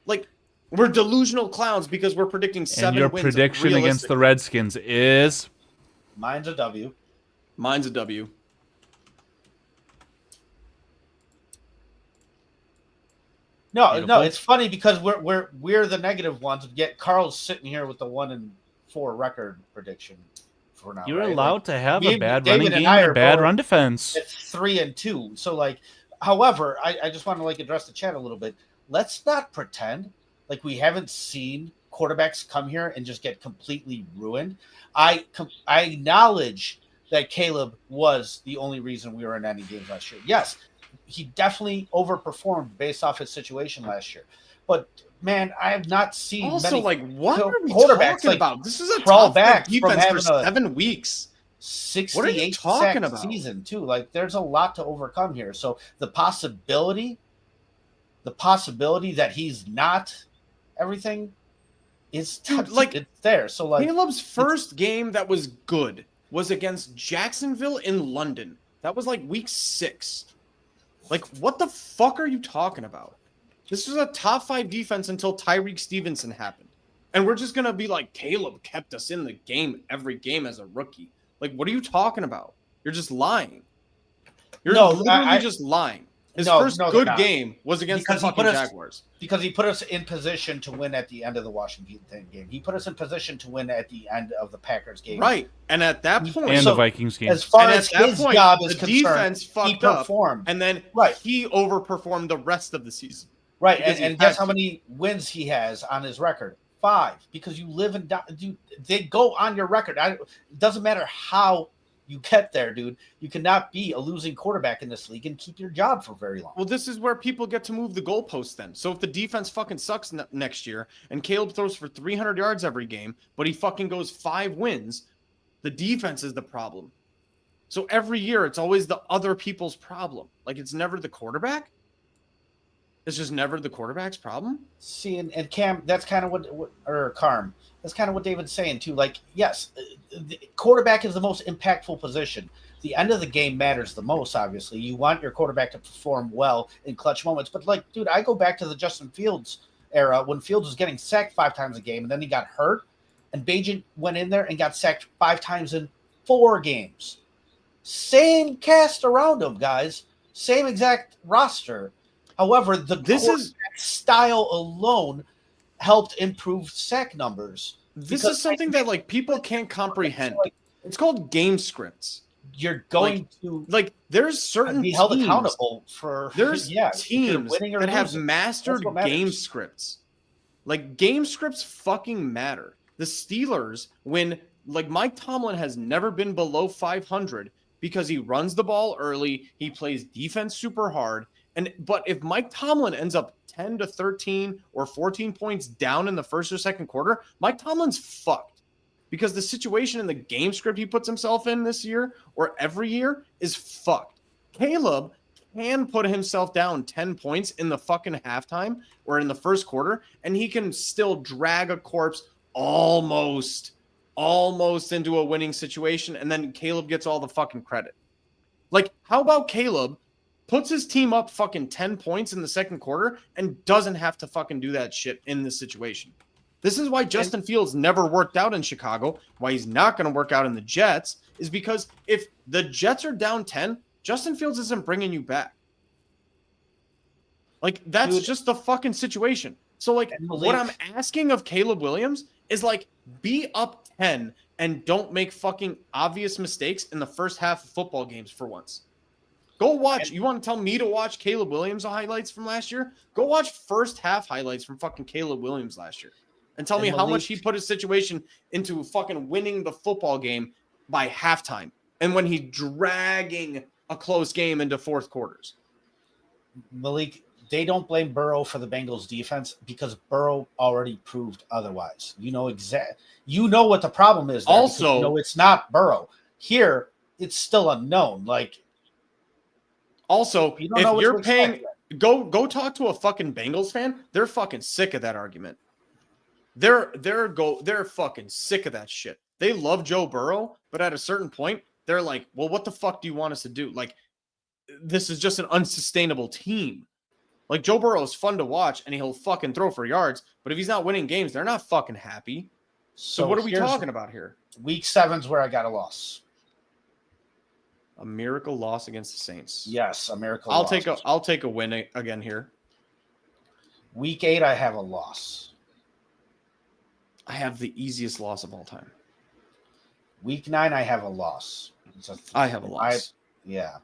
S3: Like, we're delusional clowns because we're predicting 7 wins.
S2: And your prediction against the Redskins is?
S1: Mine's a W.
S3: Mine's a W.
S1: No, it's funny because we're the negative ones, yet Carl's sitting here with the 1-4 record prediction for now.
S2: You're
S1: right?
S2: allowed to have a bad running game and a bad run defense.
S1: It's 3-2. So, like, however, I just want to address the chat a little bit. Let's not pretend like we haven't seen quarterbacks come here and just get completely ruined. I acknowledge that Caleb was the only reason we were in any games last year. Yes, he definitely overperformed based off his situation last year. But man, I have not seen
S3: Also,
S1: many
S3: like, what are we
S1: quarterbacks
S3: talking
S1: like
S3: about? This is a
S1: crawl
S3: top 5
S1: back from
S3: defense for
S1: having a
S3: 7 weeks.
S1: 68
S3: talking
S1: sack
S3: about?
S1: season too. Like, there's a lot to overcome here. So the possibility that he's not everything is
S3: Dude, like,
S1: it's there. So like
S3: Caleb's first game that was good was against Jacksonville in London. That was like week 6. Like, what the fuck are you talking about? This was a top 5 defense until Tyreek Stevenson happened. And we're just going to be like, Caleb kept us in the game every game as a rookie. Like, what are you talking about? You're just lying. You're literally just lying. His first good game was against the fucking Jaguars.
S1: Because he put us in position to win at the end of the Washington game. He put us in position to win at the end of the Packers game.
S3: Right. And at that point...
S2: And the Vikings game.
S1: As far as his job is concerned,
S3: defense fucked up.
S1: Performed.
S3: And then he overperformed the rest of the season.
S1: Right. And guess how many wins he has on his record? 5. Because you live and die. They go on your record. It doesn't matter how you get there, dude. You cannot be a losing quarterback in this league and keep your job for very long.
S3: Well, this is where people get to move the goalposts then. So if the defense fucking sucks next year and Caleb throws for 300 yards every game, but he fucking goes 5 wins, the defense is the problem. So every year it's always the other people's problem. Like, it's never the quarterback. It's just never the quarterback's problem.
S1: See, and Cam, that's kind of or Carm, that's kind of what David's saying too. Like, yes, the quarterback is the most impactful position. The end of the game matters the most, obviously. You want your quarterback to perform well in clutch moments. But, like, dude, I go back to the Justin Fields era when Fields was getting sacked 5 times a game, and then he got hurt, and Bagent went in there and got sacked 5 times in 4 games. Same cast around him, guys. Same exact roster. However, the style alone helped improve sack numbers.
S3: This is something that, like, people can't comprehend. It's called game scripts.
S1: You're going to
S3: there's certain
S1: be held accountable for
S3: teams that have mastered game scripts. Like, game scripts fucking matter. The Steelers, when Mike Tomlin has never been below 500 because he runs the ball early, he plays defense super hard. But if Mike Tomlin ends up 10 to 13 or 14 points down in the first or second quarter, Mike Tomlin's fucked. Because the situation in the game script he puts himself in this year or every year is fucked. Caleb can put himself down 10 points in the fucking halftime or in the first quarter, and he can still drag a corpse almost into a winning situation, and then Caleb gets all the fucking credit. Like, how about Caleb puts his team up fucking 10 points in the second quarter and doesn't have to fucking do that shit in this situation? This is why Justin Fields never worked out in Chicago, why he's not going to work out in the Jets, is because if the Jets are down 10, Justin Fields isn't bringing you back. Like, that's just the fucking situation. So, like, what I'm asking of Caleb Williams is, like, be up 10 and don't make fucking obvious mistakes in the first half of football games for once. Go watch. You want to tell me to watch Caleb Williams highlights from last year? Go watch first half highlights from fucking Caleb Williams last year. And tell me how much he put his situation into fucking winning the football game by halftime. And when he's dragging a close game into fourth quarters.
S1: Malik, they don't blame Burrow for the Bengals defense because Burrow already proved otherwise. You know what the problem is. Also, it's not Burrow. Here, it's still unknown. Like,
S3: also, if you're paying, go talk to a fucking Bengals fan. They're fucking sick of that argument. They're fucking sick of that shit. They love Joe Burrow, but at a certain point, they're like, well, what the fuck do you want us to do? Like, this is just an unsustainable team. Like, Joe Burrow is fun to watch, and he'll fucking throw for yards, but if he's not winning games, they're not fucking happy. So what are we talking about here?
S1: Week 7's where I got a loss.
S3: A miracle loss against the Saints.
S1: Yes, a miracle loss.
S3: I'll take a win again here.
S1: Week 8, I have a loss.
S3: I have the easiest loss of all time.
S1: Week 9, I have a loss.
S3: I have a loss.
S1: Yeah.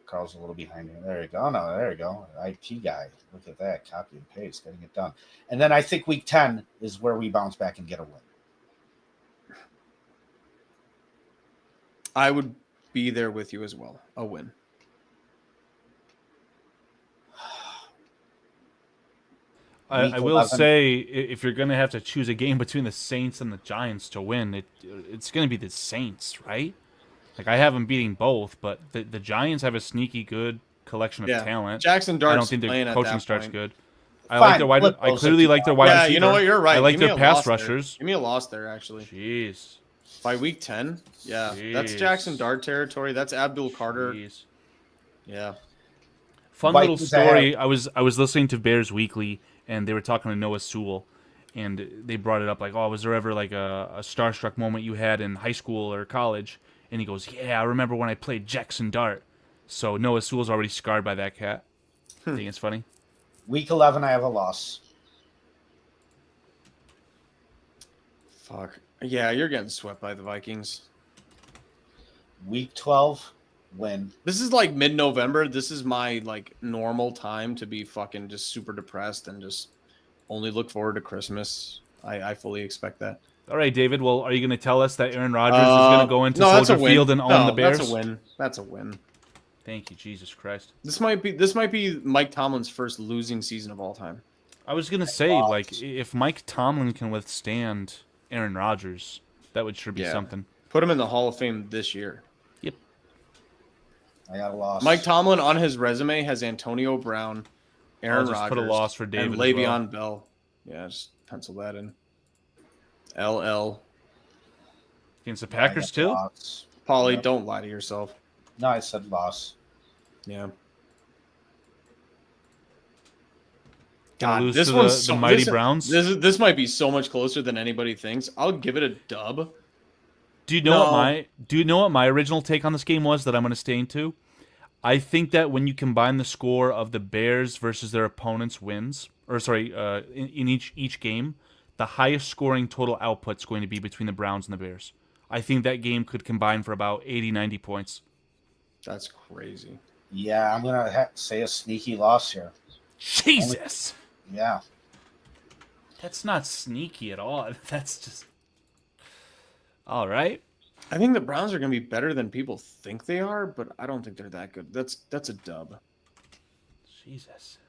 S1: Carl's a little behind me. There you go. No, there you go. IT guy. Look at that. Copy and paste. Getting it done. And then I think week 10 is where we bounce back and get a win.
S3: I would be there with you as well. A win.
S2: I will say, if you're going to have to choose a game between the Saints and the Giants to win, it's going to be the Saints, right? Like, I have them beating both, but the Giants have a sneaky good collection of talent.
S3: Jackson Dart's
S2: I don't think their coaching start's good. I clearly like their wide receiver.
S3: You know what? You're right.
S2: I like
S3: Give
S2: their
S3: me a
S2: pass
S3: loss there.
S2: rushers.
S3: Give me a loss there, actually.
S2: Jeez.
S3: By week 10? Yeah. That's
S2: Jeez.
S3: Jackson Dart territory. That's Abdul Carter.
S2: Jeez.
S3: Yeah.
S2: Fun little story. I was listening to Bears Weekly, and they were talking to Noah Sewell, and they brought it up like, oh, was there ever like a starstruck moment you had in high school or college? And he goes, yeah, I remember when I played Jackson Dart. So Noah Sewell's already scarred by that cat. I think it's funny.
S1: Week 11, I have a loss.
S3: Fuck. Yeah, you're getting swept by the Vikings.
S1: Week 12, win.
S3: This is like mid-November. This is my like normal time to be fucking just super depressed and just only look forward to Christmas. I fully expect that.
S2: All right, David. Well, are you going to tell us that Aaron Rodgers is going to go into Soldier Field and own the Bears?
S3: That's a win. That's a win.
S2: Thank you, Jesus Christ.
S3: This might be Mike Tomlin's first losing season of all time.
S2: I was going to say, like, if Mike Tomlin can withstand Aaron Rodgers, that would sure be something.
S3: Put him in the Hall of Fame this year.
S2: Yep.
S1: I got a loss.
S3: Mike Tomlin on his resume has Antonio Brown, Aaron Rodgers,
S2: put a loss for David
S3: and Le'Veon Bell. Yeah, just pencil that in. LL.
S2: Against the Packers, too?
S3: Paulie, don't lie to yourself.
S1: No, I said loss.
S3: Yeah.
S2: God, lose this one's the mighty Browns.
S3: This might be so much closer than anybody thinks. I'll give it a dub.
S2: Do you know what my original take on this game was that I'm going to stay into? I think that when you combine the score of the Bears versus their opponents' wins, in each game, the highest scoring total output is going to be between the Browns and the Bears. I think that game could combine for about 80, 90 points.
S3: That's crazy.
S1: Yeah, I'm going to say a sneaky loss here.
S2: Jesus.
S1: Yeah.
S2: That's not sneaky at all. That's just... All right.
S3: I think the Browns are going to be better than people think they are, but I don't think they're that good. That's a dub.
S2: Jesus.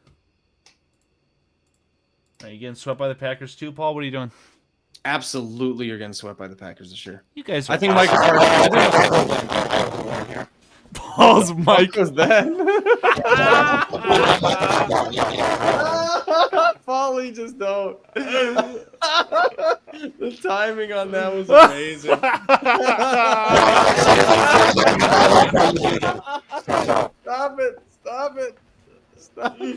S2: Are you getting swept by the Packers too, Paul? What are you doing?
S3: Absolutely, you're getting swept by the Packers this year.
S2: You guys are...
S3: I think Mike
S2: Paul's mic
S3: was that. Paulie, just don't. The timing on that was amazing. Stop it. Stop it. Stop it. You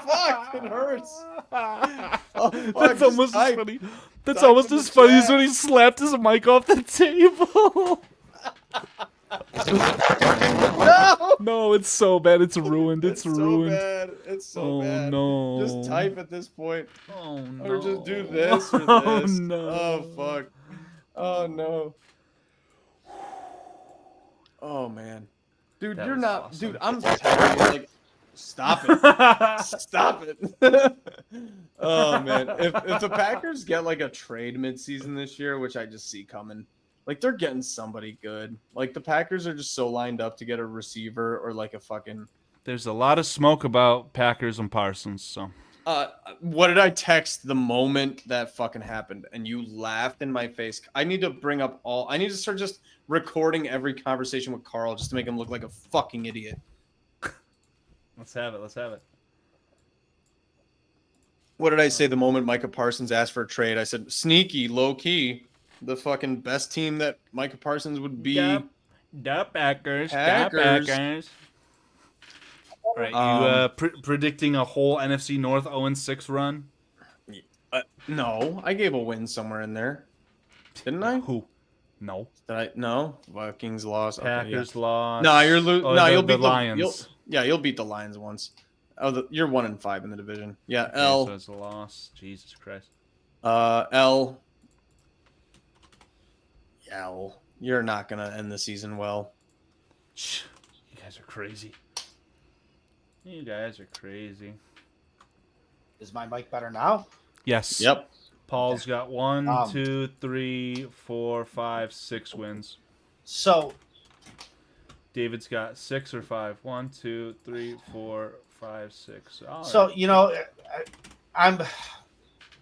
S3: fuck, it hurts. Oh, fuck,
S2: that's almost as funny. That's almost as funny as when he slapped his mic off the table. No, it's so bad. It's ruined. It's ruined.
S3: So bad. It's so bad.
S2: No.
S3: Just type at this point.
S2: Oh no.
S3: Or just do this or this.
S2: Oh no.
S3: Oh fuck. Oh no. Oh man. Dude,
S2: That
S3: you're
S2: was
S3: not
S2: awesome.
S3: dude, I'm telling you, like, stop it. Stop it. Oh man. If the Packers get like a trade midseason this year, which I just see coming, like they're getting somebody good. Like the Packers are just so lined up to get a receiver or like a fucking...
S2: There's a lot of smoke about Packers and Parsons, so...
S3: What did I text the moment that fucking happened? And you laughed in my face. I need to start just recording every conversation with Carl just to make him look like a fucking idiot.
S2: Let's have it.
S3: What did I say the moment Micah Parsons asked for a trade? I said, sneaky, low-key, the fucking best team that Micah Parsons would be.
S2: The Packers. All right, you predicting a whole NFC North 0-6 run?
S3: No, I gave a win somewhere in there. Didn't I?
S2: Who? No.
S3: Did I? No. Vikings lost.
S2: Packers lost.
S3: No, you'll beat the
S2: Lions.
S3: You'll beat the Lions once. Oh, you're 1-5 in the division. Yeah,
S2: Okay,
S3: L.
S2: So it's a loss. Jesus Christ.
S3: L. You're not gonna end the season well.
S2: You guys are crazy. You guys are crazy.
S1: Is my mic better now?
S2: Yes.
S3: Yep.
S2: Paul's got 1,
S1: Um,
S2: 2, 3, 4, 5, 6 wins.
S1: So
S2: David's got 6 or 5. 1, 2, 3, 4, 5, 6. All
S1: So
S2: right.
S1: you know, I'm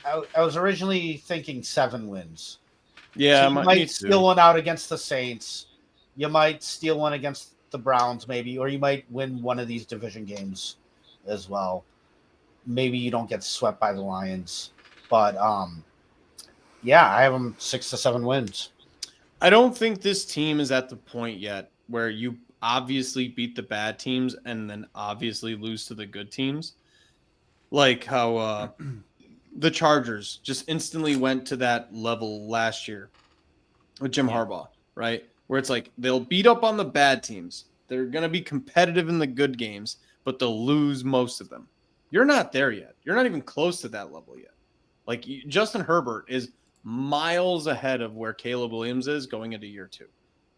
S1: I was originally thinking 7 wins.
S3: Yeah,
S1: So you
S3: me
S1: might
S3: too.
S1: steal one out against the Saints. You might steal one against the Browns, maybe, or you might win one of these division games as well. Maybe you don't get swept by the Lions, but yeah, I have them 6 to 7 wins.
S3: I don't think this team is at the point yet where you obviously beat the bad teams and then obviously lose to the good teams. Like how the Chargers just instantly went to that level last year with Jim Harbaugh, right? Where it's like they'll beat up on the bad teams. They're going to be competitive in the good games, but they'll lose most of them. You're not there yet. You're not even close to that level yet. Like Justin Herbert is miles ahead of where Caleb Williams is going into year 2.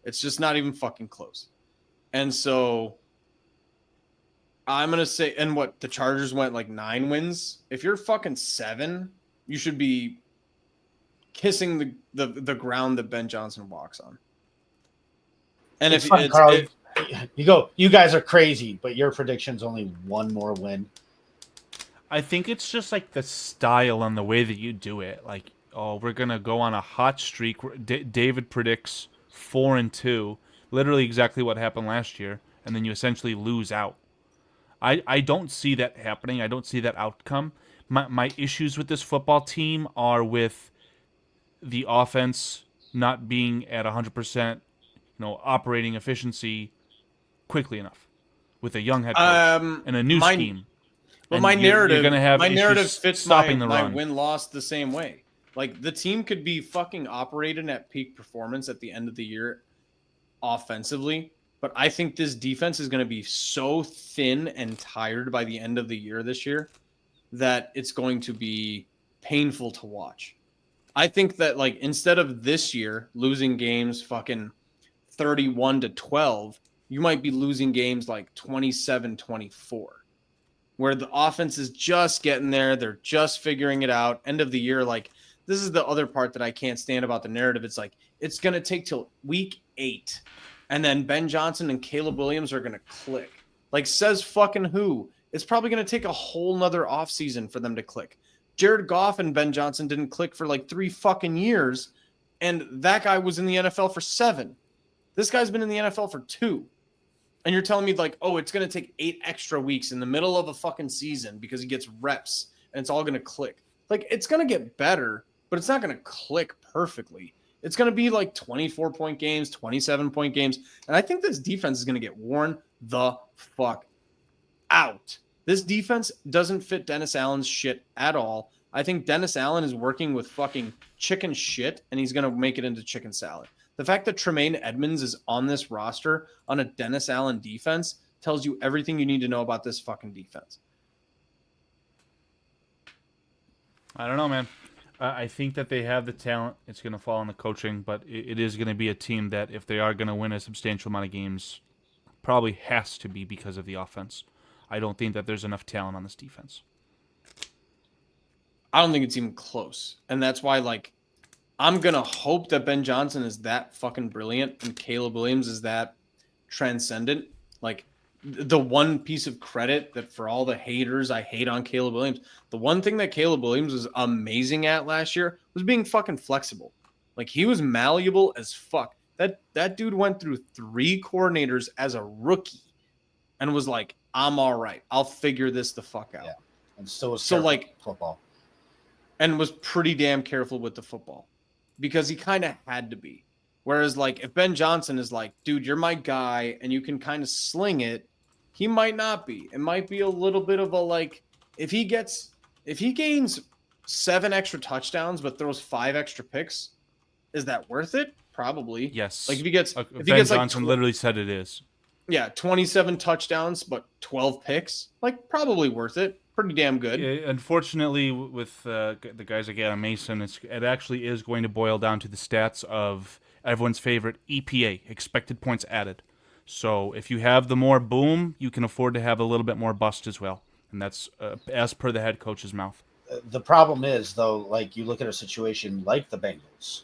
S3: It's just not even fucking close. And so I'm going to say, and what, the Chargers went like 9 wins? If you're fucking 7, you should be kissing the ground that Ben Johnson walks on. And
S1: It's
S3: if
S1: fun,
S3: it's
S1: Carl. You guys are crazy, but your prediction's only 1 more win.
S2: I think it's just like the style and the way that you do it. Like, oh, we're going to go on a hot streak. David predicts 4-2, literally exactly what happened last year, and then you essentially lose out. I don't see that happening. I don't see that outcome. My issues with this football team are with the offense not being at 100%, operating efficiency quickly enough with a young head coach and a new scheme.
S3: But
S2: And
S3: my narrative,
S2: you're gonna have
S3: my narrative
S2: issues
S3: fits
S2: stopping
S3: my
S2: the run.
S3: win-loss the same way. Like the team could be fucking operating at peak performance at the end of the year offensively, but I think this defense is going to be so thin and tired by the end of the year this year that it's going to be painful to watch. I think that like instead of this year losing games fucking 31-12, you might be losing games like 27-24. Where the offense is just getting there. They're just figuring it out. End of the year, like, this is the other part that I can't stand about the narrative. It's like, it's going to take till week 8. And then Ben Johnson and Caleb Williams are going to click. Like, says fucking who? It's probably going to take a whole nother offseason for them to click. Jared Goff and Ben Johnson didn't click for like 3 fucking years. And that guy was in the NFL for 7. This guy's been in the NFL for 2. And you're telling me like, oh, it's going to take 8 extra weeks in the middle of a fucking season because he gets reps and it's all going to click. Like, it's going to get better, but it's not going to click perfectly. It's going to be like 24-point games, 27-point games. And I think this defense is going to get worn the fuck out. This defense doesn't fit Dennis Allen's shit at all. I think Dennis Allen is working with fucking chicken shit and he's going to make it into chicken salad. The fact that Tremaine Edmonds is on this roster on a Dennis Allen defense tells you everything you need to know about this fucking defense.
S2: I don't know, man. I think that they have the talent. It's going to fall on the coaching, but it is going to be a team that, if they are going to win a substantial amount of games, probably has to be because of the offense. I don't think that there's enough talent on this defense.
S3: I don't think it's even close. And that's why, like, I'm going to hope that Ben Johnson is that fucking brilliant and Caleb Williams is that transcendent. Like, the one piece of credit that for all the haters I hate on Caleb Williams, the one thing that Caleb Williams was amazing at last year was being fucking flexible. Like, he was malleable as fuck. That dude went through 3 coordinators as a rookie and was like, I'm all right. I'll figure this the fuck out.
S1: Yeah. And still was
S3: so like
S1: football.
S3: And was pretty damn careful with the football. Because he kind of had to be. Whereas, like, if Ben Johnson is like, dude, you're my guy, and you can kind of sling it, he might not be. It might be a little bit of a, like, if he gains 7 extra touchdowns but throws 5 extra picks, is that worth it? Probably.
S2: Yes.
S3: Like, if he gets
S2: Johnson literally said it is.
S3: Yeah, 27 touchdowns but 12 picks, like, probably worth it. Pretty damn good.
S2: Unfortunately, with the guys like Adam Mason, it actually is going to boil down to the stats of everyone's favorite EPA, expected points added. So if you have the more boom, you can afford to have a little bit more bust as well. And that's as per the head coach's mouth.
S1: The problem is, though, like you look at a situation like the Bengals.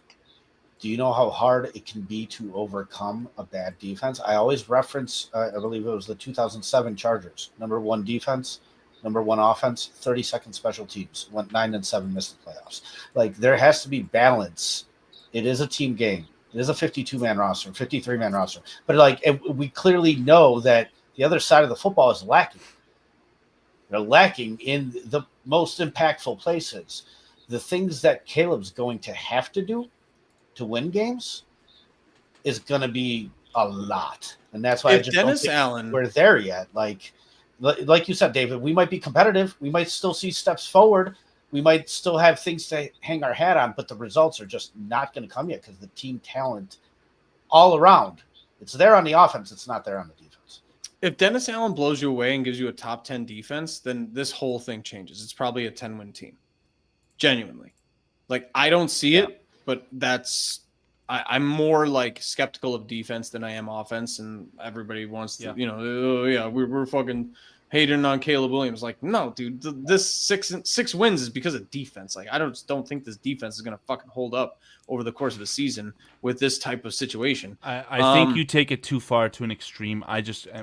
S1: Do you know how hard it can be to overcome a bad defense? I always reference, I believe it was the 2007 Chargers. Number 1 defense, number 1 offense, 32nd special teams. Went 9-7, missed the playoffs. Like, there has to be balance. It is a team game. It is a 52-man roster, 53-man roster. But, like, we clearly know that the other side of the football is lacking. They're lacking in the most impactful places. The things that Caleb's going to have to do to win games is going to be a lot. And that's why I just
S3: Dennis
S1: don't think
S3: Allen,
S1: we're there yet. Like you said, David, we might be competitive. We might still see steps forward. We might still have things to hang our hat on, but the results are just not going to come yet because the team talent all around, it's there on the offense. It's not there on the defense.
S3: if Dennis Allen blows you away and gives you a top 10 defense, then this whole thing changes. It's probably a 10-win team. Genuinely. Like, I don't see it, but I'm more like skeptical of defense than I am offense, and everybody wants to, we're fucking hating on Caleb Williams. Like, no, dude, this six wins is because of defense. Like, I don't think this defense is gonna fucking hold up over the course of the season with this type of situation.
S2: I think you take it too far to an extreme.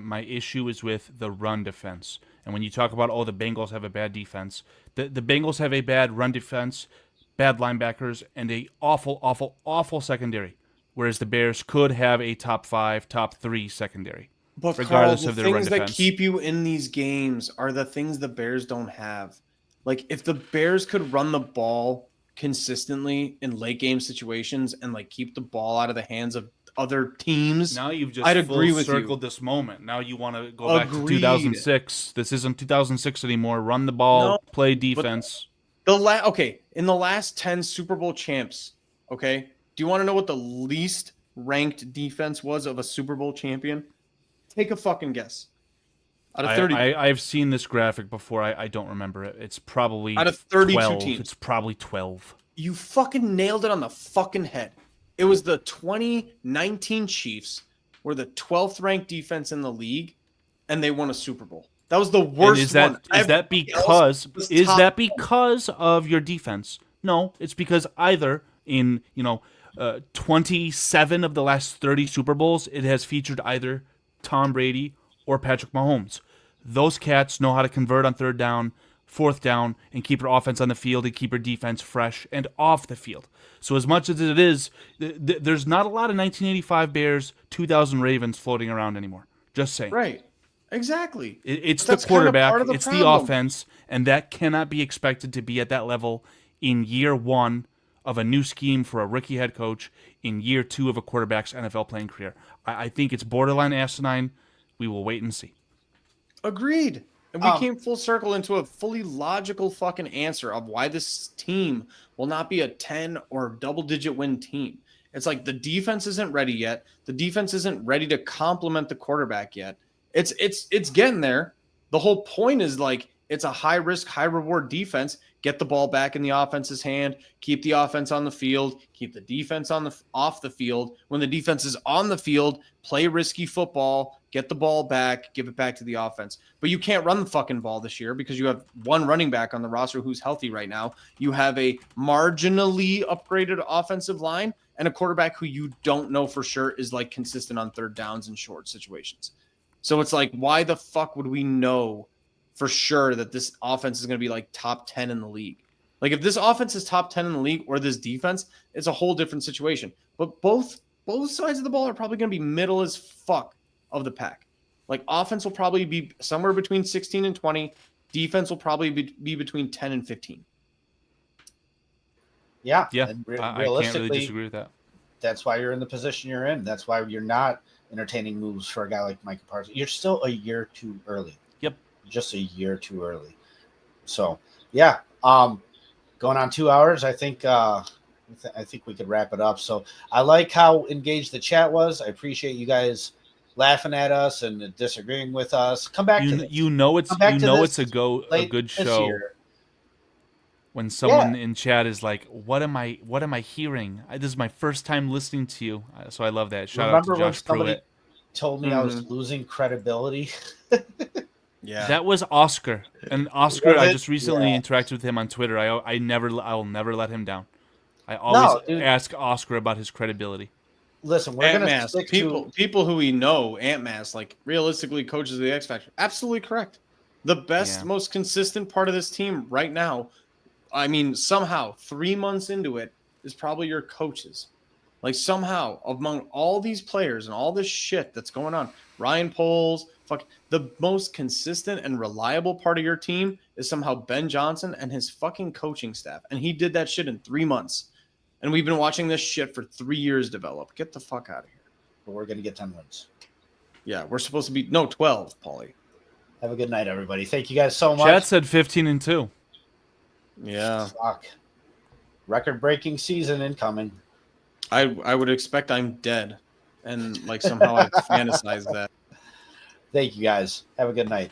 S2: My issue is with the run defense. And when you talk about, the Bengals have a bad defense, the Bengals have a bad run defense, bad linebackers, and a awful, awful, awful secondary. Whereas the Bears could have a top 5, top 3 secondary.
S3: But
S2: regardless
S3: Carl,
S2: of their run defense.
S3: The things that keep you in these games are the things the Bears don't have. Like, if the Bears could run the ball consistently in late game situations and like keep the ball out of the hands of other teams,
S2: now you've just circled this moment. Now you want to go back to 2006. This isn't 2006 anymore. Run the ball, play defense.
S3: In the last 10 Super Bowl champs, okay, do you want to know what the least ranked defense was of a Super Bowl champion? Take a fucking guess. Out of 30,
S2: I've seen this graphic before. I don't remember it. It's probably
S3: out of 32
S2: 12.
S3: teams.
S2: It's probably 12.
S3: You fucking nailed it on the fucking head. It was the 2019 Chiefs were the 12th ranked defense in the league, and they won a Super Bowl. That was the worst one.
S2: Is that because of your defense? No, it's because either in 27 of the last 30 Super Bowls, it has featured either Tom Brady or Patrick Mahomes. Those cats know how to convert on 3rd down, 4th down, and keep your offense on the field and keep your defense fresh and off the field. So as much as it is, there's not a lot of 1985 Bears, 2000 Ravens floating around anymore. Just saying.
S3: Right. Exactly.
S2: It's the quarterback, it's the offense, and that cannot be expected to be at that level in year 1 of a new scheme for a rookie head coach, in year 2 of a quarterback's NFL playing career. I think it's borderline asinine. We will wait and see.
S3: Agreed. And we came full circle into a fully logical fucking answer of why this team will not be a 10 or double-digit win team. It's like the defense isn't ready yet. The defense isn't ready to complement the quarterback yet. It's getting there. The whole point is like it's a high-risk, high-reward defense. Get the ball back in the offense's hand. Keep the offense on the field. Keep the defense off the field. When the defense is on the field, play risky football. Get the ball back. Give it back to the offense. But you can't run the fucking ball this year because you have one running back on the roster who's healthy right now. You have a marginally upgraded offensive line and a quarterback who you don't know for sure is like consistent on 3rd downs and short situations. So it's like, why the fuck would we know for sure that this offense is going to be like top 10 in the league? Like, if this offense is top 10 in the league or this defense, it's a whole different situation. But both sides of the ball are probably going to be middle as fuck of the pack. Like, offense will probably be somewhere between 16 and 20. Defense will probably be between 10 and 15.
S1: Yeah.
S2: I can't really disagree with that.
S1: That's why you're in the position you're in. That's why you're not entertaining moves for a guy like Micah Parsons. You're still a year too early.
S2: Yep.
S1: Just a year too early. So, yeah. Going on 2 hours, I think we could wrap it up. So I like how engaged the chat was. I appreciate you guys laughing at us and disagreeing with us. Come back to this.
S2: It's a good show when someone in chat is like, what am I hearing? This is my first time listening to you. So I love that. Shout out to Josh Pruitt.
S1: Told me I was losing credibility.
S3: Yeah.
S2: That was Oscar. And Oscar,
S1: Was
S2: I
S1: it?
S2: just recently
S1: Yeah.
S2: interacted with him on Twitter. I will never let him down. I always
S1: dude.
S2: ask Oscar about his credibility.
S1: Listen, we're
S3: Ant
S1: gonna
S3: Mass.
S1: stick
S3: People who we know, Ant Mass, like realistically coaches of the X Factor. Absolutely correct. The best,
S2: Yeah.
S3: most consistent part of this team right now, I mean, somehow 3 months into it, is probably your coaches. Like somehow among all these players and all this shit that's going on, Ryan Poles, the most consistent and reliable part of your team is somehow Ben Johnson and his fucking coaching staff. And he did that shit in 3 months. And we've been watching this shit for 3 years develop. Get the fuck out of here.
S1: but we're gonna get 10 wins.
S3: Yeah, we're supposed to be 12, Paulie.
S1: Have a good night, everybody. Thank you guys so much.
S2: Chad said 15-2.
S3: Yeah.
S1: Fuck. Record-breaking season incoming.
S3: I would expect I'm dead. And like somehow I fantasize that.
S1: Thank you guys. Have a good night.